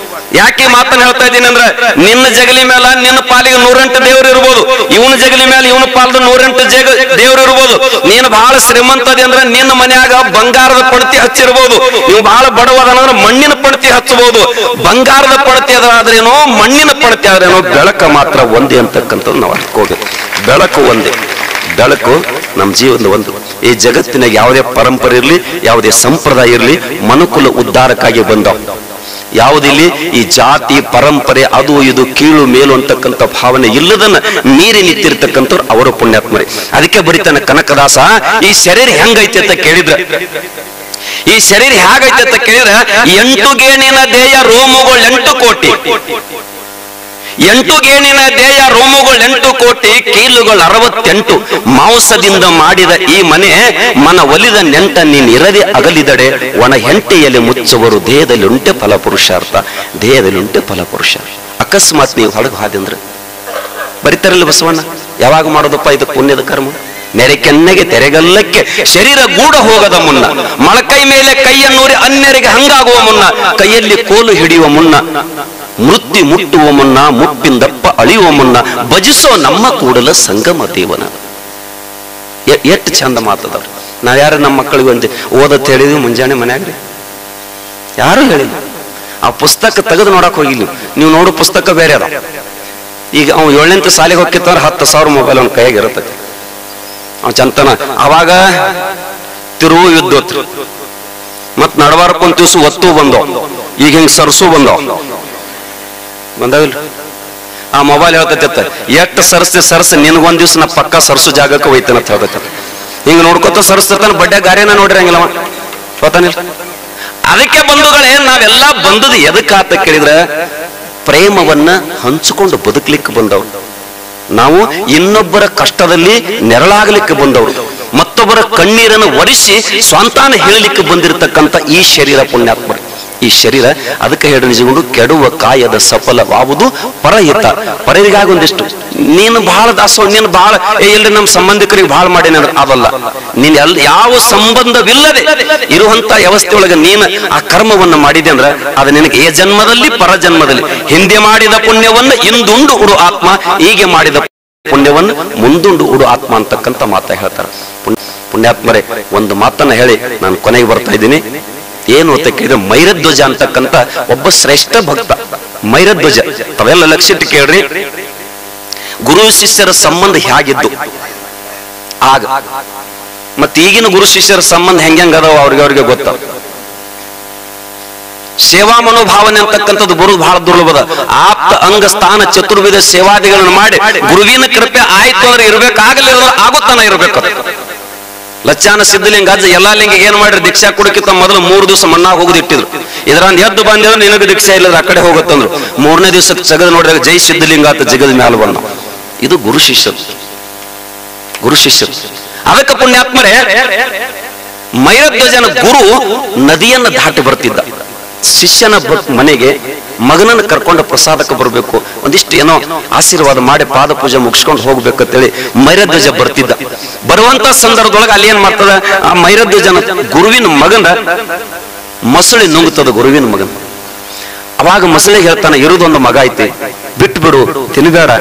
[SPEAKER 1] ಯಾಕೆ ಮಾತನ್ನ ಹೇಳ್ತಾ ಇದ್ದೀನಿ ಅಂದ್ರೆ, ನಿನ್ನ ಜಗಲಿ ಮೇಲೆ ನಿನ್ನ ಪಾಲಿಗೆ 108 ದೇವ್ರು ಇರ್ಬೋದು, ಇವನ ಜಗಲಿ ಮೇಲೆ ಇವನ ಪಾಲದ 108 ದೇವ್ರು ಇರ್ಬೋದು. ನೀನು ಬಹಳ ಶ್ರೀಮಂತದಿ ಅಂದ್ರೆ ನಿನ್ನ ಮನ್ಯಾಗ ಬಂಗಾರದ ಪಣತಿ ಹಚ್ಚಿರ್ಬೋದು, ನೀವು ಬಹಳ ಬಡವದಂದ್ರೆ ಮಣ್ಣಿನ ಪಣತಿ ಹಚ್ಚಬಹುದು. ಬಂಗಾರದ ಪಣತಿ ಅದಾದ್ರೇನೋ ಮಣ್ಣಿನ ಪಣತಿ ಆದ್ರೇನೋ ಬೆಳಕ ಮಾತ್ರ ಒಂದೇ ಅಂತಕ್ಕಂಥದ್ದು ನಾವು ಅರ್ಕೋಬೇಕು. ಬೆಳಕು ಒಂದೇ, ಬೆಳಕು ನಮ್ಮ ಜೀವನದ ಒಂದು. ಈ ಜಗತ್ತಿನಾಗ ಯಾವುದೇ ಪರಂಪರೆ ಇರಲಿ, ಯಾವುದೇ ಸಂಪ್ರದಾಯ ಇರಲಿ, ಮನುಕುಲ ಉದ್ಧಾರಕ್ಕಾಗಿ ಬಂದವು. ಯಾವುದಿಲ್ಲಿ ಈ ಜಾತಿ ಪರಂಪರೆ ಅದು ಇದು ಕೀಳು ಮೇಲು ಅಂತಕ್ಕಂಥ ಭಾವನೆ ಇಲ್ಲದನ್ನ ಮೀರಿ ನಿಂತಿರ್ತಕ್ಕಂಥವ್ರು ಅವರು ಪುಣ್ಯಾತ್ಮರಿ. ಅದಕ್ಕೆ ಬರೀತಾನೆ ಕನಕದಾಸ, ಈ ಶರೀರ ಹೆಂಗೈತೆ ಅಂತ ಕೇಳಿದ್ರ, ಈ ಶರೀರ ಹೇಗೈತೆ ಅಂತ ಕೇಳಿದ್ರ, 8 ಗೇಣಿನ ದೇಹ ರೋಮಗಳು 8 ಕೋಟಿ, 8 ಗೇಣಿನ ದೇಹ ರೋಮಗಳು 8 ಕೋಟಿ, ಕೀಲುಗಳು 68, ಮಾಂಸದಿಂದ ಮಾಡಿದ ಈ ಮನೆ ಮನ ಒಲಿದ ನೆಂಟ ನೀನ್ ಇರದೆ ಅಗಲಿದಡೆ ಒಣ ಹೆಂಟೆಯಲ್ಲಿ ಮುಚ್ಚುವರು, ದೇಹದಲ್ಲಿ ಉಂಟೆ ಫಲ ಪುರುಷಾರ್ಥ, ದೇಹದಲ್ಲಿ ಉಂಟೆ ಫಲ ಪುರುಷಾರ್ಥ. ಅಕಸ್ಮಾತ್ ನೀವು ಹೊರಗೆ ಹಾದಂದ್ರೆ ಬರಿತಾರಲ್ಲ ಬಸವಣ್ಣ, ಯಾವಾಗ ಮಾಡೋದಪ್ಪ ಇದು ಪುಣ್ಯದ ಕರ್ಮ? ನೆರೆಕೆನ್ನೆಗೆ ತೆರೆಗಲ್ಲಕ್ಕೆ ಶರೀರ ಗೂಡ ಹೋಗದ ಮುನ್ನ, ಮೊಳಕೈ ಮೇಲೆ ಕೈಯನ್ನೂರಿ ಅನ್ಯರಿಗೆ ಹಂಗಾಗುವ ಮುನ್ನ, ಕೈಯಲ್ಲಿ ಕೋಲು ಹಿಡಿಯುವ ಮುನ್ನ, ಮೃತ್ಯು ಮುಟ್ಟುವ ಮುನ್ನ, ಮುಪ್ಪಿಂದಪ್ಪ ಅಳಿಯುವ ಮುನ್ನ, ಭಜಿಸೋ ನಮ್ಮ ಕೂಡಲ ಸಂಗಮ ದೇವನ. ಎಷ್ಟು ಚಂದ ಮಾತದವ್ರು. ನಾವ್ ಯಾರು ನಮ್ಮ ಮಕ್ಕಳಿಗೆ ಒಂದು ಓದತ್ ಹೇಳಿದ್ವಿ ಮುಂಜಾನೆ ಮನ್ಯಾಗ್ರಿ, ಯಾರು ಹೇಳಿಲ್ಲ. ಆ ಪುಸ್ತಕ ತೆಗೆದು ನೋಡಕ್ ಹೋಗಿಲ್ಲ. ನೀವು ನೋಡು ಪುಸ್ತಕ ಬೇರೆ ಅದ. ಈಗ ಅವ್ 7ನೇ ಶಾಲೆಗೆ ಹೋಗಿತ್ತಂದ್ರೆ 10,000 ಮೊಬೈಲ್ ಅವ್ನ ಕೈಯಾಗ ಇರತ್ತೆ. ಅವ್ ಚಂತನ ಅವಾಗ ತಿರುವು ಯುದ್ಧ ಮತ್ ನಡವಾರಕ್ಕೊಂದ್ ದಿವ್ಸ ಒತ್ತು ಬಂದವ್, ಈಗ ಹಿಂಗ್ ಸರ್ಸು ಬಂದವಿಲ್ಲ. ಆ ಮೊಬೈಲ್ ಹೇಳ್ತೈತೆ, ಎಷ್ಟು ಸರ್ಸ ನಿನ್ಗೊಂದ್ ದಿವ್ಸ ನಾ ಪಕ್ಕ ಸರ್ಸು ಜಾಗಕ್ಕೆ ಹೋಯ್ತೇನೆ ಅಂತ ಹೇಳ್ತೈತೆ. ಹಿಂಗ್ ನೋಡ್ಕೊತ ಸರ್ಸ್ತಾನ, ಬಡ್ಡೆ ಗಾರಿನ ನೋಡಿರಂಗಿಲ್ಲವ ಗೊತ್ತಾನಿಲ್ಲ. ಅದಕ್ಕೆ ಬಂಧುಗಳೇ, ನಾವೆಲ್ಲ ಬಂದದ್ದು ಎದಕ್ಕಾತ ಕೇಳಿದ್ರ, ಪ್ರೇಮವನ್ನ ಹಂಚಿಕೊಂಡು ಬದುಕಲಿಕ್ಕೆ ಬಂದವರು ನಾವು, ಇನ್ನೊಬ್ಬರ ಕಷ್ಟದಲ್ಲಿ ನೆರಳಾಗಲಿಕ್ಕೆ ಬಂದವರು, ಮತ್ತೊಬ್ಬರ ಕಣ್ಣೀರನ್ನು ಒರೆಸಿ ಸ್ವಂತಾನ ಹೇಳಲಿಕ್ಕೆ ಬಂದಿರತಕ್ಕಂಥ ಈ ಶರೀರ ಪುಣ್ಯಾತ್ಮರು. ಈ ಶರೀರ ಅದಕ್ಕೆ ಹೇಳಿ ನಿಜಗೊಂಡು ಕೆಡುವ ಕಾಯದ ಸಫಲವಾವುದು ಪರಹಿತ. ಪರರಿಗಾಗಿ ಒಂದಿಷ್ಟು ನೀನು ಬಹಳ ದಾಸೋ, ನೀನು ಬಹಳ ಎಲ್ರಿ ನಮ್ಮ ಸಂಬಂಧಿಕರಿಗೆ ಬಹಳ ಮಾಡೇನೆ ಅಂದ್ರೆ ಅದಲ್ಲ. ನೀನ್ ಯಾವ ಸಂಬಂಧವಿಲ್ಲದೆ ಇರುವಂತ ವ್ಯವಸ್ಥೆಯೊಳಗೆ ನೀನು ಆ ಕರ್ಮವನ್ನು ಮಾಡಿದೆ ಅಂದ್ರೆ ಅದು ನಿನಗೆ ಈ ಜನ್ಮದಲ್ಲಿ ಪರ ಜನ್ಮದಲ್ಲಿ ಹಿಂದೆ ಮಾಡಿದ ಪುಣ್ಯವನ್ನು ಇಂದುಂಡು ಉಡು ಆತ್ಮ, ಹೀಗೆ ಮಾಡಿದ ಪುಣ್ಯವನ್ನು ಮುಂದುಂಡು ಉಡು ಆತ್ಮ ಅಂತಕ್ಕಂಥ ಮಾತ ಹೇಳ್ತಾರೆ ಪುಣ್ಯಾತ್ಮರೇ. ಒಂದು ಮಾತನ್ನ ಹೇಳಿ ನಾನು ಕೊನೆಗೆ ಬರ್ತಾ ಇದ್ದೀನಿ. ಏನು ಅಂತ ಕೇಳಿದ್ರೆ, ಮೈರಧ್ವಜ ಅಂತಕ್ಕಂಥ ಒಬ್ಬ ಶ್ರೇಷ್ಠ ಭಕ್ತ. ಮೈರಧ್ವಜ ತಾವೆಲ್ಲ ಲಕ್ಷಿಟ್ಟು ಕೇಳ್ರಿ. ಗುರು ಶಿಷ್ಯರ ಸಂಬಂಧ ಹೇಗಿದ್ದು ಆಗ, ಮತ್ತೆ ಈಗಿನ ಗುರು ಶಿಷ್ಯರ ಸಂಬಂಧ ಹೆಂಗದಾವ ಅವ್ರಿಗೆ ಗೊತ್ತ. ಸೇವಾ ಮನೋಭಾವನೆ ಅಂತಕ್ಕಂಥದ್ದು ಬರುವುದು ಬಹಳ ದುರ್ಲಭದ. ಆಪ್ತ ಅಂಗ ಸ್ಥಾನ ಚತುರ್ವಿಧ ಸೇವಾದಿಗಳನ್ನು ಮಾಡಿ ಗುರುವಿನ ಕೃಪೆ ಆಯ್ತು ಅಂದ್ರೆ ಇರ್ಬೇಕಾಗಲಿಲ್ಲ, ಆಗುತ್ತಾನ ಇರ್ಬೇಕು. ಲಚ್ಚಾನ ಸಿದ್ಧಲಿಂಗ ಅಜ್ಜ ಎಲ್ಲಾ ಲಿಂಗಿಗೆ ಏನ್ ಮಾಡ್ರಿ, ದೀಕ್ಷಾ ಕೊಡಕ್ಕಿಂತ ಮೊದಲು 3 ದಿವಸ ಮಣ್ಣಾಗ ಹೋಗುದಿಟ್ಟಿದ್ರು. ಇದರಂದ್ ಎದ್ದು ಬಂದಿದ್ರೆ ನಿನಗೆ ದೀಕ್ಷೆ ಇಲ್ಲದ ಆ ಕಡೆ ಹೋಗುತ್ತಂದ್ರು. 3ನೇ ದಿವಸಕ್ಕೆ ಜಗದ್ ನೋಡಿದಾಗ ಜೈ ಸಿದ್ಧಲಿಂಗ ಅಂತ ಜಗದ ಮ್ಯಾಲ ಬಂದ. ಇದು ಗುರು ಶಿಷ್ಯರು, ಗುರು ಶಿಷ್ಯರು. ಅದಕ್ಕೆ ಪುಣ್ಯಾತ್ಮರೇ, ಮೈರಧ್ವಜನ ಗುರು ನದಿಯನ್ನ ದಾಟಿ ಬರ್ತಿದ್ದ. ಶಿಷ್ಯನ ಮನೆಗೆ ಮಗನನ್ನು ಕರ್ಕೊಂಡು ಪ್ರಸಾದಕ್ಕೆ ಬರಬೇಕು, ಒಂದಿಷ್ಟು ಏನೋ ಆಶೀರ್ವಾದ ಮಾಡಿ ಪಾದ ಪೂಜೆ ಮುಗಿಸ್ಕೊಂಡು ಹೋಗ್ಬೇಕಂತೇಳಿ ಮೈರಧ್ವಜ ಬರ್ತಿದ್ದ. ಬರುವಂತ ಸಂದರ್ಭದೊಳಗೆ ಅಲ್ಲಿ ಏನ್ ಮಾಡ್ತದ, ಆ ಮೈರಧ್ವಜನ ಗುರುವಿನ ಮಗನ ಮಸಳಿ ನುಂಗುತ್ತದ. ಗುರುವಿನ ಮಗನ ಅವಾಗ ಮಸಳಿಗೆ ಹೇಳ್ತಾನೆ, ಇರುದೊಂದು ಮಗ ಐತಿ, ಬಿಟ್ಟು ಬಿಡು, ತಿನ್ಬೇಡ.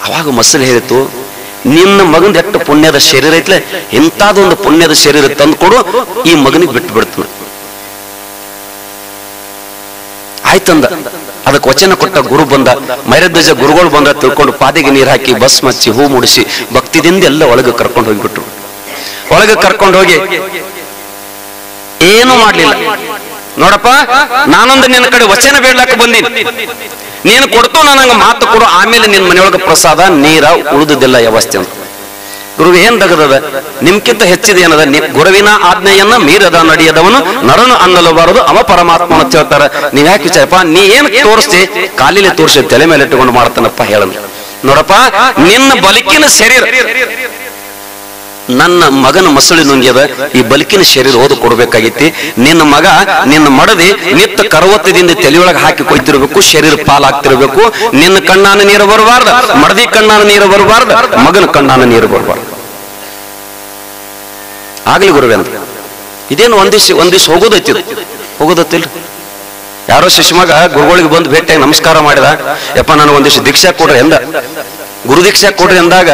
[SPEAKER 1] ಅವಾಗ ಮಸಳಿ ಹೇಳಿತು, ನಿನ್ನ ಮಗನ ಎಷ್ಟು ಪುಣ್ಯದ ಶರೀರ ಐತ್ಲೆ, ಇಂಥದೊಂದು ಪುಣ್ಯದ ಶರೀರ ತಂದು ಕೊಡು, ಈ ಮಗನಿಗೆ ಬಿಟ್ಟು ಬಿಡ್ತಾನೆ. ಆಯ್ತಂದ. ಅದಕ್ಕೆ ವಚನ ಕೊಟ್ಟ ಗುರು ಬಂದ. ಮೈರಧ್ವಜ ಗುರುಗಳು ಬಂದ ತಿಳ್ಕೊಂಡು ಪಾದಿಗೆ ನೀರು ಹಾಕಿ ಬಸ್ ಮಚ್ಚಿ ಹೂ ಮುಡಿಸಿ ಭಕ್ತಿದಿಂದ ಎಲ್ಲ ಒಳಗೆ ಕರ್ಕೊಂಡು ಹೋಗಿಬಿಟ್ರು. ಒಳಗೆ ಕರ್ಕೊಂಡು ಹೋಗಿ ಏನು ಮಾಡ್ಲಿಲ್ಲ. ನೋಡಪ್ಪ, ನಾನೊಂದು ನಿನ್ನ ಕಡೆ ವಚನ ಬೇಡ್ಲಾಕ ಬಂದೀನಿ, ನೀನು ಕೊಡ್ತು ನನಗೆ ಮಾತು ಕೊಡು, ಆಮೇಲೆ ನಿನ್ನ ಮನೆಯೊಳಗೆ ಪ್ರಸಾದ ನೀರ ಉಳಿದುದಿಲ್ಲ ವ್ಯವಸ್ಥೆ ಅಂತ. ಗುರು ಏನ್ ತಗದದ, ನಿಮ್ಕಿಂತ ಹೆಚ್ಚಿದ ಏನದ, ಗುರುವಿನ ಆಜ್ಞೆಯನ್ನ ಮೀರದ ನಡೆಯದವನು ನರನು ಅನ್ನಲಬಾರದು, ಅವ ಪರಮಾತ್ಮ ಅಂತ ಹೇಳ್ತಾರ. ನೀವ್ ಯಾಕೆ ವಿಚಾರಪ್ಪ, ನೀ ಏನ್ ತೋರಿಸ್ತಿ, ಕಾಲಿಲೆ ತೋರಿಸಿ ತಲೆ ಮೇಲೆ ಇಟ್ಟುಕೊಂಡು ಮಾಡ್ತಾನಪ್ಪ ಹೇಳಂದ್ರೆ. ನೋಡಪ್ಪ, ನಿನ್ನ ಬಲಿಕಿನ ಶರೀರ ನನ್ನ ಮಗನ ಮಸಳಿ ನುಂಗ್ಯದ, ಈ ಬಲಿಕಿನ ಶರೀರ ಓದು ಕೊಡ್ಬೇಕಾಗಿತ್ತಿ. ನಿನ್ನ ಮಗ ನಿನ್ನ ಮಡದಿ ನಿತ್ತ ಕರವತ್ತದಿಂದ ತಲೆಯೊಳಗೆ ಹಾಕಿ ಕೊಯ್ತಿರ್ಬೇಕು, ಶರೀರ ಪಾಲಾಗ್ತಿರ್ಬೇಕು. ನಿನ್ನ ಕಣ್ಣಾನ ನೀರು ಬರಬಾರ್ದು, ಮಡದಿ ಕಣ್ಣಾನ ನೀರು ಬರಬಾರ್ದು, ಮಗನ ಕಣ್ಣಾನ ನೀರು ಬರಬಾರ್ದು. ಆಗ್ಲಿ ಗುರುವೆ ಅಂತ. ಇದೇನು ಒಂದಿವ್ಸ ಹೋಗೋದತ್ತಿಲ್ಲ. ಯಾರೋ ಶಿಷ್ಯಮಗ ಗುರುಗಳಿಗೆ ಬಂದು ಭೇಟಿಯಾಗಿ ನಮಸ್ಕಾರ ಮಾಡಿದ. ಯಪ್ಪ ನನಗೊಂದಿವ್ಸ ದೀಕ್ಷಾ ಕೊಡ್ರಿ ಎಂದ. ಗುರು ದೀಕ್ಷಾ ಕೊಡ್ರಿ ಅಂದಾಗ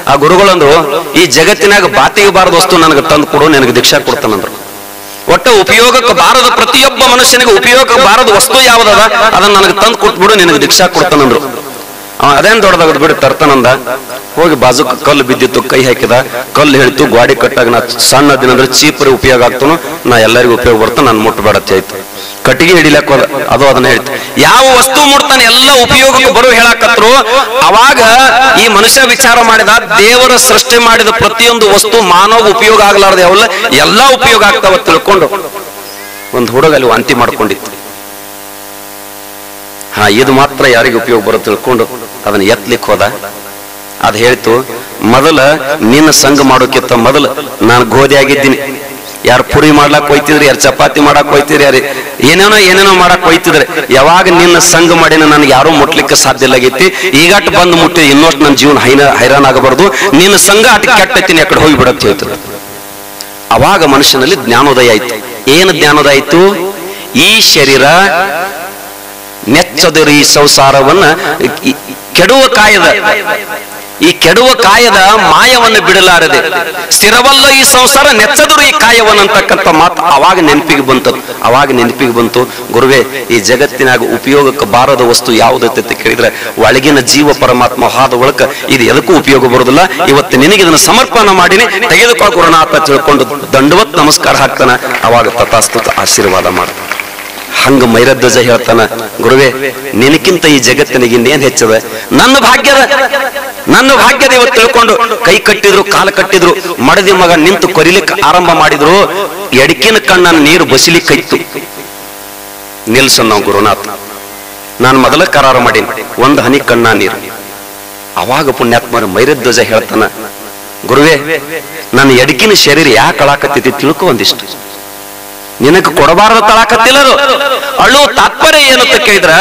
[SPEAKER 1] ಆ ಗುರುಗಳಂದ್ರು, ಈ ಜಗತ್ತಿನಾಗ ಬಾತಿಗೆ ಬಾರದ ವಸ್ತು ನನಗೆ ತಂದು ಕೊಡು, ನನಗೆ ದೀಕ್ಷಾ ಕೊಡ್ತಾನಂದ್ರು. ಒಟ್ಟ ಉಪಯೋಗಕ್ಕೆ ಬಾರದ, ಪ್ರತಿಯೊಬ್ಬ ಮನುಷ್ಯನಿಗೆ ಉಪಯೋಗಕ್ಕೆ ಬಾರದ ವಸ್ತು ಯಾವ್ದದ ಅದನ್ನ ನನಗೆ ತಂದು ಕೊಟ್ಬಿಡು, ನಿನಗೆ ದೀಕ್ಷಾ ಕೊಡ್ತಾನಂದ್ರು. ಅದೇನ್ ದೊಡ್ಡದಾಗದ್ ಬಿಡು ತರ್ತಾನಂದ. ಹೋಗಿ ಬಾಜುಕ್ ಕಲ್ಲು ಬಿದ್ದಿತ್ತು, ಕೈ ಹಾಕಿದ, ಕಲ್ಲು ಹೇಳ್ತು, ಗಾಡಿ ಕಟ್ಟಾಗ ನಾ ಸಣ್ಣ ದಿನ ಅಂದ್ರೆ ಚೀಪರಿ ಉಪಯೋಗ ಆಗ್ತಾನು, ನಾ ಎಲ್ಲರಿಗೂ ಉಪಯೋಗ ಬರ್ತಾನೆ, ನಾನು ಮುಟ್ಟಬೇಡತ್ತೆ ಆಯ್ತು. ಕಟ್ಟಿಗೆ ಹಿಡಿಲಕ್ಕ ಹೋದ, ಅದು ಅದನ್ನ ಹೇಳ್ತು. ಯಾವ ವಸ್ತು ಮುಟ್ತಾನೆ ಎಲ್ಲ ಉಪಯೋಗಕ್ಕೆ ಬರೋ ಹೇಳಾಕತ್ರು. ಅವಾಗ ಈ ಮನುಷ್ಯ ವಿಚಾರ ಮಾಡಿದ, ದೇವರ ಸೃಷ್ಟಿ ಮಾಡಿದ ಪ್ರತಿಯೊಂದು ವಸ್ತು ಮಾನವ ಉಪಯೋಗ ಆಗ್ಲಾರ್ದೆ ಅವಲ್ಲ ಎಲ್ಲಾ ಉಪಯೋಗ ಆಗ್ತಾವ ತಿಳ್ಕೊಂಡು ಒಂದು ಹುಡುಗ ಅಲ್ಲಿ ವಾಂತಿ ಮಾಡ್ಕೊಂಡಿತ್ತು. ಇದು ಮಾತ್ರ ಯಾರಿಗೆ ಉಪಯೋಗ ಬರೋ ತಿಳ್ಕೊಂಡು ಅದನ್ನ ಎತ್ತಲಿಕ್ಕೆ ಹೋದ. ಅದ್ ಹೇಳ್ತು, ಮೊದಲ ನಿನ್ನ ಸಂಘ ಮಾಡೋಕ್ಕಿಂತ ಮೊದಲು ನಾನು ಗೋಧಿ ಆಗಿದ್ದೀನಿ, ಯಾರು ಪುರಿ ಮಾಡ್ಲಾಕ್ ಹೋಯ್ತಿದ್ರಿ, ಯಾರು ಚಪಾತಿ ಮಾಡಕ್ ಹೋಯ್ತಿದ್ರಿ, ಯಾರು ಏನೇನೋ ಮಾಡಕ್ ಹೋಯ್ತಿದ್ರೆ, ಯಾವಾಗ ನಿನ್ನ ಸಂಘ ಮಾಡಿನ ನನ್ಗೆ ಯಾರು ಮುಟ್ಲಿಕ್ಕೆ ಸಾಧ್ಯ ಇಲ್ಲಾಗೈತಿ, ಈಗಟ್ಟು ಬಂದು ಮುಟ್ಟಿ ಇನ್ನಷ್ಟು ನನ್ನ ಜೀವನ ಹೈರಾಣ ಆಗಬಾರ್ದು, ನಿನ್ನ ಸಂಘ ಅಟ್ ಕೆಟ್ಟೈತೀನಿ, ಆ ಕಡೆ ಹೋಗಿ ಬಿಡಕ್ಕೆ ಹೇಳ್ತದೆ. ಅವಾಗ ಮನುಷ್ಯನಲ್ಲಿ ಜ್ಞಾನೋದಯ ಆಯ್ತು. ಏನು ಜ್ಞಾನೋದಯ ಆಯ್ತು? ಈ ಶರೀರ ನೆಚ್ಚದರು ಈ ಸಂಸಾರವನ್ನ ಕೆಡುವ ಕಾಯದ, ಈ ಕೆಡುವ ಕಾಯದ ಮಾಯವನ್ನು ಬಿಡಲಾರದೆ, ಸ್ಥಿರವಲ್ಲ ಈ ಸಂಸಾರ ನೆಚ್ಚದರು ಈ ಕಾಯವನ್ನಂತಕ್ಕಂಥ ಮಾತು ಅವಾಗ ನೆನಪಿಗೆ ಬಂತದ್ದು. ಅವಾಗ ನೆನಪಿಗೆ ಬಂತು, ಗುರುವೇ ಈ ಜಗತ್ತಿನಾಗ ಉಪಯೋಗಕ್ಕೆ ಬಾರದ ವಸ್ತು ಯಾವುದೈತೆ ಕೇಳಿದ್ರೆ ಒಳಗಿನ ಜೀವ ಪರಮಾತ್ಮ ಹಾದ ಒಳಕ ಇದು ಎದಕ್ಕೂ ಉಪಯೋಗ ಬರೋದಿಲ್ಲ, ಇವತ್ತು ನಿನಗೆ ಇದನ್ನು ಸಮರ್ಪಣೆ ಮಾಡಿನಿ, ತೆಗೆದುಕೋ ಗುರುನಾಥ ತಿಳ್ಕೊಂಡು ದಂಡವತ್ ನಮಸ್ಕಾರ ಹಾಕ್ತಾನ. ಅವಾಗ ತಥಾಸ್ತುತ ಆಶೀರ್ವಾದ ಮಾಡ್ತಾನೆ. ಹಂಗ ಮೈರಧ್ವಜ ಹೇಳ್ತಾನ, ಗುರುವೇ ನಿನಕ್ಕಿಂತ ಈ ಜಗತ್ತಿನಿಗೆ ಇನ್ನೇನ್ ಹೆಚ್ಚದ, ನನ್ನ ಭಾಗ್ಯದ ಇವತ್ತು ತಿಳ್ಕೊಂಡು ಕೈ ಕಟ್ಟಿದ್ರು, ಕಾಲು ಕಟ್ಟಿದ್ರು, ಮಡದಿ ಮಗ ನಿಂತು ಕೊರಿಲಿಕ್ಕೆ ಆರಂಭ ಮಾಡಿದ್ರು, ಎಡಕಿನ ಕಣ್ಣನ್ನು ನೀರು ಬಸಿಲಿಕ್ಕೈತು. ನಿಲ್ಸು ನಾವು ಗುರುನಾಥ, ನಾನು ಮೊದಲ ಕರಾರ ಮಾಡೀನಿ, ಒಂದು ಹನಿ ಕಣ್ಣ ನೀರು. ಅವಾಗ ಪುಣ್ಯಾತ್ಮರ ಮೈರಧ್ವಜ ಹೇಳ್ತಾನ, ಗುರುವೇ ನನ್ನ ಎಡಕಿನ ಶರೀರ ಯಾಕೆ ಅಳಾಕತ್ತೈತಿ ತಿಳ್ಕೊ, ಒಂದಿಷ್ಟು ನಿನಗೆ ಕೊಡಬಾರದು ತಳಾಕತ್ತಿಲ್ಲರು. ಅಳು ತಾತ್ಪರ್ಯ ಏನಂತ ಕೇಳಿದ್ರ,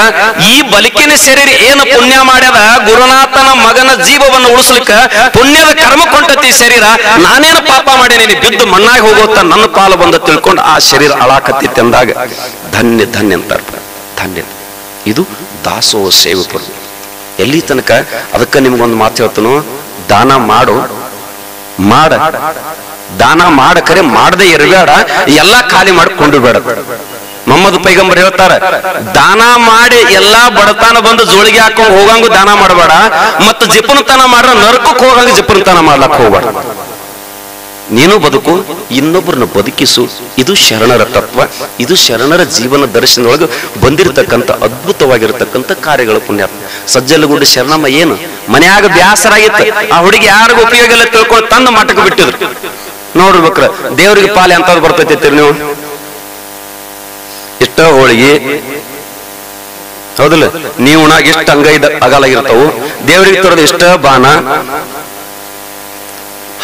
[SPEAKER 1] ಈ ಬಲಿಕಿನ ಶರೀರ ಏನು ಪುಣ್ಯ ಮಾಡ್ಯದ, ಗುರುನಾಥನ ಮಗನ ಜೀವವನ್ನು ಉಳಿಸ್ಲಿಕ್ಕ ಪುಣ್ಯದ ಕರ್ಮ ಕೊಂಡತಿ ಶರೀರ, ನಾನೇನು ಪಾಪ ಮಾಡೇನಿ, ಬಿದ್ದು ಮಣ್ಣಾಗಿ ಹೋಗುತ್ತ ನನ್ನ ಪಾಲು ಬಂದ ತಿಳ್ಕೊಂಡು ಆ ಶರೀರ ಅಳಾಕತ್ತಿತ್ತು ಅಂದಾಗ ಧನ್ಯ ಧನ್ಯ ಅಂತಾರ. ಧನ್ಯ ಇದು ದಾಸೋಹ ಸೇವಕರು. ಎಲ್ಲಿ ತನಕ? ಅದಕ್ಕೆ ನಿಮ್ಗೊಂದು ಮಾತು ಹೇಳ್ತಾನು, ದಾನ ಮಾಡ ದಾನ ಮಾಡಕರೆ ಮಾಡದೆ ಇರಬೇಡ, ಎಲ್ಲಾ ಖಾಲಿ ಮಾಡಿಕೊಂಡು ಬೇಡ. ಮೊಹಮ್ಮದ್ ಪೈಗಂಬರ್ ಹೇಳ್ತಾರ, ದಾನ ಮಾಡಿ ಎಲ್ಲಾ ಬಡತನ ಬಂದು ಜೋಳಿಗೆ ಹಾಕೊಂಡು ಹೋಗಂಗು ದಾನ ಮಾಡಬೇಡ, ಮತ್ತು ಜಿಪುನತನ ಮಾಡ್ರ ನರಕಕ್ಕೆ ಹೋಗಂಗ ಜಿಪುನತನ ಮಾಡ್ಲಕ್ ಹೋಗ್ಬೇಡ. ನೀನು ಬದುಕು, ಇನ್ನೊಬ್ಬರನ್ನ ಬದುಕಿಸು. ಇದು ಶರಣರ ತತ್ವ, ಇದು ಶರಣರ ಜೀವನ ದರ್ಶನದೊಳಗೆ ಬಂದಿರತಕ್ಕಂಥ ಅದ್ಭುತವಾಗಿರತಕ್ಕಂಥ ಕಾರ್ಯಗಳು. ಪುಣ್ಯಾತ್ಮ ಸಜ್ಜಲಗುಡ್ಡ ಶರಣಮ್ಮ ಏನು ಮನೆಯಾಗ ಬ್ಯಾಸರಾಗಿತ್ತು, ಆ ಹುಡುಗಿ ಯಾರಿಗೂ ಉಪಯೋಗ ಇಲ್ಲ ತಿಳ್ಕೊಂಡು ತನ್ನ ಮಠಕ್ಕೆ ಬಿಟ್ಟಿದ್ರು. ನೋಡ್ಬೇಕ್ರ ದೇವ್ರಿಗೆ ಪಾಲೆ ಅಂತದ್ ಬರ್ತೈತಿ ನೀವು, ಇಷ್ಟ ಹೋಳಿಗೆ ಹೌದಲ್ಲ, ನೀವು ಉಣಾಗ ಇಷ್ಟ ಅಂಗೈದ ಅಗಲಾಗಿರ್ತಾವು, ದೇವ್ರಿಗೆ ತರೋದು ಇಷ್ಟ ಬಾನ,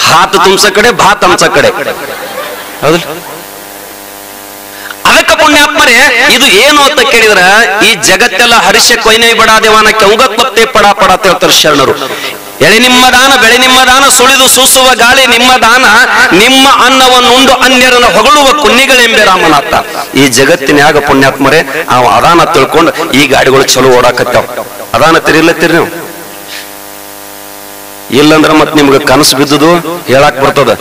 [SPEAKER 1] ಹಾತ್ ತುಂಬ್ಸ ಕಡೆ ಭಾತ್ ಹಂಸ ಕಡೆ, ಹೌದಲ್ಲ. ಅದಕ್ಕೆ ಪುಣ್ಯಾತ್ಮರೇ ಇದು ಏನು ಅಂತ ಕೇಳಿದ್ರ, ಈ ಜಗತ್ತೆಲ್ಲ ಹರಿಷ ಕೊಯ್ನೈ ಬಡಾದೇವಾನ ಕೆಂಗತ್ಪತ್ತೆ ಪಡ ಪಡ ಅಂತ ಹೇಳ್ತಾರೆ ಶರಣರು. ಎಳೆ ನಿಮ್ಮ ದಾನ ಬೆಳೆ ನಿಮ್ಮ ದಾನ, ಸುಳಿದು ಸೂಸುವ ಗಾಳಿ ನಿಮ್ಮ ದಾನ, ನಿಮ್ಮ ಅನ್ನವನ್ನುಂಡು ಅನ್ಯರನ್ನು ಹೊಗಳುವ ಕುನ್ನಿಗಳೆಂಬೆ ರಾಮನಾಥ. ಈ ಜಗತ್ತಿನ್ಯಾಗ ಪುಣ್ಯಾತ್ಮರೇ ಅವ ಅದಾನ ತಿಳ್ಕೊಂಡು ಈ ಗಾಡಿಗಳು ಚಲೋ ಓಡಾಕತ್ತಾವ. ಅದಾನ ತಿರಿಲತ್ತೀರಿ ನೀವು, ಇಲ್ಲಂದ್ರ ಮತ್ ನಿಮ್ಗೆ ಕನಸು ಬಿದ್ದುದು ಹೇಳಾಕ್ ಬರ್ತದ.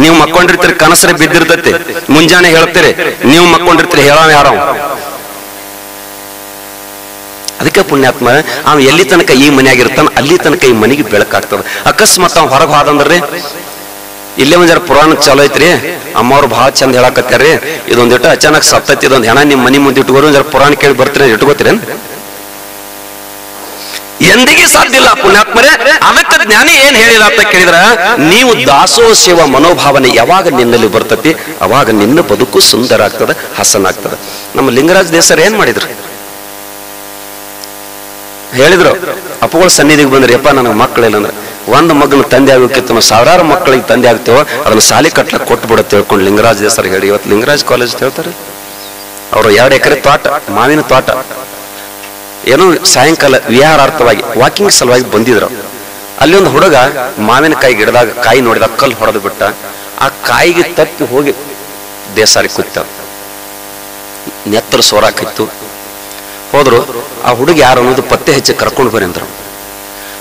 [SPEAKER 1] ನೀವು ಮಕ್ಕೊಂಡಿರ್ತೀರಿ, ಕನಸರೆ ಬಿದ್ದಿರ್ತೈತಿ, ಮುಂಜಾನೆ ಹೇಳ್ತೀರಿ, ನೀವು ಮಕ್ಕೊಂಡಿರ್ತೀರಿ, ಹೇಳೋಣ ಯಾರ. ಅದಕ್ಕೆ ಪುಣ್ಯಾತ್ಮ ಅವ ಎಲ್ಲಿ ತನಕ ಈ ಮನೆಯಾಗಿರ್ತಾನ ಅಲ್ಲಿ ತನಕ ಈ ಮನೆಗೆ ಬೆಳಕಾಗ್ತದ. ಅಕಸ್ಮಾತ್ ಅವ್ ಹೊರಗೆ ಹೋದಂದ್ರಿ, ಇಲ್ಲೇ ಒಂದ್ ಪುರಾಣ ಚಾಲೋ ಐತ್ರಿ, ಅಮ್ಮವ್ರು ಬಹಳ ಚಂದ ಹೇಳಾಕತ್ಯಾರಿ, ಇದೊಂದಿಟ್ಟು ಅಚಾನಕ್ ಸತ್ತೈತಿ, ಇದೊಂದು ಹೆಣ ನಿಮ್ ಮನಿ ಮುಂದೆ ಇಟ್ಕೋರಿ, ಒಂದ್ ಪುರಾಣ ಕೇಳಿ ಬರ್ತೀರಿ, ಇಟ್ಕೋತೀರೇನ್? ಎಂದಿಗೆ ಸಾಧ್ಯ ಇಲ್ಲ ಪುಣ್ಯಾತ್ಮರೇ. ಅದಕ್ಕೆ ಜ್ಞಾನಿ ಏನ್ ಹೇಳಿದ ಅಂತ ಕೇಳಿದ್ರ, ನೀವು ದಾಸೋಹ ಸೇವಾ ಮನೋಭಾವನೆ ಯಾವಾಗ ನಿನ್ನಲ್ಲಿ ಬರ್ತತಿ ಅವಾಗ ನಿನ್ನ ಬದುಕು ಸುಂದರ ಆಗ್ತದ, ಹಸನಾಗ್ತದ. ನಮ್ಮ ಲಿಂಗರಾಜ ದೇಸರ್ ಏನ್ ಮಾಡಿದ್ರು ಹೇಳಿದ್ರು, ಅಪ್ಪಗಳ ಸನ್ನಿಧಿಗೆ ಬಂದ್ರಿ, ಯಪ್ಪ ನನಗೆ ಮಕ್ಕಳಿಲ್ಲ ಅಂದ್ರೆ, ಒಂದು ಮಗನ ತಂದೆ ಆಗೋಕ್ಕಿತ್ತು, ನಾವು ಸಾವಿರಾರು ಮಕ್ಕಳಿಗೆ ತಂದೆ ಆಗ್ತೇವೋ ಅದನ್ನ ಸಾಲಿ ಕಟ್ಲಕ್ ಕೊಟ್ಟು ಬಿಡುತ್ತೆ ತಿಳ್ಕೊಂಡು ಲಿಂಗರಾಜ ದೇಸರ್ ಹೇಳಿ. ಇವತ್ತು ಲಿಂಗರಾಜ್ ಕಾಲೇಜ್ ಹೇಳ್ತಾರೆ, ಅವರು 2 ಎಕರೆ ತೋಟ, ಮಾವಿನ ತೋಟ, ಏನೋ ಸಾಯಂಕಾಲ ವಿಹಾರಾರ್ಥವಾಗಿ ವಾಕಿಂಗ್ ಸಲುವಾಗಿ ಬಂದಿದ್ರು. ಅಲ್ಲಿ ಒಂದು ಹುಡುಗ ಮಾವಿನಕಾಯಿ ಗಿಡದಾಗ ಕಾಯಿ ನೋಡಿದಾಗ ಕಲ್ಲು ಹೊಡೆದು ಬಿಟ್ಟ, ಆ ಕಾಯಿಗೆ ತಪ್ಪಿ ಹೋಗಿ ದೇಸಾರಿ ಕೂತ, ನೆತ್ತರು ಸೋರಾಕಿತ್ತು. ಹೋದ್ರು, ಆ ಹುಡುಗ ಯಾರು ಅನ್ನೋದು ಪತ್ತೆ ಹೆಚ್ಚಿ ಕರ್ಕೊಂಡು ಬರ್ರಿ ಅಂದ್ರು.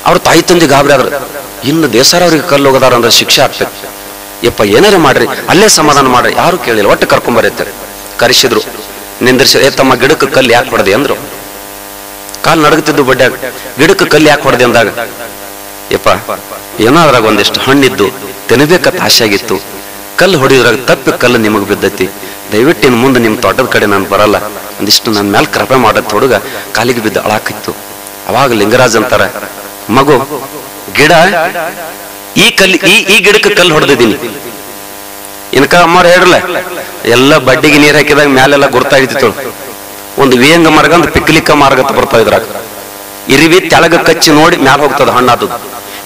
[SPEAKER 1] ಅವ್ರ ತಾಯಿ ತಂದೆ ಗಾಬರಿ ಆದ್ರು, ಇನ್ನು ದೇಸಾರ ಅವ್ರಿಗೆ ಕಲ್ಲು ಹೋಗದಾರ ಅಂದ್ರೆ ಶಿಕ್ಷೆ ಆಗ್ತೈತಿ, ಯಪ್ಪ ಏನಾರು ಮಾಡ್ರಿ, ಅಲ್ಲೇ ಸಮಾಧಾನ ಮಾಡ್ರಿ, ಯಾರು ಕೇಳಿಲ್ಲ, ಒಟ್ಟು ಕರ್ಕೊಂಬರೈತೆ. ಕರೆಸಿದ್ರು, ನಿಂದ್ರಿಸಿ, ತಮ್ಮ ಗಿಡಕ್ಕೆ ಕಲ್ಲು ಯಾಕೆ ಹೊಡೆದೆ ಅಂದ್ರು. ಕಾಲು ನಡಗುತ್ತಿದ್ದು ಬಡ್ಡ್ಯಾಗ, ಗಿಡಕ್ಕೆ ಕಲ್ಲು ಯಾಕೆ ಹೊಡೆದೆ ಅಂದಾಗ ಯಪ್ಪ ಏನೋ ಅದ್ರಾಗ ಒಂದಿಷ್ಟು ಹಣ್ಣಿದ್ದು ತಿನ್ನಬೇಕಂತ ಆಸೆ ಆಗಿತ್ತು, ಕಲ್ಲು ಹೊಡಿದ್ರಾಗ ತಪ್ಪಿ ಕಲ್ಲು ನಿಮಗೆ ಬಿದ್ದೈತಿ, ದಯವಿಟ್ಟು ಇನ್ನು ಮುಂದೆ ನಿಮ್ಮ ತೋಟದ ಕಡೆ ನಾನು ಬರಲ್ಲ, ಒಂದಿಷ್ಟು ನನ್ನ ಮೇಲೆ ಕೃಪೆ ಮಾಡತ್ ಹುಡುಗ ಕಾಲಿಗೆ ಬಿದ್ದು ಅಳಾಕಿತ್ತು. ಅವಾಗ ಲಿಂಗರಾಜ್ ಅಂತಾರ, ಮಗು ಗಿಡ ಈ ಗಿಡಕ್ಕೆ ಕಲ್ಲು ಹೊಡೆದಿದ್ದೀನಿ, ಇನ್ಕ ಅಮ್ಮವ್ರು ಹೇಳಿರಲ್ಲ ಎಲ್ಲ ಬಡ್ಡಿಗೆ ನೀರು ಹಾಕಿದಾಗ ಮ್ಯಾಲೆಲ್ಲ ಗುರ್ತಾಗಿತ್ತು. ಒಂದು ವೇಂಗ ಮಾರ್ಗ ಒಂದು ಪಿಕ್ಲಿಕ್ಕ ಮಾರ್ಗ ಬರ್ತಾ ಇದ್ರಾಗ ಇರಿವಿ ತೆಳಗ ಕಚ್ಚಿ ನೋಡಿ ಮ್ಯಾಲ ಹೋಗ್ತದ ಹಣ್ಣಾದದು,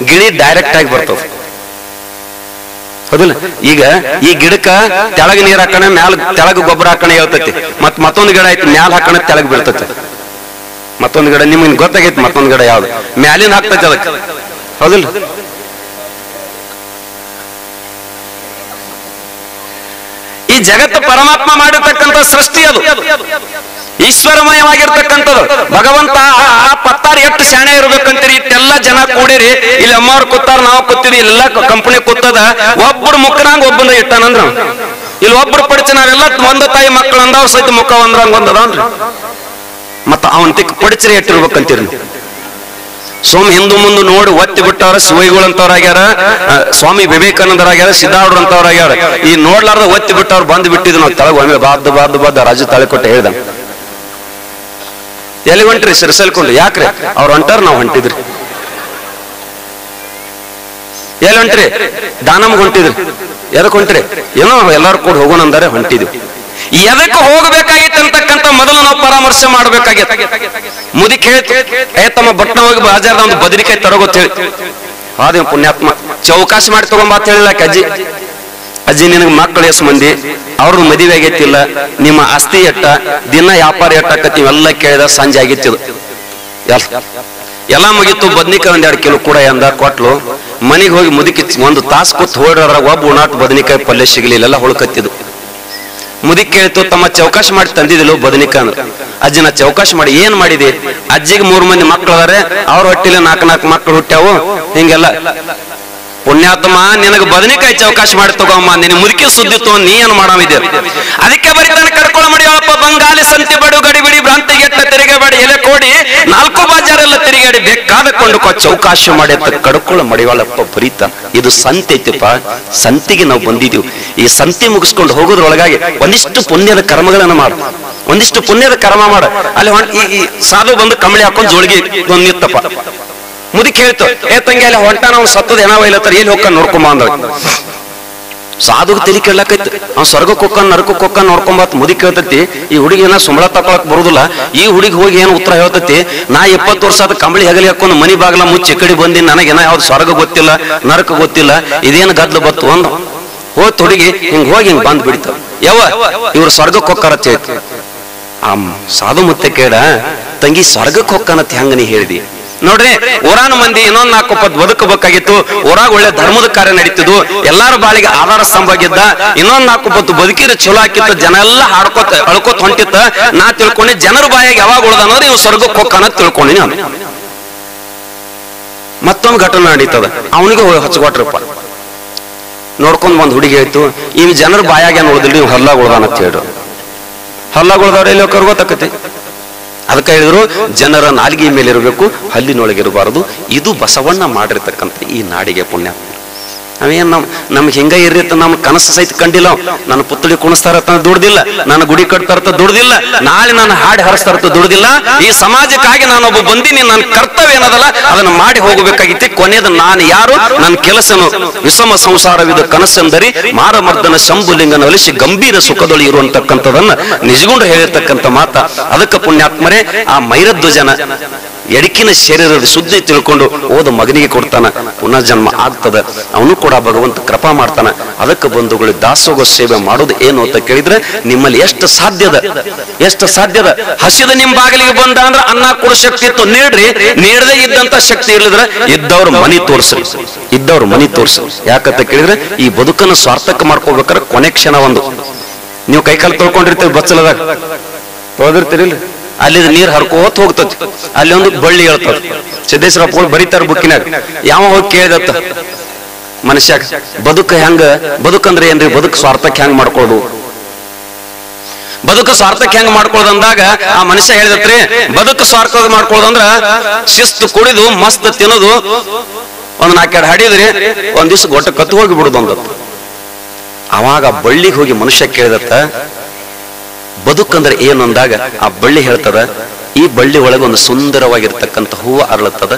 [SPEAKER 1] ಗಿಳಿ ಡೈರೆಕ್ಟ್ ಆಗಿ ಬರ್ತದ. ಹೌದಿಲ್ಲ? ಈಗ ಈ ಗಿಡಕ್ಕ ತೆಳಗ ನೀರ್ ಹಾಕಣ ಮ್ಯಾಲ ತೆಳಗ ಗೊಬ್ಬರ ಹಾಕಣ ಹೇಳ್ತೈತಿ, ಮತ್ತೊಂದು ಗಿಡ ಐತಿ ಮ್ಯಾಲ ಹಾಕಣ ತೆಳಗ್ ಬೀಳ್ತೈತಿ. ಮತ್ತೊಂದು ಗಿಡ ನಿಮ್ಗೆ ಗೊತ್ತಾಗೈತಿ ಮತ್ತೊಂದು ಗಿಡ ಯಾವ್ದು ಮ್ಯಾಲಿನ ಹಾಕ್ತೈತಿ ಅದಕ್ಕೆ. ಹೌದಿಲ್ಲ? ಈ ಜಗತ್ತು ಪರಮಾತ್ಮ ಮಾಡಿರ್ತಕ್ಕಂಥ ಸೃಷ್ಟಿ, ಅದು ಈಶ್ವರಮಯವಾಗಿರ್ತಕ್ಕಂಥದ್ದು. ಭಗವಂತ ಆ ಪತ್ತಾರ ಎಷ್ಟು ಶಾಣೆ ಇರ್ಬೇಕಂತೀರಿ, ಇಟ್ಟೆಲ್ಲ ಜನ ಕೂಡಿರಿ, ಇಲ್ಲಿ ಅಮ್ಮವ್ರು ಕೂತಾರ ನಾವು ಕೂತೀವಿ, ಇಲ್ಲೆಲ್ಲ ಕಂಪನಿ ಕೂತದ, ಒಬ್ಬರು ಮುಖನಾಗ ಒಬ್ಬನ ಇಟ್ಟಾನಂದ್ರ ಇಲ್ಲಿ ಒಬ್ರು ಪಡಿಸಿ ನಾವೆಲ್ಲ ಒಂದ ತಾಯಿ ಮಕ್ಕಳು ಅಂದವ್ರ ಸಹಿತ ಮುಖ ಒಂದ್ರಂಗ ಒಂದದನ್ರಿ. ಮತ್ತ ಅವನ್ ತಿಕ್ ಪಡಿಸ್ರಿ ಇಟ್ಟಿರ್ಬೇಕಂತೀರಿ. ಸ್ವಾಮಿ ಹಿಂದೂ ಮುಂದೆ ನೋಡಿ ಒತ್ತಿ ಬಿಟ್ಟವ್ರ ಶಿವೈಗಳಂತವ್ರಾಗ್ಯಾರ, ಸ್ವಾಮಿ ವಿವೇಕಾನಂದರಾಗ್ಯಾರ, ಸಿದ್ಧಾರ್ಢ ಅಂತವ್ರಾಗ್ಯಾರ. ಈ ನೋಡ್ಲಾರ್ದ ಒತ್ತಿ ಬಿಟ್ಟವ್ರು ಬಂದ್ ಬಿಟ್ಟಿದ್ ನಾವು ತೆಳಗ ಒಮ್ಮೆ ಬಾದ್ ರಾಜು ತಾಳಿಕೊಟ್ಟೆ ಹೇಳ್ದ, ಎಲ್ಲಿ ಹೊಂಟ್ರಿ ಸಿರಸಲ್ಕೊಂಡು? ಯಾಕ್ರಿ? ಅವ್ರು ಹೊಂಟಾರ ನಾವು ಹೊಂಟಿದ್ರಿ. ಎಲ್ಲಿ ಹೊಂಟ್ರಿ? ದಾನಮ್ಗೆ ಹೊಂಟಿದ್ರಿ. ಎದಕ್ ಹೊಂಟ್ರಿ? ಏನೋ ಎಲ್ಲಾರು ಕೂಡ ಹೋಗೋಣ ಅಂದರೆ ಹೊಂಟಿದ್ವಿ. ಎದಕ್ಕೆ ಹೋಗ್ಬೇಕಾಗಿತ್ತು ಅಂತಕ್ಕಂಥ ಮೊದಲು ನಾವು ಪರಾಮರ್ಶೆ ಮಾಡ್ಬೇಕಾಗಿತ್ತು. ಮುದಿಕ್ ಹೇಳ್ತಿ ತಮ್ಮ ಬಟ್ನ ಹೋಗಿ ಬಾಜಾರ್ದ ಒಂದು ಬದರಿಕಾಯಿ ತರೋಗೊತ್ತ ಹೇಳಿ, ಅದೇ ಪುಣ್ಯಾತ್ಮ ಚೌಕಾಸಿ ಮಾಡಿ ತಗೊಂಬಾತ್ ಹೇಳಿಲ್ಲ ಅಜ್ಜಿ. ಅಜ್ಜಿ ನಿನಗೆ ಮಕ್ಕಳು ಎಷ್ಟು ಮಂದಿ, ಅವ್ರದ್ದು ಮದುವೆ ಆಗೈತಿಲ್ಲ, ನಿಮ್ಮ ಆಸ್ತಿ ಎಟ್ಟ, ದಿನ ವ್ಯಾಪಾರ ಎಟ್ಟಾಕತಿ, ಇವೆಲ್ಲ ಕೇಳಿದ ಸಂಜೆ ಆಗಿತ್ತು. ಎಲ್ಲ ಮುಗಿತು. ಬದ್ನಿಕಾಯಿ ಒಂದ್ 2 ಕಿಲೋ ಕೂಡ ಎಂದ ಕೊಟ್ಲು. ಮನೆಗೆ ಹೋಗಿ ಮುದುಕಿ ಒಂದು ತಾಸು ಕೂತ್ ಹೊಡ್ರಾಗ ಒಬ್ಬ ಉಣಾಟ್ ಬದನಿಕಾಯಿ ಪಲ್ಯ ಸಿಗ್ಲಿಲ್ಲ, ಎಲ್ಲ ಹುಳ್ಕತ್ತಿದ್ದು. ಮುದಿಕ್ ಕೇಳ್ತು, ತಮ್ಮ ಚೌಕಾಶಿ ಮಾಡಿ ತಂದಿದಿಲ್ಲ ಬದನಿಕಾಯಿ ಅಂದ್ರೆ. ಅಜ್ಜಿ ನಾ ಚೌಕಾಶಿ ಮಾಡಿ ಏನ್ ಮಾಡಿದೆ? ಅಜ್ಜಿಗೆ 3 ಮಂದಿ ಮಕ್ಕಳು ಅದಾರೆ, ಅವ್ರ ಹೊಟ್ಟಿಲಿ 4 ಮಕ್ಕಳು ಹುಟ್ಟ್ಯಾವು. ಹಿಂಗೆಲ್ಲ ಪುಣ್ಯಾತ್ಮ ನಿನಗೆ ಬದನಿಕಾಯಿ ಚೌಕಾಶಿ ಮಾಡಿ ತಗೋಮ್ಮ, ನಿನ್ ಮುದುಕಿ ಸುದ್ದಿ ತಗೊಂಡ್ ನೀ ಏನ್ ಮಾಡಾಮಿದ್ಯ? ಅದಕ್ಕೆ ಬರೀತಾನೆ ಕರ್ಕೊಳ್ಳ ಮಡಿಯಪ್ಪ ಬಂಗಾಲಿ ಸಂತಿ ಬಡು ಗಡಿ ಬಿಡಿ ಭ್ರಾಂತಿಗೆಟ್ಟ ತಿರುಗಬೇಡಿ ಎಲೆ ಕೋಡಿ 4 ಬಾಜಾರೆಲ್ಲ ತಿರುಗಾಡಿ ಬೇಕಾದ ಕೊಂಡುಕೋ ಚೌಕಾಶಿ ಮಾಡಿ ಅಂತ ಕಡ್ಕೊಳ್ಳ ಮಡಿವಾಳಪ್ಪ ಬರೀತ. ಇದು ಸಂತೆ ಐತಿಪ್ಪ, ಸಂತಿಗೆ ನಾವು ಬಂದಿದೀವಿ. ಈ ಸಂತಿ ಮುಗಿಸ್ಕೊಂಡು ಹೋಗೋದ್ರೊಳಗಾಗಿ ಒಂದಿಷ್ಟು ಪುಣ್ಯದ ಕರ್ಮಗಳನ್ನ ಮಾಡ, ಒಂದಿಷ್ಟು ಪುಣ್ಯದ ಕರ್ಮ ಮಾಡ. ಅಲ್ಲಿ ಈ ಸಾಧು ಬಂದು ಕಂಬಳಿ ಹಾಕೊಂಡು ಜೋಳಿಗೆ ಒಂದು ನಿತ್ತಪ್ಪ. ಮುದಿಕ್ ಹೇಳ್ತು, ತಂಗಿ ಅಲ್ಲಿ ಹೊಂಟ ನಾವು ಸತ್ತದ ಏನಾವ ಇಲ್ಲತ್ತಾರ, ಎಲ್ಲಿ ಹೋಗ್ಕ ನೋಡ್ಕೊಂಬ ಅಂದ. ಸಾಧುಗ್ ತಲೆ ಕೇಳಕೈತಿ, ಅವ್ನು ಸ್ವರ್ಗಕ್ಕೆ ಹೋಗ್ಕ ನರಕಕ್ಕೆ ಹೋಗ್ಕ ನೋಡ್ಕೊಂಬತ್. ಮುದಿಕ್ ಹೇಳ್ತತಿ, ಈ ಹುಡುಗಿ ಏನ ಸಂಬಳ ತಕೊಳಕ್ ಬರುದಿಲ್ಲ, ಈ ಹುಡುಗಿ ಹೋಗಿ ಏನು ಉತ್ತರ ಹೇಳ್ತತಿ, ನಾ 20 ವರ್ಷ ಆದ ಕಂಬಳಿ ಹೆಗಲಿ ಹಾಕೊಂಡು ಮನಿ ಬಾಗ್ಲ ಮುಚ್ಚಿ ಕಡೆ ಬಂದಿ, ನನಗೇನ ಯಾವ್ದು ಸ್ವರ್ಗ ಗೊತ್ತಿಲ್ಲ ನರಕ ಗೊತ್ತಿಲ್ಲ, ಇದೇನು ಗದ್ಲು ಬತ್ತು ಅಂದ. ಹೋತ್ ಹುಡುಗಿ ಹಿಂಗ್ ಹೋಗಿ ಹಿಂಗ್ ಬಂದ್ ಬಿಡ್ತಾವ. ಇವ್ರು ಸ್ವರ್ಗಕ್ಕೆ ಹೋಗ್ತಾರತ್ ಹೇಳ್ತಿ. ಆ ಸಾಧು ಮತ್ತೆ ಕೇಳ, ತಂಗಿ ಸ್ವರ್ಗಕ್ಕೆ ಹೋಗ್ಕನತ್ ಹೆಂಗ ನೀ ಹೇಳ್ದಿ? ನೋಡ್ರಿ, ಊರಾನ ಮಂದಿ ಇನ್ನೊಂದ್ 4 ಪದ್ ಬದುಕಬೇಕಾಗಿತ್ತು, ಊರಾಗ ಒಳ್ಳೆ ಧರ್ಮದ ಕಾರ್ಯ ನಡೀತಿದ್ವು, ಎಲ್ಲಾರ ಬಾಳಿಗೆ ಆಧಾರ ಸ್ತಂಭ ಆಗಿದ್ದ, ಇನ್ನೊಂದ್ 4 ಪತ್ತು ಬದುಕಿದ್ರೆ ಚಲೋ ಹಾಕಿತ್ತು, ಜನ ಎಲ್ಲ ಹಾಡ್ಕೋತ ಅಳ್ಕೋತ ಹೊಂಟಿತ್ತ. ನಾ ತಿಳ್ಕೊಂಡಿ ಜನರ ಬಾಯಿಗೆ ಯಾವಾಗ ಉಳ್ದ ಅನ್ನೋದು ಇವ್ ಸ್ವರ್ಗಕ್ಕೆ ಹೋಗ್ಕನ ತಿಳ್ಕೊಂಡಿ. ನಾನು ಮತ್ತೊಂದು ಘಟನೆ ನಡೀತದ, ಅವನಿಗೆ ಹಚ್ಕೊಟ್ರಪ್ಪ. ನೋಡ್ಕೊಂಡ್ ಬಂದ್ ಹುಡುಗಿ ಆಯ್ತು, ಈ ಜನರ ಬಾಯಾಗ ಏನ್ ಉಳ್ದಿಲ್ಲ, ನೀವು ಹಲ್ಲಾಗ ಉಳ್ದಾನ ಅಂತ ಹೇಳ್ರು. ಹಲ್ಲಾಗ ಉಳ್ದವ್ರ ಎಲ್ಲಿ ಹೋಗ್ಕರ್ ಗೊತ್ತಾಕತಿ. ಅದಕ್ಕೆ ಹೇಳಿದ್ರು, ಜನರ ನಾಲಿಗೆ ಮೇಲೆ ಇರಬೇಕು, ಹಲ್ಲಿನೊಳಗಿರಬಾರದು. ಇದು ಬಸವಣ್ಣ ಮಾಡಿರ್ತಕ್ಕಂಥ ಈ ನಾಡಿಗೆ ಪುಣ್ಯ. ನಾವೇನ್ ನಮ್ಗೆ ಹಿಂಗ ಇರ್ರಿತ್ತ, ನಮ್ ಕನಸು ಸಹಿತ ಕಂಡಿಲ್ಲ. ನನ್ನ ಪುತ್ಥಳಿ ಕುಣಿಸ್ತಾರತ್ತ ದುಡ್ದಿಲ್ಲ, ನನ್ನ ಗುಡಿ ಕಟ್ತಾರತ್ತ ದುಡ್ದಿಲ್ಲ, ನಾಳೆ ನಾನು ಹಾಡಿ ಹರಿಸ್ತಾರತ್ತ ದುಡ್ದಿಲ್ಲ. ಈ ಸಮಾಜಕ್ಕಾಗಿ ನಾನೊಬ್ಬ ಬಂದಿನಿ, ನನ್ನ ಕರ್ತವ್ಯ ಏನದಲ್ಲ ಅದನ್ನ ಮಾಡಿ ಹೋಗಬೇಕಾಗಿತ್ತು. ಕೊನೆಯದ ನಾನು ಯಾರು, ನನ್ನ ಕೆಲಸನು ವಿಷಮ ಸಂಸಾರವಿದ ಕನಸೆಂದರಿ ಮಾರಮರ್ದನ ಶಂಭುಲಿಂಗನ ಒಲಿಸಿ ಗಂಭೀರ ಸುಖದೊಳಿ ಇರುವಂತಕ್ಕಂಥದನ್ನ ನಿಜಗೊಂಡು ಹೇಳಿರ್ತಕ್ಕಂಥ ಮಾತ. ಅದಕ್ಕೆ ಪುಣ್ಯಾತ್ಮರೇ, ಆ ಮೈರಧ್ವಜನ ಎಡಕಿನ ಶರೀರದ ಸುದ್ದಿ ತಿಳ್ಕೊಂಡು ಓದ ಮಗನಿಗೆ ಕೊಡ್ತಾನ, ಪುನರ್ಜನ್ಮ ಆಗ್ತದ, ಅವನು ಕೂಡ ಭಗವಂತ ಕೃಪಾ ಮಾಡ್ತಾನ. ಅದಕ್ಕೆ ಬಂಧುಗಳು ದಾಸೋಗ ಸೇವೆ ಮಾಡೋದು ಏನು ಅಂತ ಕೇಳಿದ್ರೆ, ನಿಮ್ಮಲ್ಲಿ ಎಷ್ಟು ಸಾಧ್ಯದ ಹಸಿದ ನಿಮ್ ಬಾಗಿಲಿಗೆ ಬಂದ ಅಂದ್ರೆ ಅನ್ನ ಕೊಡೋ ಶಕ್ತಿ ಇತ್ತು ನೀಡ್ರಿ, ನೀಡದೇ ಇದ್ದಂತ ಶಕ್ತಿ ಇಲ್ಲದ್ರೆ ಇದ್ದವ್ರ ಮನಿ ತೋರ್ಸ್ರಿ. ಯಾಕಂತ ಕೇಳಿದ್ರೆ, ಈ ಬದುಕನ್ನು ಸಾರ್ಥಕ ಮಾಡ್ಕೋಬೇಕಾದ್ರೆ ಕೊನೆ ಕ್ಷಣ ಒಂದು, ನೀವು ಕೈಕಾಲು ತೊಳ್ಕೊಂಡಿರ್ತೀವಿ ಬಚ್ಚಲದಾಗ ತೊಳೆದಿರ್ತೀರಿಲ್ಲ, ಅಲ್ಲಿ ನೀರ್ ಹರ್ಕೋತ್ ಹೋಗ್ತತಿ, ಅಲ್ಲಿ ಒಂದು ಬಳ್ಳಿ ಹೇಳ್ತದ. ಸಿದ್ದೇಶ್ವರಪ್ಪ ಬರೀತಾರ ಬುಕ್ಕಿನಾಗ. ಯಾವ ಹೋಗಿ ಕೇಳಿದತ್ತ ಮನುಷ್ಯ, ಬದುಕಂದ್ರೆ ಏನ್ರಿ, ಬದುಕು ಸ್ವಾರ್ಥಕ್ಕೆ ಹೆಂಗ್ ಮಾಡ್ಕೊಳ್ಳೋದು, ಬದುಕು ಸ್ವಾರ್ಥಕ್ಕೆ ಹೆಂಗ್ ಮಾಡ್ಕೊಳ್ಳೋದು ಅಂದಾಗ ಆ ಮನುಷ್ಯ ಹೇಳಿದತ್ರಿ, ಬದುಕು ಸ್ವಾರ್ಥ ಮಾಡ್ಕೊಳ್ಳೋದಂದ್ರ ಶಿಸ್ತು ಕುಡಿದು ಮಸ್ತ್ ತಿನ್ನೋದು, ಒಂದು 4 ಹಾಡಿದ್ರಿ ಒಂದ್ ದಿವ್ಸ ಗೊಟ್ಟ ಕತ್ತು ಹೋಗಿ ಬಿಡುದು ಅಂದತ್ತ. ಅವಾಗ ಬಳ್ಳಿಗೆ ಹೋಗಿ ಮನುಷ್ಯ ಕೇಳಿದತ್ತ ಬದುಕಂದ್ರೆ ಏನು ಅಂದಾಗ ಆ ಬಳ್ಳಿ ಹೇಳ್ತದ, ಈ ಬಳ್ಳಿ ಒಳಗೆ ಒಂದು ಸುಂದರವಾಗಿರ್ತಕ್ಕಂಥ ಹೂವು ಅರಳುತ್ತದ.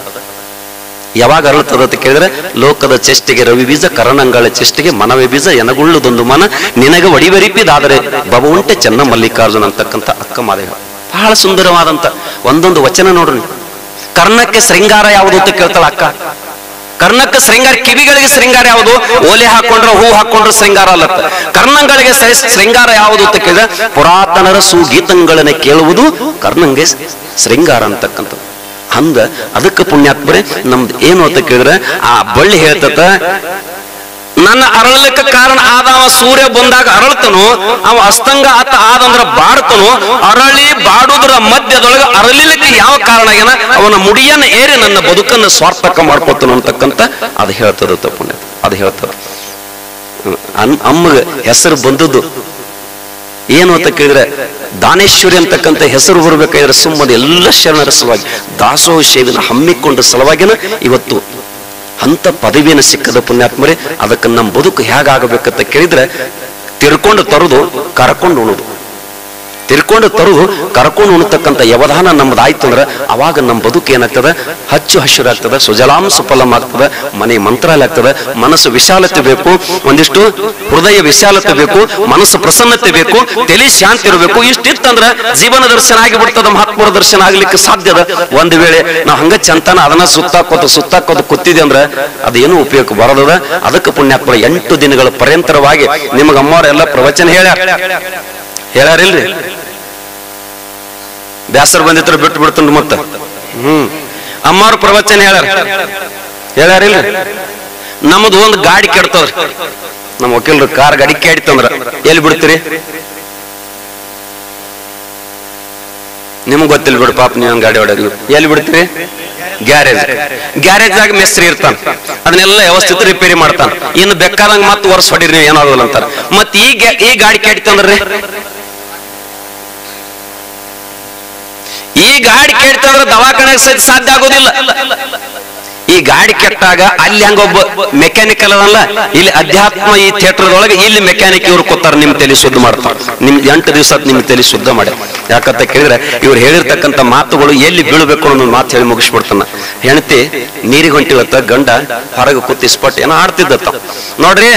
[SPEAKER 1] ಯಾವಾಗ ಅರಳುತ್ತದ ಅಂತ ಕೇಳಿದ್ರೆ, ಲೋಕದ ಚೆಷ್ಟಿಗೆ ರವಿ ಬೀಜ, ಕರಣಂಗಳ ಚೆಷ್ಟಿಗೆ ಮನವೇ ಬೀಜ, ಎನಗುಳ್ಳುದೊಂದು ಮನ ನಿನಗೆ ಒಡಿವರಿಪಿದಾದರೆ ಬಬ ಉಂಟೆ ಚೆನ್ನ ಮಲ್ಲಿಕಾರ್ಜುನ ಅಂತಕ್ಕಂಥ ಅಕ್ಕ ಮಾದೇವ. ಬಹಳ ಸುಂದರವಾದಂತ ಒಂದೊಂದು ವಚನ ನೋಡ್ರಿ. ಕರ್ಣಕ್ಕೆ ಶೃಂಗಾರ ಯಾವುದು ಅಂತ ಕೇಳ್ತಾಳ ಅಕ್ಕ. ಕರ್ಣಕ್ಕೆ ಶೃಂಗಾರ, ಕಿವಿಗಳಿಗೆ ಶೃಂಗಾರ ಯಾವುದು? ಓಲೆ ಹಾಕೊಂಡ್ರೆ ಹೂ ಹಾಕೊಂಡ್ರೆ ಶೃಂಗಾರ ಅಲ್ಲತ್ತ. ಕರ್ಣಗಳಿಗೆ ಶೃಂಗಾರ ಯಾವುದು ಅಂತ ಕೇಳಿದ್ರೆ, ಪುರಾತನರ ಸುಗೀತಗಳನ್ನ ಕೇಳುವುದು ಕರ್ಣಂಗೆ ಶೃಂಗಾರ ಅಂತಕ್ಕಂಥದ್ದು. ಅಂದ ಅದಕ್ಕೆ ಪುಣ್ಯಾತ್ಮರೇ ನಮ್ದು ಏನು ಅಂತ ಕೇಳಿದ್ರೆ, ಆ ಬಳ್ಳಿ ಹೇಳ್ತತ, ನನ್ನ ಅರಳಲಿಕ್ಕೆ ಕಾರಣ ಆದವ ಸೂರ್ಯ ಬಂದಾಗ ಅರಳ್ತನು, ಅವ ಅಸ್ತಂಗ ಅತ್ತ ಆದಂದ್ರ ಬಾಡ್ತನು, ಅರಳಿ ಬಾಡುದ್ರ ಮಧ್ಯದೊಳಗೆ ಅರಳಿಲಿಕ್ಕೆ ಯಾವ ಕಾರಣ ಏನ ಅವನ ಮುಡಿಯನ್ನ ಏರಿ ನನ್ನ ಬದುಕನ್ನು ಸ್ವಾರ್ಥಕ ಮಾಡ್ಕೊತನು ಅಂತಕ್ಕಂಥ ಅದು ಹೇಳ್ತದ ಪುಣ್ಯ. ಅದು ಹೇಳ್ತದ. ಅಮ್ಮಗೆ ಹೆಸರು ಬಂದದ್ದು ಏನು ಅಂತ ಕೇಳಿದ್ರೆ, ದಾನೇಶ್ವರಿ ಅಂತಕ್ಕಂಥ ಹೆಸರು ಬರಬೇಕಾದ್ರೆ ಸುಮ್ಮನೆ ಎಲ್ಲ ಶರಣರ ಸಲುವಾಗಿ ದಾಸೋಹ ಸೇವೆನ ಹಮ್ಮಿಕೊಂಡ ಸಲುವಾಗಿನ ಇವತ್ತು ಅಂತ ಪದವಿಯನ್ನು ಸಿಕ್ಕದ ಪುಣ್ಯಾತ್ಮರೇ. ಅದಕ್ಕೆ ನಮ್ಮ ಬದುಕು ಹೇಗಾಗಬೇಕಂತ ಕೇಳಿದ್ರೆ, ತಿರ್ಕೊಂಡು ತರುದು ಕರ್ಕೊಂಡು ಉಣುದು, ತಿರ್ಕೊಂಡು ತರುದು ಕರ್ಕೊಂಡು ಉಣತಕ್ಕಂಥ ವ್ಯವಧಾನ ನಮ್ದಾಯ್ತು ಅಂದ್ರೆ ಅವಾಗ ನಮ್ಮ ಬದುಕು ಏನಾಗ್ತದೆ, ಹಚ್ಚು ಹಸಿರಾಗ್ತದೆ, ಸುಜಲಾಂ ಸುಫಲಂ ಆಗ್ತದೆ, ಮನೆ ಮಂತ್ರಾಲಯ ಆಗ್ತದೆ. ಮನಸ್ಸು ವಿಶಾಲತೆ ಬೇಕು, ಒಂದಿಷ್ಟು ಹೃದಯ ವಿಶಾಲತೆ ಬೇಕು, ಮನಸ್ಸು ಪ್ರಸನ್ನತೆ ಬೇಕು, ತಲೆ ಶಾಂತಿ ಇರಬೇಕು. ಇಷ್ಟಿತ್ತಂದ್ರೆ ಜೀವನ ದರ್ಶನ ಆಗಿಬಿಡ್ತದ, ಮಹಾತ್ಮರ ದರ್ಶನ ಆಗ್ಲಿಕ್ಕೆ ಸಾಧ್ಯದ. ಒಂದು ವೇಳೆ ನಾವು ಹಂಗ ಚಂತನ ಅದನ್ನ ಸುತ್ತಾಕೋದು ಕೂತಿದೆ ಅಂದ್ರೆ ಅದೇನು ಉಪಯೋಗ ಬರೋದದ. ಅದಕ್ಕೆ ಪುಣ್ಯಾತ್ಮ 8 ದಿನಗಳ ಪರ್ಯಂತರವಾಗಿ ನಿಮಗ ಅಮ್ಮವರೆಲ್ಲ ಪ್ರವಚನ ಹೇಳ್ಯಾರಿಲ್ರಿ. ಬ್ಯಾಸರ ಬಂದಿತ್ರ ಬಿಟ್ಟು ಬಿಡ್ತಂಡ್ ಮತ್ತ ಅಮ್ಮವ್ರ ಪ್ರವಚನ ಹೇಳ್ಯಾರಿಲ್ರಿ. ನಮ್ದು ಒಂದು ಗಾಡಿ ಕೆಡ್ತದ್ರ, ನಮ್ಮ ವಕೀಲರು ಕಾರ್ ಗಾಡಿ ಕೆಡಿತಂದ್ರ ಎಲ್ಲಿ ಬಿಡ್ತೀರಿ? ನಿಮಗ್ ಗೊತ್ತಿಲ್ಲ ಬಿಡು ಪಾಪ, ನೀವು ಗಾಡಿ ಹೊಡೆದ್ರಿ ಎಲ್ಲಿ ಬಿಡ್ತೀರಿ? ಗ್ಯಾರೇಜ್ ಆಗ ಮೆಸ್ತ್ರಿ ಇರ್ತಾನ, ಅದನ್ನೆಲ್ಲ ವ್ಯವಸ್ಥಿತ ರಿಪೇರಿ ಮಾಡ್ತಾನ. ಇನ್ನು ಬೇಕಾದಂಗ ಮತ್ ವರ್ಷ ಹೊಡಿರಿ ನೀವು ಏನಾಗಲ್ಲ ಅಂತಾರ. ಮತ್ ಈ ಗಾಡಿ ಕೆಡಿತಂದ್ರಿ, ಈ ಗಾಡಿ ಕೆಡ್ತಂದ್ರೆ ದವಾಖಾನೆ ಸಹಿತ ಸಾಧ್ಯ ಆಗೋದಿಲ್ಲ. ಈ ಗಾಡಿ ಕೆಟ್ಟಾಗ ಅಲ್ಲಿ ಹಂಗೊಬ್ಬ ಮೆಕ್ಯಾನಿಕಲ್ ಅದಲ್ಲ, ಇಲ್ಲಿ ಅಧ್ಯಾತ್ಮ ಈ ಥಿಯೇಟರ್ದೊಳಗೆ ಇಲ್ಲಿ ಮೆಕ್ಯಾನಿಕ್ ಇವ್ರು ಕೂತಾರ, ನಿಮ್ ತಲೆ ಶುದ್ಧ ಮಾಡ್ತಾರೆ. ನಿಮ್ 8 ದಿವಸ ನಿಮ್ ತಲೆ ಶುದ್ಧ ಮಾಡಿ. ಯಾಕಂತ ಕೇಳಿದ್ರೆ ಇವ್ರು ಹೇಳಿರ್ತಕ್ಕಂಥ ಮಾತುಗಳು ಎಲ್ಲಿ ಬೀಳ್ಬೇಕು ಅನ್ನೋ ಮಾತು ಹೇಳಿ ಮುಗಿಸ್ಬಿಡ್ತಾನ. ಹೆಂಡತಿ ನೀರಿಗೆ ಹೊಂಟಿಲತ್ತ, ಗಂಡ ಹೊರಗೆ ಕೂತಿ ಸ್ಪಟ್ ಏನೋ ಆಡ್ತಿದ್ದತ್ತ. ನೋಡ್ರಿ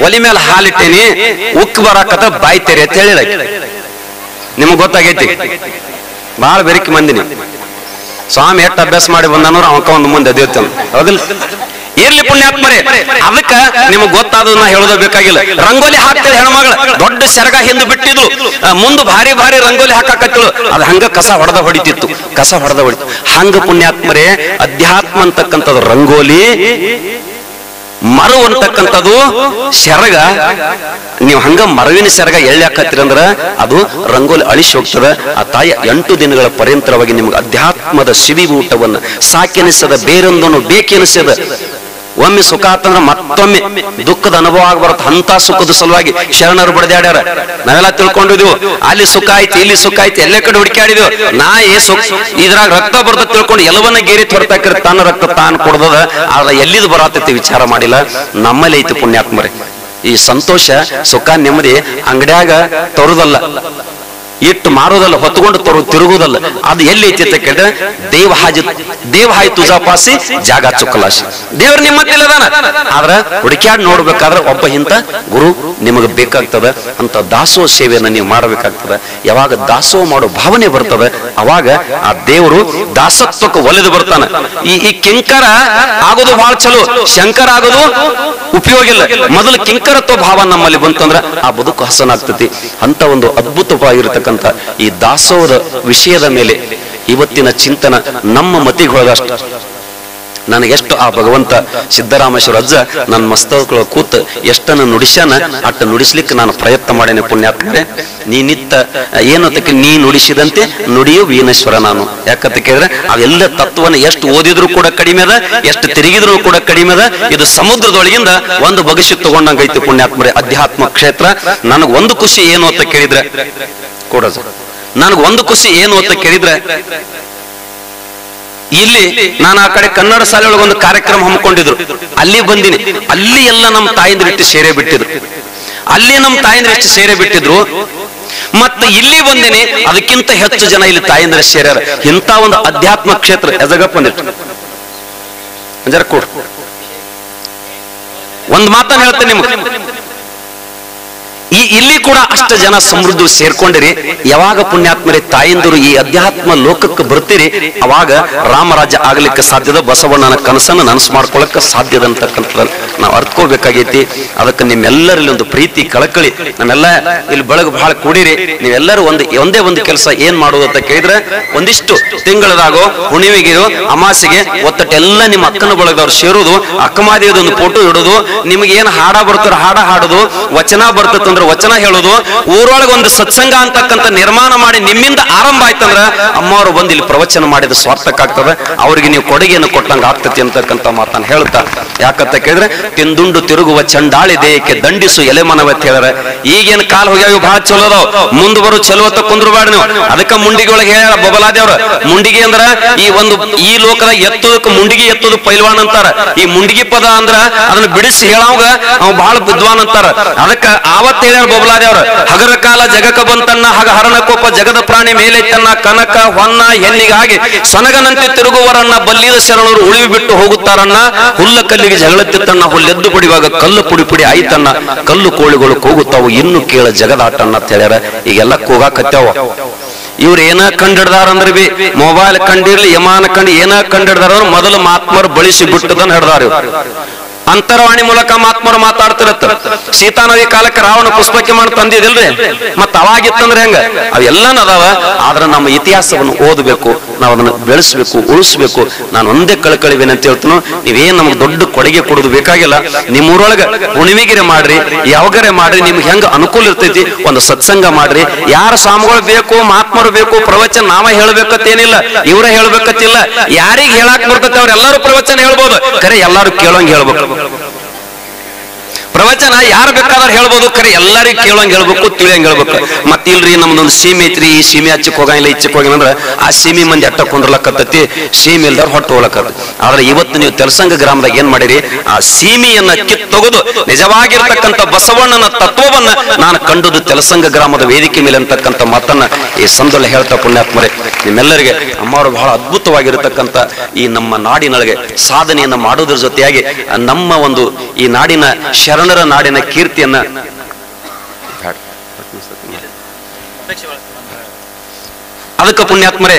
[SPEAKER 1] ಒಲಿ ಮೇಲೆ ಹಾಲಿಟ್ಟೇನಿ, ಉಕ್ ಬರಾಕತ್ತ ಬಾಯಿ ತೆರೆ ಅಂತ ಹೇಳಿದ. ನಿಮಗ್ ಗೊತ್ತಾಗೈತಿ, ಬಹಳ ಬೆರಕಿ ಮಂದಿನಿ. ಸ್ವಾಮಿ ಎಷ್ಟು ಅಭ್ಯಾಸ ಮಾಡಿ ಬಂದನವ್ರು ಅವಕ್ಕ ಒಂದು ಮುಂದೆ ಅದೇಳ್ತಾನ, ಹೌದಿಲ್ಲ? ಇರ್ಲಿ ಪುಣ್ಯಾತ್ಮರೇ, ಅದಕ್ಕ ನಿಮಗ್ ಗೊತ್ತಾದನ್ನ ಹೇಳೋದ ಬೇಕಾಗಿಲ್ಲ. ರಂಗೋಲಿ ಹಾಕ್ತಿದ್ ಹೆಣ್ಮಗಳು ದೊಡ್ಡ ಸೆರಗ ಹಿಂದ್ ಬಿಟ್ಟಿದ್ಲು, ಮುಂದೆ ಭಾರಿ ಭಾರಿ ರಂಗೋಲಿ ಹಾಕಕತ್ತಳು. ಅದು ಹಂಗ ಕಸ ಹೊಡೆದಿತ್ತು. ಹಂಗ ಪುಣ್ಯಾತ್ಮರೇ ಅಧ್ಯಾತ್ಮ ಅಂತಕ್ಕಂಥದ್ದು ರಂಗೋಲಿ, ಮರು ಅಂತಕ್ಕಂಥದ್ದು ಸೆರಗ. ನೀವು ಹಂಗ ಮರವಿನ ಸೆರಗ ಎಳ್ಳಿ ಹಾಕತ್ತೀರಂದ್ರ ಅದು ರಂಗೋಲಿ ಅಳಿಸಿ ಹೋಗ್ತದ. ಆ ತಾಯಿ 8 ದಿನಗಳ ಪರ್ಯಂತರವಾಗಿ ನಿಮ್ಗೆ ಅಧ್ಯಾತ್ಮದ ಸಿವಿ ಊಟವನ್ನ ಸಾಕೆನಿಸದ ಬೇರೊಂದನ್ನು ಬೇಕೆನಿಸದ. ಒಮ್ಮೆ ಸುಖ ಆತಂದ್ರ ಮತ್ತೊಮ್ಮೆ ದುಃಖದ ಅನುಭವ ಆಗ್ಬಾರದು. ಅಂತ ಸುಖದ ಸಲುವಾಗಿ ಶರಣರು ಬಡದಾಡ್ಯಾರ. ನಾವೆಲ್ಲ ತಿಳ್ಕೊಂಡಿದ್ವು, ಅಲ್ಲಿ ಸುಖ ಆಯ್ತು ಇಲ್ಲಿ ಸುಖ ಆಯ್ತು, ಎಲ್ಲೇ ಕಡೆ ಹುಡುಕಾಡಿದ್ವು. ಇದ್ರಾಗ ರಕ್ತ ಬರ್ದ ತಿಳ್ಕೊಂಡು ಎಲ್ಲವನ್ನ ಗೇರಿ ತೊಡ್ತಾಕ್ರ ತಾನ ರಕ್ತ ತಾನು ಕೊಡ್ದದ. ಆದ್ರೆ ಎಲ್ಲಿದು ಬರತೈತಿ ವಿಚಾರ ಮಾಡಿಲ್ಲ. ನಮ್ಮಲ್ಲಿ ಐತಿ ಪುಣ್ಯಾತ್ಮರೇ ಈ ಸಂತೋಷ, ಸುಖ, ನೆಮ್ಮದಿ. ಅಂಗಡ್ಯಾಗ ತರುದಲ್ಲ, ಇಟ್ಟು ಮಾರೋದಲ್ಲ, ಹೊತ್ಕೊಂಡು ತಿರುಗುದಲ್ಲ. ಅದು ಎಲ್ಲಿ ಐತಿ ಅಂತ ಕೇಳಿದ್ರೆ ದೇವ ಹಾಯ್ ತುಜಾಪಾಸಿ ಜಾಗ ಚುಕ್ಕಲಾಸಿ. ದೇವ್ರ ನಿಮ್ಮ ಮಧ್ಯದಾನ. ಆದ್ರ ಹುಡುಕ್ಯಾಡ್ ನೋಡ್ಬೇಕಾದ್ರೆ ಒಬ್ಬ ಇಂತ ಗುರು ನಿಮಗೆ ಬೇಕಾಗ್ತದ. ಅಂತ ದಾಸೋಹ ಸೇವೆಯನ್ನ ನೀವು ಮಾಡಬೇಕಾಗ್ತದ. ಯಾವಾಗ ದಾಸೋಹ ಮಾಡೋ ಭಾವನೆ ಬರ್ತದ ಅವಾಗ ಆ ದೇವರು ದಾಸತ್ವಕ್ಕೆ ಒಲಿದು ಬರ್ತಾನ. ಈ ಕಿಂಕರ ಆಗೋದು ಬಹಳ ಚಲೋ, ಶಂಕರ ಆಗೋದು ಉಪಯೋಗ ಇಲ್ಲ. ಮೊದಲು ಕಿಂಕರತ್ವ ಭಾವ ನಮ್ಮಲ್ಲಿ ಬಂತಂದ್ರ ಆ ಬದುಕು ಹಸನಾಗ್ತತಿ. ಅಂತ ಒಂದು ಅದ್ಭುತವಾಗಿರತಕ್ಕಂಥ ಈ ದಾಸೋಹದ ವಿಷಯದ ಮೇಲೆ ಇವತ್ತಿನ ಚಿಂತನ ನಮ್ಮ ಮತಿಗೊಳಗಷ್ಟು. ನನಗೆಷ್ಟು ಆ ಭಗವಂತ ಸಿದ್ದರಾಮೇಶ್ವರ ಅಜ್ಜ ನನ್ನ ಮಸ್ತಕಗಳ ಕೂತ್ ಎಷ್ಟನ್ನು ನುಡಿಸ್ಯಾನ ಅಷ್ಟು ನುಡಿಸ್ಲಿಕ್ಕೆ ನಾನು ಪ್ರಯತ್ನ ಮಾಡೇನೆ ಪುಣ್ಯಾತ್ಮರೇ. ನೀನಿತ್ತ ಏನೋತಕ್ಕೆ ನೀ ನುಡಿಸಿದಂತೆ ನುಡಿಯು ವೀನೇಶ್ವರ ನಾನು. ಯಾಕಂತ ಕೇಳಿದ್ರೆ ಅವೆಲ್ಲ ತತ್ವನ ಎಷ್ಟು ಓದಿದ್ರು ಕೂಡ ಕಡಿಮೆ ಅದ, ಎಷ್ಟು ತಿರುಗಿದ್ರು ಕೂಡ ಕಡಿಮೆ ಅದ. ಇದು ಸಮುದ್ರದೊಳಗಿಂದ ಒಂದು ಬಗಸಿ ತಗೊಂಡಂಗೈತಿ ಪುಣ್ಯಾತ್ಮರೇ ಅಧ್ಯಾತ್ಮ ಕ್ಷೇತ್ರ. ನನಗೊಂದು ಖುಷಿ ಏನು ಅಂತ ಕೇಳಿದ್ರೆ ನನಗೊಂದು ಖುಷಿ ಏನು ಅಂತ ಕೇಳಿದ್ರೆ ಇಲ್ಲಿ ನಾನು ಆ ಕಡೆ ಕನ್ನಡ ಶಾಲೆ ಒಳಗೆ ಒಂದು ಕಾರ್ಯಕ್ರಮ ಹಮ್ಮಿಕೊಂಡಿದ್ರು, ಅಲ್ಲಿ ಬಂದಿನಿ. ಅಲ್ಲಿ ಎಲ್ಲ ನಮ್ಮ ತಾಯಿಂದ್ರಿಟ್ಟು ಸೇರೆ ಬಿಟ್ಟಿದ್ರು, ಅಲ್ಲಿ ನಮ್ಮ ತಾಯಿಂದ್ರಿಷ್ಟು ಸೇರೆ ಬಿಟ್ಟಿದ್ರು. ಮತ್ತೆ ಇಲ್ಲಿ ಬಂದಿನಿ, ಅದಕ್ಕಿಂತ ಹೆಚ್ಚು ಜನ ಇಲ್ಲಿ ತಾಯಿಂದ್ರ ಸೇರ್ಯಾರ. ಇಂಥ ಒಂದು ಅಧ್ಯಾತ್ಮ ಕ್ಷೇತ್ರ ಎದಗಪ್ಪ ಬಂದಿತ್ತು. ಜರ ಕೊಡು ಒಂದು ಮಾತನ್ನು ಹೇಳ್ತೇನೆ ನಿಮ್ಗೆ. ಇಲ್ಲಿ ಕೂಡ ಅಷ್ಟು ಜನ ಸಮೃದ್ಧಿ ಸೇರ್ಕೊಂಡಿರಿ. ಯಾವಾಗ ಪುಣ್ಯಾತ್ಮರೇ ತಾಯಿಂದರು ಈ ಅಧ್ಯಾತ್ಮ ಲೋಕಕ್ಕೆ ಬರ್ತೀರಿ, ಅವಾಗ ರಾಮರಾಜ್ಯ ಆಗ್ಲಿಕ್ಕೆ ಸಾಧ್ಯದ, ಬಸವಣ್ಣನ ಕನಸನ್ನು ನನಸು ಮಾಡ್ಕೊಳ್ಳಕ್ಕೆ ಸಾಧ್ಯದ ಅಂತಕ್ಕಂಥದ್ದು ನಾವು ಅರ್ಥಕೋಬೇಕಾಗೈತಿ. ಅದಕ್ಕೆ ನಿಮ್ಮೆಲ್ಲರಲ್ಲಿ ಒಂದು ಪ್ರೀತಿ ಕಳಕಳಿ, ನಮ್ಮೆಲ್ಲ ಇಲ್ಲಿ ಬೆಳಗ್ಗೆ ಬಹಳ ಕೂಡಿರಿ. ನೀವೆಲ್ಲರೂ ಒಂದೇ ಒಂದು ಕೆಲಸ ಏನ್ ಮಾಡುವುದು ಅಂತ ಕೇಳಿದ್ರೆ, ಒಂದಿಷ್ಟು ತಿಂಗಳದಾಗೋ ಹುಣ್ಣಿಮೆಗಿರೋ ಅಮಾಸೆಗೆ ಒತ್ತಟ್ಟೆಲ್ಲ ನಿಮ್ಮ ಅಕ್ಕನ ಬಳಗದವ್ರು ಸೇರುವುದು, ಅಕ್ಕಮಾದಿಯದ ಒಂದು ಫೋಟೋ ಇಡೋದು, ನಿಮ್ಗೆ ಏನ್ ಹಾಡ ಬರ್ತಾರ ಹಾಡ ಹಾಡೋದು, ವಚನ ಬರ್ತದಂದ್ರೆ ವಚನ ಹೇಳೋದು, ಊರೊಳಗೆ ಒಂದು ಸತ್ಸಂಗ ಅಂತಕ್ಕಂಥ ನಿರ್ಮಾಣ ಮಾಡಿ ನಿಮ್ಮಿಂದ ಆರಂಭ ಆಯ್ತಂದ್ರ ಅಮ್ಮವರು ಬಂದು ಇಲ್ಲಿ ಪ್ರವಚನ ಮಾಡಿದ ಸ್ವಾರ್ಥಕ್ಕಾಗ್ತದೆ, ಅವರಿಗೆ ನೀವು ಕೊಡುಗೆಯನ್ನು ಕೊಟ್ಟಂಗ ಆಗ್ತತಿ ಅಂತಕ್ಕಂಥ ಮಾತನ್ನು ಹೇಳ್ತಾ. ಯಾಕಂತ ಕೇಳಿದ್ರೆ, ತಿಂದುಂಡು ತಿರುಗುವ ಚಂಡಾಳಿ ದೇಹಕ್ಕೆ ದಂಡಿಸು ಎಲೆಮನವ ಅಂತ ಹೇಳಿದ್ರೆ, ಈಗೇನು ಕಾಲ್ ಹೋಗ್ಯಾವ ಬಹಳ ಚಲೋ ಅದಾವ, ಮುಂದ್ ಬರೋ ಚಲೋ ಅಂತ ಕುಂದ್ರಬೇಡ ನೀವು. ಅದಕ್ಕೆ ಮುಂಡಿಗೆ ಒಳಗೆ ಹೇಳ ಬಬಲಾದೇವ್ರ, ಮುಂಡಿಗೆ ಅಂದ್ರ ಈ ಲೋಕದ ಎತ್ತೋದಕ್ಕೆ ಮುಂಡಿಗೆ ಎತ್ತೋದು ಪೈಲ್ವಾನ್ ಅಂತಾರ. ಈ ಮುಂಡಿಗೆ ಪದ ಅಂದ್ರ ಅದನ್ನ ಬಿಡಿಸಿ ಹೇಳಾವಾಗ ಅವ್ ಬಹಳ ವಿದ್ವಾನ್ ಅಂತಾರ. ಅದಕ್ಕ ಆವತ್ತ ಹೇಳ್ಯಾರ ಬಬಲಾದೇವ್ರ, ಹಗರ ಕಾಲ ಜಗಕ ಬಂತನ್ನ ಹಗ ಹರಣ ಕೋಪ ಜಗದ ಪ್ರಾಣಿ ಮೇಲೆತ್ತನ್ನ ಕನಕ ಹೊನ್ನ ಹೆಣ್ಣಿಗಾಗಿ ಸನಗನಂತೆ ತಿರುಗುವರನ್ನ ಬಲ್ಲಿದ ಶರಣರು ಉಳಿವಿ ಬಿಟ್ಟು ಹೋಗುತ್ತಾರನ್ನ, ಹುಲ್ಲ ಕಲ್ಲಿಗೆ ಜಗಳತ್ತಿತ್ತನ್ನ ಹುಲ್ಲೆದ್ದು ಪುಡಿವಾಗ ಕಲ್ಲು ಪುಡಿ ಪುಡಿ ಆಯ್ತನ್ನ, ಕಲ್ಲು ಕೋಳಿಗಳು ಕೂಗುತ್ತಾವು ಇನ್ನು ಕೇಳ ಜಗದಾಟನ್ನ ಅಂತ ಹೇಳ್ಯಾರ. ಈಗೆಲ್ಲ ಕೂಗಾಕತ್ಯಾವ. ಇವ್ರು ಏನ ಕಂಡಿಡ್ದಾರ ಅಂದ್ರೆ ಬಿ ಮೊಬೈಲ್ ಕಂಡಿರ್ಲಿ ಯಮಾನ ಕಂಡು ಏನ ಕಂಡಿಡ್ದಾರ ಮೊದಲು ಮಾತ್ಮರು ಬಳಸಿ ಬಿಟ್ಟದನ್ನ ಹಿಡ್ದಾರ. ಅಂತರವಾಣಿ ಮೂಲಕ ಮಾತ್ಮರು ಮಾತಾಡ್ತಿರತ್ತ. ಸೀತಾ ನದಿ ಕಾಲಕ್ಕೆ ರಾವಣ ಪುಷ್ಪಕ್ಕೆ ಮಾಡಿ ತಂದಿದಿಲ್ರಿ, ಮತ್ತ ಅವಾಗಿತ್ತಂದ್ರೆ ಹೆಂಗ? ಅವೆಲ್ಲನ ಅದಾವ. ಆದ್ರೆ ನಮ್ಮ ಇತಿಹಾಸವನ್ನು ಓದಬೇಕು, ನಾವು ಅದನ್ನ ಬೆಳೆಸ್ಬೇಕು, ಉಳಿಸ್ಬೇಕು. ನಾನು ಒಂದೇ ಕಳ್ಕಳಿವೇನೆ ಅಂತ ಹೇಳ್ತೀನಿ, ನೀವೇನ್ ನಮ್ಗೆ ದೊಡ್ಡ ಕೊಡುಗೆ ಕೊಡೋದು ಬೇಕಾಗಿಲ್ಲ. ನಿಮ್ಮೂರೊಳಗ ಹುಣ್ಣಿಮೆಗಿರೆ ಮಾಡ್ರಿ, ಯಾವಾಗರೆ ಮಾಡ್ರಿ, ನಿಮ್ಗೆ ಹೆಂಗ ಅನುಕೂಲ ಇರ್ತೈತಿ ಒಂದು ಸತ್ಸಂಗ ಮಾಡ್ರಿ. ಯಾರ ಸ್ವಾಮಿಗಳು ಬೇಕು, ಮಹಾತ್ಮರು ಬೇಕು, ಪ್ರವಚನ ನಾವ ಹೇಳ್ಬೇಕತ್ತೇನಿಲ್ಲ, ಇವರೇ ಹೇಳ್ಬೇಕತ್ತಿಲ್ಲ. ಯಾರಿಗೆ ಹೇಳಾಕ್ ಬರ್ತೈತಿ ಅವ್ರೆಲ್ಲರೂ ಪ್ರವಚನ ಹೇಳ್ಬೋದು, ಖರೆ ಎಲ್ಲಾರು ಕೇಳೋಂಗ್ ಹೇಳ್ಬೇಕು. ಪ್ರವಚನ ಯಾರು ಬೇಕಾದ್ರೆ ಹೇಳ್ಬೋದು, ಖರೆ ಎಲ್ಲರಿಗೂ ಕೇಳೋಂಗ್ ಹೇಳ್ಬೇಕು, ತಿಳಿಯಂಗ್ ಹೇಳ್ಬೇಕು. ಮತ್ತಿಲ್ರಿ ನಮ್ದೊಂದು ಸೀಮೆ ಐತ್ರಿ, ಈ ಸೀಮೆ ಹಚ್ಚಕ್ ಹೋಗಂಗಿಲ್ಲ, ಇಚ್ಚಕ್ ಹೋಗಿಲ್ಲ ಅಂದ್ರೆ ಆ ಸೀಮೆ ಮಂದಿ ಅಟ್ಟ ಕುಂದ್ರಲಕ್ಕತ್ತತಿ, ಸೀಮೆ ಇಲ್ದಾರ ಹೊಟ್ಟು ಹೋಗ್ಲಕ್ಕತ್ತ. ಆದ್ರೆ ಇವತ್ತು ನೀವು ತೆಲಸಂಗ ಗ್ರಾಮದಾಗ ಏನ್ ಮಾಡಿರಿ, ಆ ಸೀಮೆಯನ್ನ ಕಿತ್ತೊಗೆದು ನಿಜವಾಗಿರ್ತಕ್ಕಂಥ ಬಸವಣ್ಣನ ತತ್ವವನ್ನ ನಾನು ಕಂಡುದು ತೆಲಸಂಗ ಗ್ರಾಮದ ವೇದಿಕೆ ಮೇಲೆ ಅಂತಕ್ಕಂಥ ಮಾತನ್ನ ಈ ಸಂದೊಳ್ಳೆ ಹೇಳ್ತಾ ಪುಣ್ಯಾತ್ಮರೇ, ನಿಮ್ಮೆಲ್ಲರಿಗೆ ಅಮ್ಮವರು ಬಹಳ ಅದ್ಭುತವಾಗಿರತಕ್ಕಂಥ ಈ ನಮ್ಮ ನಾಡಿನೊಳಗೆ ಸಾಧನೆಯನ್ನ ಮಾಡೋದ್ರ ಜೊತೆಯಾಗಿ ನಮ್ಮ ಒಂದು ಈ ನಾಡಿನ ಶರಣರ ನಾಡಿನ ಕೀರ್ತಿಯನ್ನ ಅದಕ್ಕೆ ಪುಣ್ಯಾತ್ಮರೇ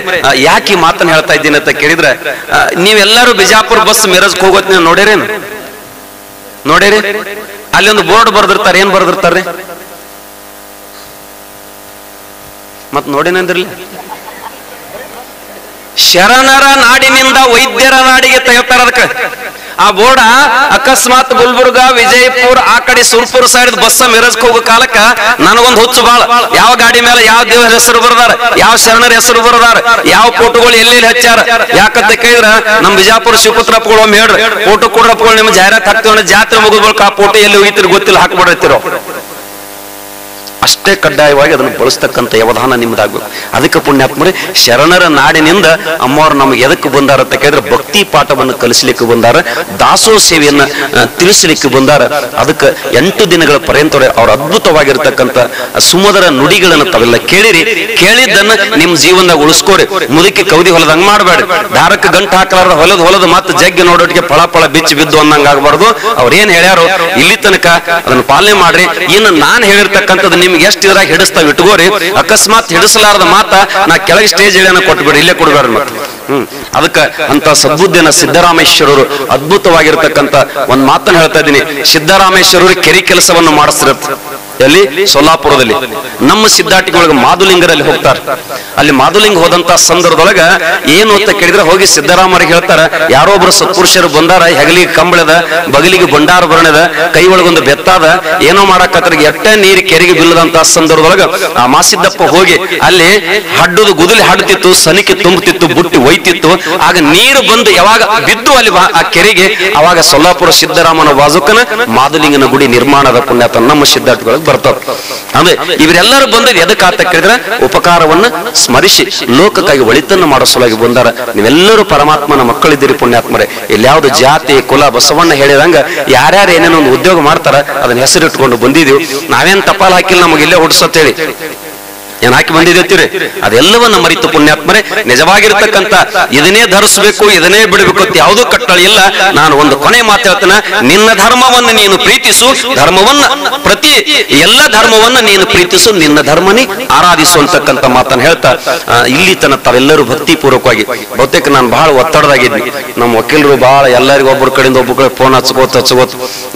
[SPEAKER 1] ಯಾಕೆ ಮಾತನ್ನ ಹೇಳ್ತಾ ಇದ್ದೀನಿ ಅಂತ ಕೇಳಿದ್ರೆ, ನೀವೆಲ್ಲರೂ ಬಿಜಾಪುರ ಬಸ್ ಮಿರಜ್ ಹೋಗೋತ್ ನೀವು ನೋಡಿರೇನು? ನೋಡಿರಿ, ಅಲ್ಲಿ ಒಂದು ಬೋರ್ಡ್ ಬರ್ದಿರ್ತಾರೆ. ಏನ್ ಬರ್ದಿರ್ತಾರ್ರಿ? ಮತ್ ನೋಡಿನಂದ್ರಲ್ಲ, ಶರಣರ ನಾಡಿನಿಂದ ವೈದ್ಯರ ನಾಡಿಗೆ ತೆಗೆತಾರ. ಅದಕ್ಕೆ ಆ ಬೋರ್ಡ ಅಕಸ್ಮಾತ್ ಗುಲ್ಬರ್ಗ, ವಿಜಯಪುರ, ಆ ಕಡೆ ಸುರ್ಪುರ್ ಸೈಡ್ ಬಸ್ ಮಿರಜ್ಗೆ ಹೋಗೋ ಕಾಲಕ್ಕ ನನಗೊಂದು ಹುಚ್ಚು ಬಾಳ. ಯಾವ ಗಾಡಿ ಮೇಲೆ ಯಾವ ದೇವರ ಹೆಸರು ಬರದಾರ, ಯಾವ ಶರಣರ ಹೆಸರು ಬರದಾರ, ಯಾವ ಫೋಟೋಗಳು ಎಲ್ಲೆಲ್ಲಿ ಹಚ್ಚಾರ. ಯಾಕಂತ ಕೇಳಿದ್ರ ನಮ್ ಬಿಜಾಪುರ ಶಿವಪುತ್ರಪ್ಪಗಳು ಒಮ್ಮೆ ಹೇಳ್ರಿ, ಫೋಟೋ ಕೊಡ್ರಪ್ಪಗಳು ನಿಮ್ ಜಾಹೀರಾತ್ ಹಾಕ್ತೀವಿ, ಜಾತ್ರೆ ಮುಗಿದ್ ಬಳಿಕ ಆ ಫೋಟೋ ಎಲ್ಲಿ ಹೋಗಿತಿರ್ ಗೊತ್ತಿಲ್ಲ, ಹಾಕ್ಬಿಡತ್ತಿರೋ. ಅಷ್ಟೇ ಕಡ್ಡಾಯವಾಗಿ ಅದನ್ನು ಬಳಸ್ತಕ್ಕಂಥ ವ್ಯವಧಾನ ನಿಮ್ದಾಗ್ಬೇಕು. ಅದಕ್ಕೆ ಪುಣ್ಯಾತ್ಮರೇ, ಶರಣರ ನಾಡಿನಿಂದ ಅಮ್ಮವ್ರು ನಮಗೆ ಎದಕ್ಕೆ ಬಂದಾರ ಅಂತ ಕೇಳಿದ್ರೆ ಭಕ್ತಿ ಪಾಠವನ್ನು ಕಲಿಸ್ಲಿಕ್ಕೆ ಬಂದಾರ, ದಾಸೋ ಸೇವೆಯನ್ನ ತಿಳಿಸ್ಲಿಕ್ಕೆ ಬಂದಾರ. ಅದಕ್ಕೆ 8 ದಿನಗಳ ಪರ್ಯಂತ ಅವ್ರ ಅದ್ಭುತವಾಗಿರ್ತಕ್ಕಂಥ ಸುಮಧುರ ನುಡಿಗಳನ್ನು ತಾವೆಲ್ಲ ಕೇಳಿರಿ. ಕೇಳಿದ್ದನ್ನ ನಿಮ್ ಜೀವನದಾಗ ಉಳಿಸ್ಕೋರಿ. ಮುದುಕಿ ಕೌದಿ ಹೊಲದಂಗ್ ಮಾಡ್ಬೇಡ್ರಿ. ದಾರಕ್ಕೆ ಗಂಟು ಹಾಕಲಾರ್ದ ಹೊಲದ ಮತ್ತೆ ಜಗ್ಗಿ ನೋಡೋಟಿಗೆ ಫಳ ಫಳ ಬಿಚ್ಚಿ ಬಿದ್ದು ಅನ್ನಂಗ ಆಗ್ಬಾರ್ದು. ಅವ್ರೇನ್ ಹೇಳ್ಯಾರೋ ಇಲ್ಲಿ ತನಕ ಅದನ್ನ ಪಾಲನೆ ಮಾಡ್ರಿ. ಇನ್ನು ನಾನ್ ಹೇಳಿರ್ತಕ್ಕಂಥದ್ದು ನಿಮ್ಗೆ ಎಷ್ಟು ಇದ್ರಾಗ ಹಿಡಿಸ್ತಾವ ಇಟ್ಕೋರಿ. ಅಕಸ್ಮಾತ್ ಹಿಡಿಸಲಾರದ ಮಾತ ನಾ ಕೆಳಗೆ ಸ್ಟೇಜ್ ಹೇಳಿಯನ್ನ ಕೊಟ್ಬಿಡ್ರಿ, ಇಲ್ಲೇ ಕೊಡ್ಬೇಡ್ರಿ ಮತ್ತೆ. ಅದಕ್ಕ ಅಂತ ಸದ್ಬುದ್ಧಿನ ಸಿದ್ದರಾಮೇಶ್ವರರು ಅದ್ಭುತವಾಗಿರ್ತಕ್ಕಂಥ ಒಂದ್ ಮಾತನ್ನ ಹೇಳ್ತಾ ಇದ್ದೀನಿ. ಸಿದ್ದರಾಮೇಶ್ವರರು ಕೆರೆ ಕೆಲಸವನ್ನು ಮಾಡಿಸ್ತಿರತ್ತ ಎಲ್ಲಿ? ಸೊಲ್ಲಾಪುರದಲ್ಲಿ. ನಮ್ಮ ಸಿದ್ಧಾಟಿಗಳಿಗೆ ಮಾದುಲಿಂಗರಲ್ಲಿ ಹೋಗ್ತಾರೆ. ಅಲ್ಲಿ ಮಾದುಲಿಂಗ ಹೋದಂತ ಸಂದರ್ಭದೊಳಗ ಏನು ಅಂತ ಕೇಳಿದ್ರೆ, ಹೋಗಿ ಸಿದ್ದರಾಮರಿಗೆ ಹೇಳ್ತಾರ, ಯಾರೋ ಒಬ್ರು ಸತ್ಪುರುಷರು ಬಂದಾರ, ಹೆಗಲಿಗೆ ಕಂಬಳದ, ಬಗಲಿಗೆ ಬಂಡಾರ ಬರಣದ, ಕೈ ಒಳಗೊಂದು ಬೆತ್ತಾದ, ಏನೋ ಮಾಡಾಕತ್ರ ಎಟ್ಟ ನೀರು ಕೆರೆಗೆ ಬೀಳದಂತ ಸಂದರ್ಭದೊಳಗ ಆ ಮಾಸಿದ್ದಪ್ಪ ಹೋಗಿ ಅಲ್ಲಿ ಹಡ್ಡದು ಗುದಲಿ ಹಾಡುತ್ತಿತ್ತು, ಸನಿಕೆ ತುಂಬುತ್ತಿತ್ತು, ಬುಟ್ಟಿ ಒಯ್ತಿತ್ತು. ಆಗ ನೀರು ಬಂದು ಯಾವಾಗ ಬಿದ್ದು ಅಲ್ಲಿ ಆ ಕೆರೆಗೆ, ಅವಾಗ ಸೊಲ್ಲಾಪುರ ಸಿದ್ದರಾಮನ ವಾಜುಕನ ಮಾದುಲಿಂಗನ ಗುಡಿ ನಿರ್ಮಾಣದ ಪುಣ್ಯಾತ ನಮ್ಮ ಸಿದ್ಧಾರ್ಥಿಗಳಿಗೆ ಕೆಳಗ್ ಬರ್ತದ. ಅಂದ್ರೆ ಇವರೆಲ್ಲರೂ ಬಂದದ್ದು ಎದಕ್ಕೆ ಆತ ಕೇಳಿದ್ರೆ ಉಪಕಾರವನ್ನ ಸ್ಮರಿಸಿ ಲೋಕಕ್ಕಾಗಿ ಒಳಿತನ್ನು ಮಾಡೋ ಸಲುವಾಗಿ ಬಂದಾರ. ನೀವೆಲ್ಲರೂ ಪರಮಾತ್ಮನ ಮಕ್ಕಳಿದ್ದೀರಿ ಪುಣ್ಯಾತ್ಮರೇ. ಇಲ್ಲಿ ಯಾವ್ದು ಜಾತಿ ಕುಲ ಬಸವಣ್ಣ ಹೇಳಿದಂಗ ಯಾರ್ಯಾರು ಏನೇನೋ ಒಂದು ಉದ್ಯೋಗ ಮಾಡ್ತಾರ ಅದನ್ನ ಹೆಸರಿಟ್ಕೊಂಡು ಬಂದಿದೀವಿ. ನಾವೇನ್ ಟಪಾಲ್ ಹಾಕಿಲ್ಲ, ನಮಗೆ ಇಲ್ಲೇ ಹೊಡ್ಸತ್ ಹೇಳಿ ಏನ್ ಹಾಕಿ ಬಂದಿದ್ದೀರಿ. ಅದೆಲ್ಲವನ್ನ ಮರಿತು ಪುಣ್ಯಾತ್ಮರೇ, ನಿಜವಾಗಿರ್ತಕ್ಕಂಥ ಇದನ್ನೇ ಧರಿಸಬೇಕು ಇದನ್ನೇ ಬಿಡಬೇಕು ಅಂತ ಯಾವುದೂ ಕಟ್ಟಳೆ ಇಲ್ಲ. ನಾನು ಒಂದು ಕೊನೆ ಮಾತು ಹೇಳ್ತೇನೆ, ನಿನ್ನ ಧರ್ಮವನ್ನ ನೀನು ಪ್ರೀತಿಸು, ಧರ್ಮವನ್ನ ಎಲ್ಲ ಧರ್ಮವನ್ನ ನೀನು ಪ್ರೀತಿಸು, ನಿನ್ನ ಧರ್ಮನೇ ಆರಾಧಿಸು ಅಂತಕ್ಕಂಥ ಮಾತನ್ನು ಹೇಳ್ತಾ ಇಲ್ಲಿ ತನ ತಾವೆಲ್ಲರೂ ಭಕ್ತಿ ಪೂರ್ವಕವಾಗಿ, ಬಹುತೇಕ ನಾನು ಬಹಳ ಒತ್ತಡದಾಗಿದ್ನಿ. ನಮ್ಮ ವಕೀಲರು ಬಹಳ ಎಲ್ಲರಿಗೂ ಒಬ್ಬರ ಕಡೆಯಿಂದ ಒಬ್ಬ ಕಡೆ ಫೋನ್ ಹಚ್ಕೋತ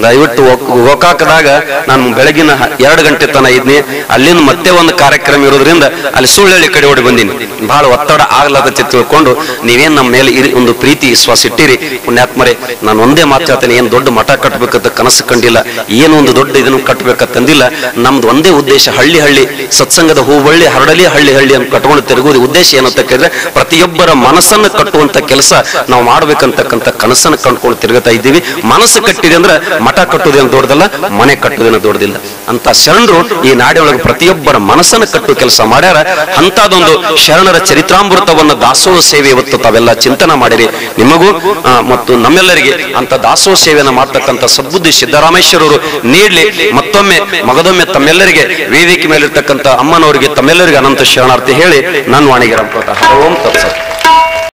[SPEAKER 1] ದಯವಿಟ್ಟು ಗೋಕಾಕದಾಗ ನಾನು ಬೆಳಗಿನ 2 ಗಂಟೆ ತನ ಇದ್ನಿ. ಅಲ್ಲಿಂದ ಮತ್ತೆ ಒಂದು ಕಾರ್ಯಕ್ರಮ ಇರೋದ್ರಿಂದ ಅಲ್ಲಿ ಸುಳ್ಳಳ್ಳಿ ಕಡೆ ಓಡಿ ಬಂದೀನಿ. ಬಹಳ ಒತ್ತಡ ಆಗ್ಲಾದ ತಿಳ್ಕೊಂಡು ನೀವೇನ್ ನಮ್ಮ ಮೇಲೆ ಒಂದು ಪ್ರೀತಿ ವಿಶ್ವಾಸ ಇಟ್ಟಿರಿ ಪುಣ್ಯಾತ್ಮರೇ. ನಾನು ಒಂದೇ ಮಾತು ಹೇಳ್ತೇನೆ, ಏನ್ ದೊಡ್ಡ ಮಠ ಕಟ್ಟಬೇಕಂತ ಕನಸು ಕಂಡಿಲ್ಲ, ಏನು ಒಂದು ದೊಡ್ಡ ಇದನ್ನು ಕಟ್ಟಬೇಕಂತಂದಿಲ್ಲ. ನಮ್ದು ಒಂದೇ ಉದ್ದೇಶ, ಹಳ್ಳಿ ಹಳ್ಳಿ ಸತ್ಸಂಗದ ಹೂವಳ್ಳಿ ಹರಡಲಿ ಹಳ್ಳಿ ಹಳ್ಳಿ ಅಂತ ಕಟ್ಕೊಂಡು ತಿರುಗುವುದು ಉದ್ದೇಶ ಏನಂತ ಕೇಳಿದ್ರೆ ಪ್ರತಿಯೊಬ್ಬರ ಮನಸ್ಸನ್ನು ಕಟ್ಟುವಂತ ಕೆಲಸ ನಾವು ಮಾಡ್ಬೇಕಂತಕ್ಕಂಥ ಕನಸನ್ನು ಕಂಡುಕೊಂಡು ತಿರುಗುತ್ತಾ ಇದ್ದೀವಿ. ಮನಸ್ಸು ಕಟ್ಟಿದೆ ಅಂದ್ರೆ ಮಠ ಕಟ್ಟುವುದೇನು ದೊಡ್ಡದಲ್ಲ, ಮನೆ ಕಟ್ಟುವುದೇನು ದೊಡ್ಡದಿಲ್ಲ ಅಂತ ಶರಣರು ಈ ನಾಡಿನೊಳಗೆ ಪ್ರತಿಯೊಬ್ಬರ ಮನಸ್ಸನ್ನು ಕಟ್ಟುವ ಕೆಲಸ ಮಾಡ್ಯಾರ. ಅಂತದೊಂದು ಶರಣರ ಚರಿತ್ರಾಮೃತವನ್ನ ದಾಸೋಹ ಸೇವೆ ಇವತ್ತು ತಾವೆಲ್ಲ ಚಿಂತನೆ ಮಾಡಿರಿ. ನಿಮಗೂ ಮತ್ತು ನಮ್ಮೆಲ್ಲರಿಗೆ ಅಂತ ದಾಸೋಹ ಸೇವೆಯನ್ನು ಮಾಡ್ತಕ್ಕಂಥ ಸದ್ಬುದ್ಧಿ ಸಿದ್ದರಾಮೇಶ್ವರರು ನೀಡ್ಲಿ. ಮತ್ತೊಮ್ಮೆ ಮಗದೊಮ್ಮೆ ತಮ್ಮೆಲ್ಲರಿಗೆ ವೇದಿಕೆ ಮೇಲಿರ್ತಕ್ಕಂಥ ಅಮ್ಮನವರಿಗೆ ತಮ್ಮೆಲ್ಲರಿಗೆ ಅನಂತ ಶರಣಾರ್ಥಿ ಹೇಳಿ ನನ್ನ ವಾಣಿಗೆ ರಂಪತ. ಓಂ ತತ್ಸತ್.